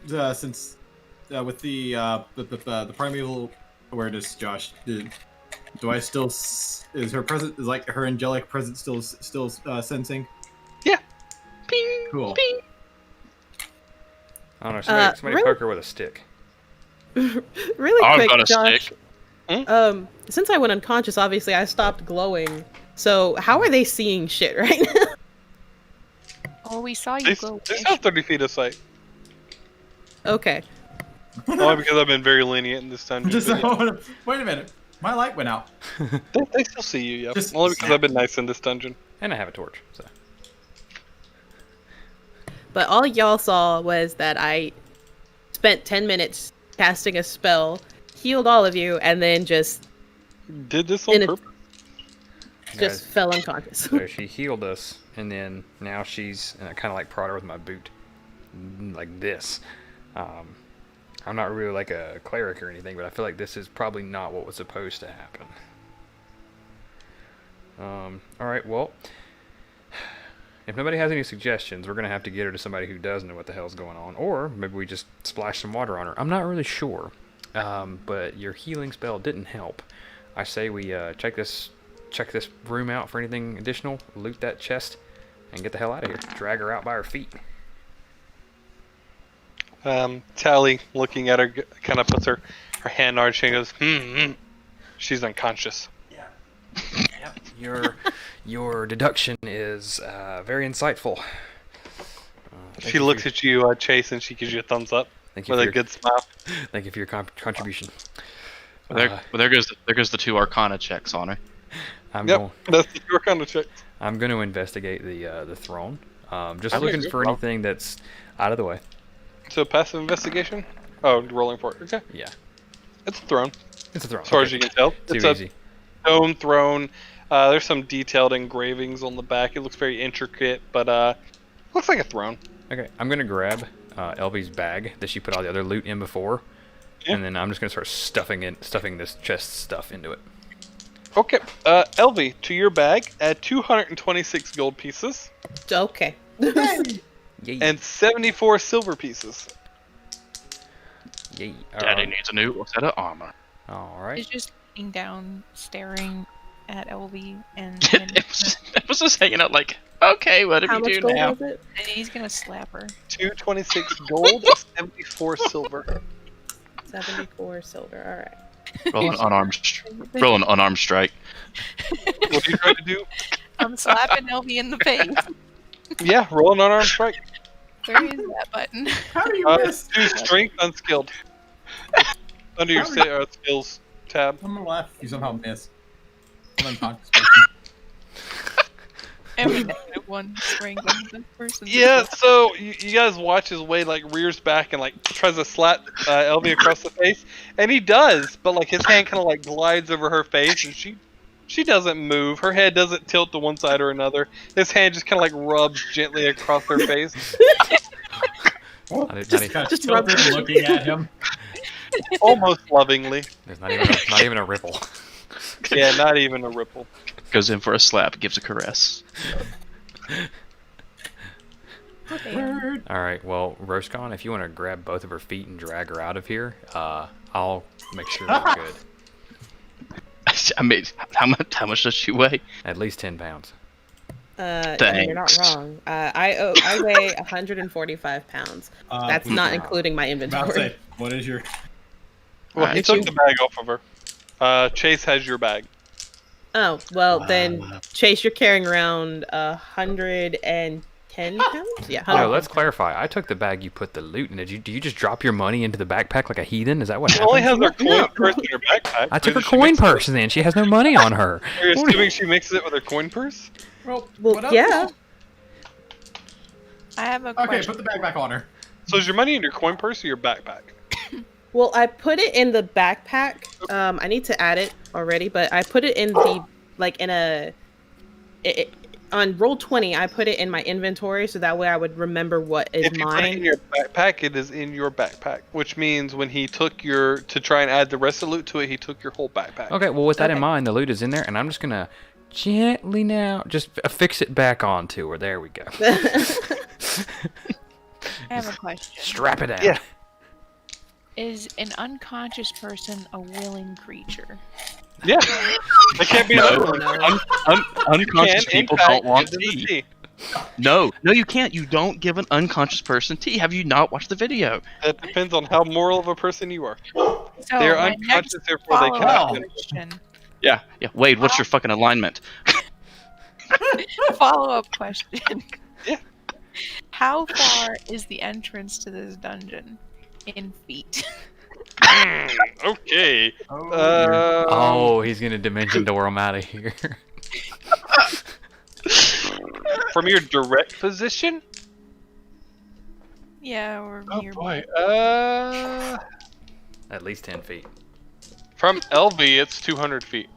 know since with the primeval awareness, Josh, do I still is her present is like her angelic presence still sensing? Yeah. Ping. Cool. Ping. I don't know. Somebody really- poke her with a stick. really I've quick, got a Josh. stick. Since I went unconscious, obviously I stopped glowing. So how are they seeing shit right now? Oh, we saw you They glow. still have 30 feet of sight. Okay. Only because I've been very lenient in this dungeon. Just but yeah. wait a minute. My light went out. They still see you, yeah. Just Only because snap. I've been nice in this dungeon. And I have a torch, so. But all y'all saw was that I spent 10 minutes casting a spell, healed all of you, and then just Did this on In a- purpose? Guys, fell unconscious. so she healed us, and then now she's, and I kind of like prod her with my boot, like this. I'm not really like a cleric or anything, but I feel like this is probably not what was supposed to happen. Alright, well, if nobody has any suggestions, we're going to have to get her to somebody who does know what the hell's going on, or maybe we just splash some water on her. I'm not really sure, but your healing spell didn't help. I say we check this room out for anything additional, loot that chest, and get the hell out of here. Drag her out by her feet. Tally, looking at her, kind of puts her hand arching and goes, She's unconscious. Your deduction is very insightful. She looks at you, Chase, and she gives you a thumbs up Thank you with for a your, good smile. thank you for your contribution. Well, there goes the 2 Arcana checks on her. I'm Yep, going. that's your kind of check. I'm going to investigate the throne. Just Okay, looking good for call. anything that's out of the way. So passive investigation? Oh, rolling for it. Okay. Yeah, It's a throne, it's a throne. as far Okay. as you can tell. Too It's easy. a stone throne. There's some detailed engravings on the back. It looks very intricate, but looks like a throne. Okay, I'm gonna grab Elvie's bag that she put all the other loot in before, Yeah. and then I'm just gonna start stuffing this chest stuff into it. Okay, Elvie, to your bag, add 226 gold pieces Okay. Yay. and 74 silver pieces. Yeah. Daddy needs a new set of armor. All right. He's just sitting down, staring at Elvie, and It was just hanging out like, okay, what do How we much do gold now? was it? he's gonna slap her. 226 gold, 74 silver. 74 silver. All right. Roll an unarmed strike. What are you trying to do? I'm slapping Elvie in the face. Yeah, roll an unarmed strike. Where is that button? How do you miss? Do strength unskilled. Under your skills tab. I'm gonna laugh if you somehow miss. I'm unconscious. Every -1 strength on this person. Yeah, so you guys watch as Wade like rears back and like tries to slap Elvie across the face, and he does, but like his hand kind of like glides over her face, and she doesn't move. Her head doesn't tilt to one side or another. His hand just kind of like rubs gently across her face, Just looking at him. almost lovingly. There's not even a ripple. Yeah, not even a ripple. Goes in for a slap, gives a caress. Word. All right. Well, Roscon, if you want to grab both of her feet and drag her out of here, I'll make sure they're good. I mean, how much does she weigh? At least 10 pounds. Yeah, you're not wrong. I weigh 145 pounds. That's not including my About to inventory. say, what is your? Well, he Alright. took the bag off of her. Chase has your bag. Oh, well then, Chase, you're carrying around 110 pounds? Yeah. No, let's clarify. I took the bag you put the loot in. Do you just drop your money into the backpack like a heathen? Is that what She only happened? has her coin purse in her backpack. I took her Maybe she coin mixes it- purse then. She has no money on her. Are you assuming she mixes it with her coin purse? Well, Well, what up? yeah. I have a Okay, question. put the bag back on her. So is your money in your coin purse or your backpack? Well, I put it in the backpack. I need to add it already, but I put it in the on Roll20. I put it in my inventory so that way I would remember what is If you put it in mine. your backpack, it is in your backpack, which means when he took to try and add the rest of the loot to it, he took your whole backpack. Okay, well, with that in Okay. mind, the loot is in there, and I'm just going to gently now just affix it back onto her. There we go. I have a question. Strap it down. Yeah. Is an unconscious person a willing creature? Yeah, it can't be No. another one. Unconscious Can, in people fact, don't want give them the tea. No, you can't. You don't give an unconscious person tea. Have you not watched the video? That depends on how moral of a person you are. So They're my unconscious, next therefore they follow-up cannot. question. Yeah. Wade, what's your fucking alignment? Follow-up question. Yeah. How far is the entrance to this dungeon in feet? Okay. Oh, he's going to dimension door him out of here. From your direct position? Yeah, or Oh nearby. boy. At least 10 feet. From LV, it's 200 feet.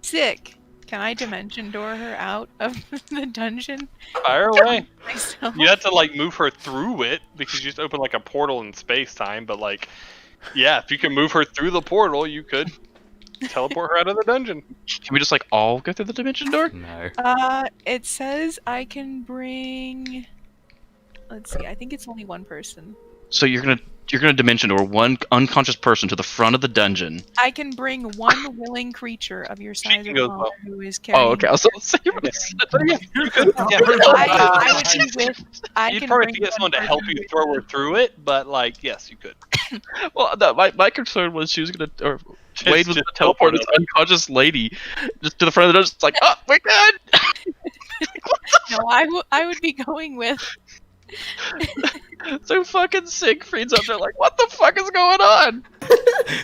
Sick. Can I dimension door her out of the dungeon Fire away. myself? You have to like move her through it because you just open like a portal in space time. But like, yeah, if you can move her through the portal, you could teleport her out of the dungeon. Can we just like all go through the dimension door? No. It says I can bring. Let's see. I think it's only one person. So you're gonna dimension door one unconscious person to the front of the dungeon. I can bring one willing creature of your size can or go smaller well. who is carrying. Oh, okay. I was gonna say, You could, yeah, I would be with. I you'd can probably bring have to get someone to one help person you throw her through it, but like, yes, you could. well, no, my concern was she was gonna, or Wade was gonna teleport this unconscious lady just to the front of the dungeon. It's like, oh, we're good. No, I would be going with. So fucking Siegfried's up there like, what the fuck is going on?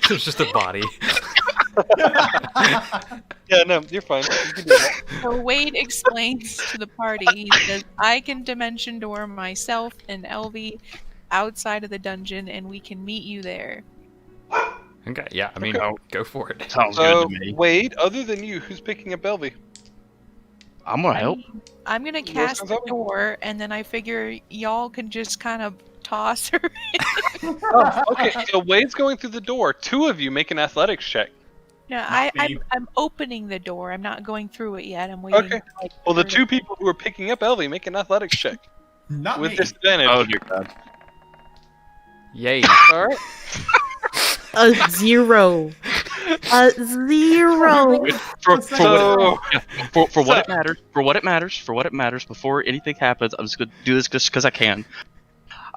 It's just a body. Yeah, no, you're fine. You can do that. So Wade explains to the party. He says, "I can dimension door myself and Elvie outside of the dungeon, and we can meet you there." Okay, yeah, I mean, Okay. go for it. Sounds So, good to me. Wade, other than you, who's picking up Elvie? I'm gonna help. I'm gonna Yours cast comes the up? door, and then I figure y'all can just kind of toss her. Oh, okay, so Wade's going through the door. Two of you make an athletics check. No, Not me. I'm opening the door. I'm not going through it yet. I'm waiting. Okay. for, like, Well, the her to- two people who are picking up Elvie make an athletics check Not with me. disadvantage. Oh dear God. Yay. All right. A 0. A 0. For So, what it matters, for what it matters, before anything happens, I'm just gonna do this just because I can.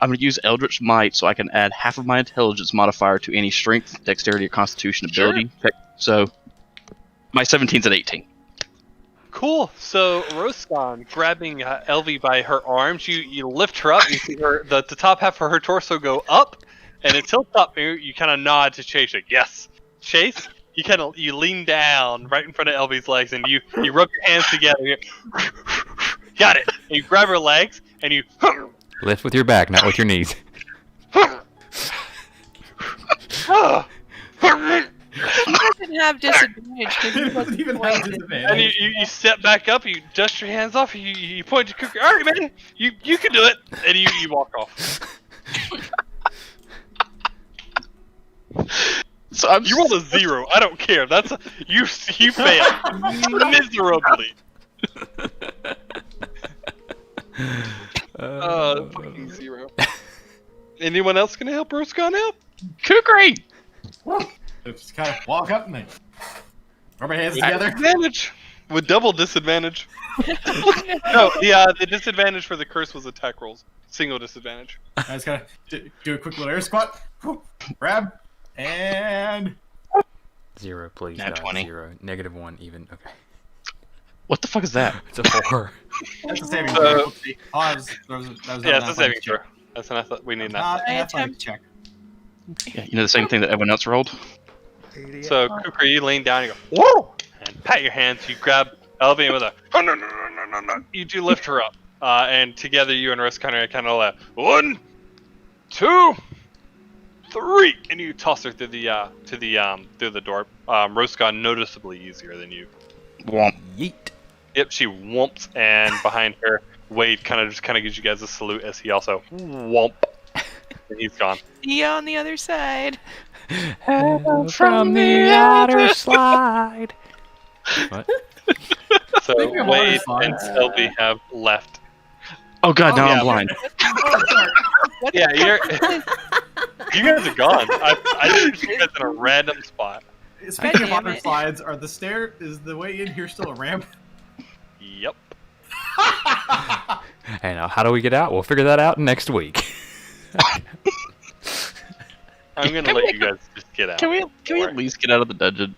I'm gonna use Eldritch Might so I can add half of my intelligence modifier to any strength, dexterity, or constitution ability. So my 17's at 18. cool. So Roskan, grabbing Elvie by her arms, you lift her up. You see her the top half of her torso go up, and it tilts up. You kind of nod to Chase. Like, yes, Chase. You lean down right in front of Elvie's legs, and you rub your hands together. Got it. And you grab her legs, and you. Lift with your back, not with your knees. He doesn't have disadvantage because he It doesn't even have And disadvantage. you step back up, you dust your hands off, you point to Cookie. All right, man, you can do it, and you walk off. So I'm You rolled a 0. I don't care. That's you failed miserably. Fucking 0. Anyone else gonna help Roskan out? Kukri! Just kind of walk up and then rub my hands together. Advantage with double disadvantage. No, the disadvantage for the curse was attack rolls. Single disadvantage. I just kind of do a quick little air squat, grab, and 0, please. Nat God, 20. 0. -1 even. Okay. What the fuck is that? It's a 4. that's a saving So- throw. Oopsie. Oh, that was Yeah, not it's a saving throw. That's an we need that. Not I an athletic attempt. check. Yeah, you know the same thing that everyone else rolled? So Kukri, you lean down, you go whoa, and pat your hands. You grab Elvie with a no. You do lift her up, and together you and Russ kind of laugh. 1, 2, 3, and you toss her through the through the door. Roskan noticeably easier than you. Womp. Yeet. Yep, she whomps, and behind her, Wade kind of gives you guys a salute as he also whomp, and he's gone. See you on the other side. From the outer slide. What? So Speaking of Wade water and slides- Sylvie have left. Oh god, now yeah. I'm blind. What Yeah, the you guys are gone. I just put you guys in a random spot. Speaking of damn water it. slides, is the way in here still a ramp? Yep. Hey, now how do we get out? We'll figure that out next week. I'm gonna let you guys just get out. Can we at least get out of the dungeon?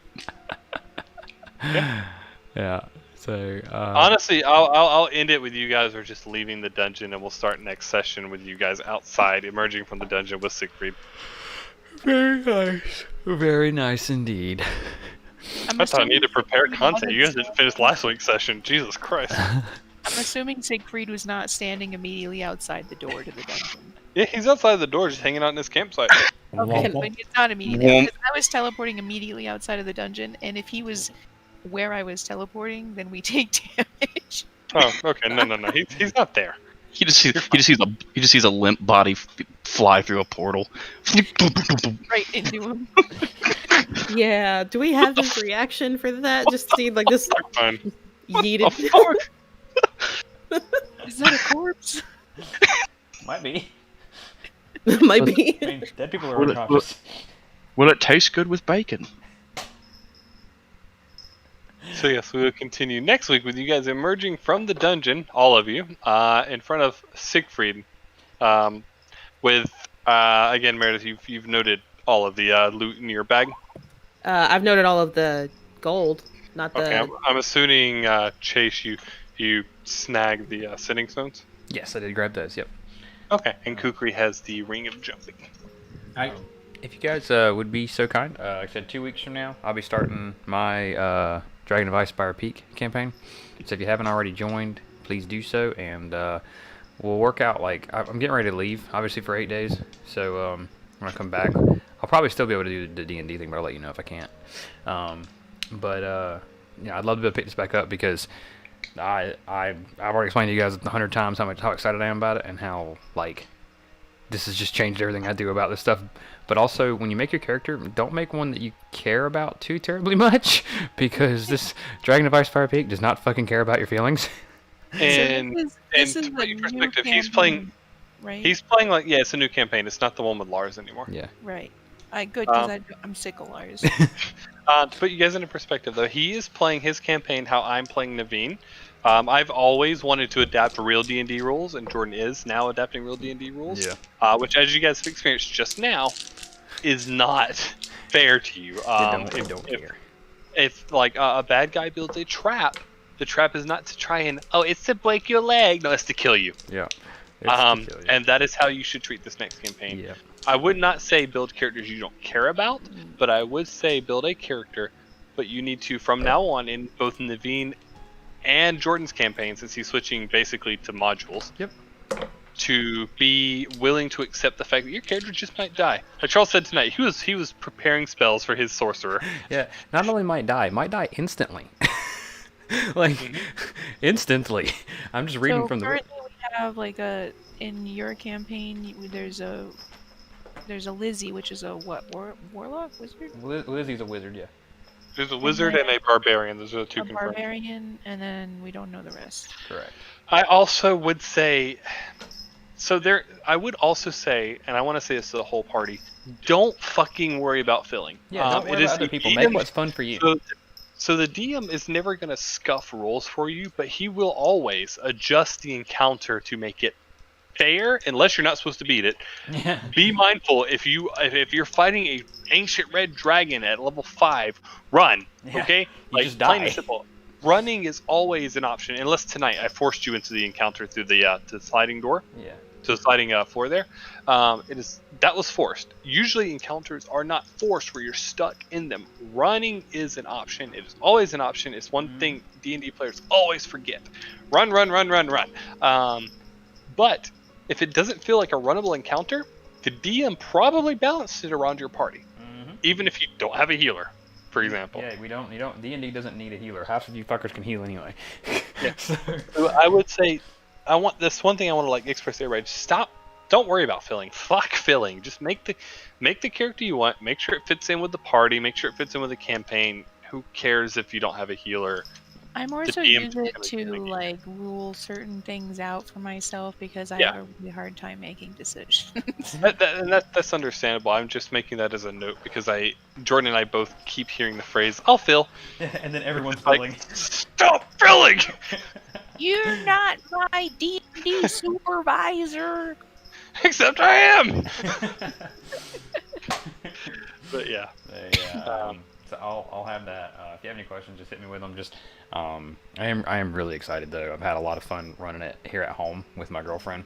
Yeah. So. Honestly, I'll end it with you guys are just leaving the dungeon, and we'll start next session with you guys outside, emerging from the dungeon with Siegfried. Very nice. Very nice indeed. I'm I thought I assuming need to prepare Siegfried content. You guys was- didn't finish last week's session. Jesus Christ. I'm assuming Siegfried was not standing immediately outside the door to the dungeon. Yeah, he's outside the door, just hanging out in his campsite. Okay, but it's not immediately. Womp. Because I was teleporting immediately outside of the dungeon, and if he was where I was teleporting, then we take damage. Oh, okay. No. He's not there. He just sees a limp body fly through a portal. Right into him. Yeah. Do we have his reaction for that? Just see like this Fine. yeeted. Is that a corpse? Might be. Might be. I mean, dead people are Will unconscious. Will it taste good with bacon? So yes, we will continue next week with you guys emerging from the dungeon, all of you, in front of Siegfried. With again, Meredith, you've noted all of the loot in your bag. I've noted all of the gold, not the. Okay, I'm assuming Chase, you snagged the sitting stones. Yes, I did grab those. Yep. Okay, and Kukri has the ring of jumping. If you guys would be so kind, like I said, 2 weeks from now, I'll be starting my Dragon of Icespire Peak campaign. So if you haven't already joined, please do so, and we'll work out, like, I'm getting ready to leave, obviously, for 8 days. So when I come back, I'll probably still be able to do the D&D thing, but I'll let you know if I can't. Yeah, I'd love to be able to pick this back up because I've already explained to you guys 100 times how excited I am about it and how, like, this has just changed everything I do about this stuff. But also, when you make your character, don't make one that you care about too terribly much, because this Dragon of Icefire Peak does not fucking care about your feelings. And this is to the put in new perspective, campaign. right? He's playing like it's a new campaign. It's not the one with Lars anymore. Yeah. Right. Good, because I'm sick of Lars. To put you guys into perspective, though, he is playing his campaign how I'm playing Naveen. I've always wanted to adapt real D&D rules, and Jordan is now adapting real D&D rules. Yeah. Which, as you guys have experienced just now, is not fair to you. Don't care. If like a bad guy builds a trap, the trap is not to try and it's to break your leg. No, it's to kill you. Yeah. And that is how you should treat this next campaign. Yeah. I would not say build characters you don't care about, but I would say build a character, but you need to, from now on, in both Naveen and Jordan's campaign, since he's switching basically to modules, Yep. to be willing to accept the fact that your character just might die. Like Charles said tonight, he was preparing spells for his sorcerer. Yeah. Not only might die instantly. Like, instantly. I'm just reading from the book. Currently we have like in your campaign there's a Lizzie, which is a warlock wizard. Lizzie's a wizard, yeah. There's a wizard and a barbarian. Those are the two A confirmed. barbarian, and then we don't know the rest. Correct. I also would say, I would also say, and I want to say this to the whole party, don't fucking worry about filling. Yeah, don't worry about other people. Make what's fun for you. So the DM is never going to scuff rules for you, but he will always adjust the encounter to make it fair, unless you're not supposed to beat it. Yeah. Be mindful, if you're fighting a ancient red dragon at level 5, run. Yeah, Okay? you just plain die. and simple. Running is always an option, unless tonight I forced you into the encounter through the sliding door. Yeah. To the sliding floor there. That was forced. Usually encounters are not forced where you're stuck in them. Running is an option. It is always an option. It's one thing D&D players always forget. Run. But if it doesn't feel like a runnable encounter, the DM probably balanced it around your party. Even if you don't have a healer, for example. Yeah, you don't. D&D doesn't need a healer. Half of you fuckers can heal anyway. Yeah. So I would say, this one thing I want to like express to everybody. Stop. Don't worry about filling. Fuck filling. Just make the character you want. Make sure it fits in with the party. Make sure it fits in with the campaign. Who cares if you don't have a healer? I more The so DM use is it gonna to make it. like rule certain things out for myself because I Yeah. have a really hard time making decisions. That's understandable. I'm just making that as a note because Jordan and I both keep hearing the phrase "I'll fill." And then everyone's Like, stop filling. You're not my D&D supervisor. Except I am. But yeah. Yeah. So I'll have that. If you have any questions, just hit me with them. Just I am really excited though. I've had a lot of fun running it here at home with my girlfriend,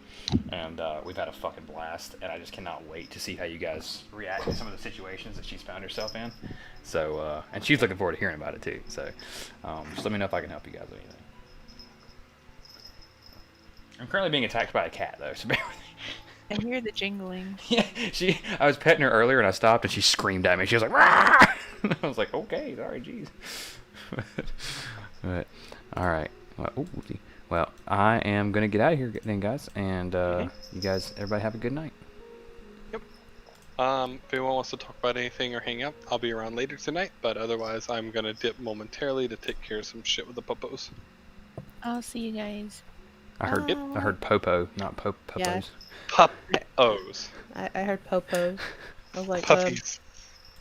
and we've had a fucking blast. And I just cannot wait to see how you guys react to some of the situations that she's found herself in. So and she's looking forward to hearing about it too. So just let me know if I can help you guys with anything. I'm currently being attacked by a cat though, so bear with me. I hear the jingling. Yeah, I was petting her earlier and I stopped and she screamed at me. She was like, "Rah!" I was like, okay, sorry, jeez. But, all right. Well, I am going to get out of here then, guys. And you guys, everybody have a good night. If anyone wants to talk about anything or hang out, I'll be around later tonight. But otherwise, I'm going to dip momentarily to take care of some shit with the puppos. I'll see you guys. I heard popo, not popos. Yeah. Puppos. I heard popos. I was like, Puppies.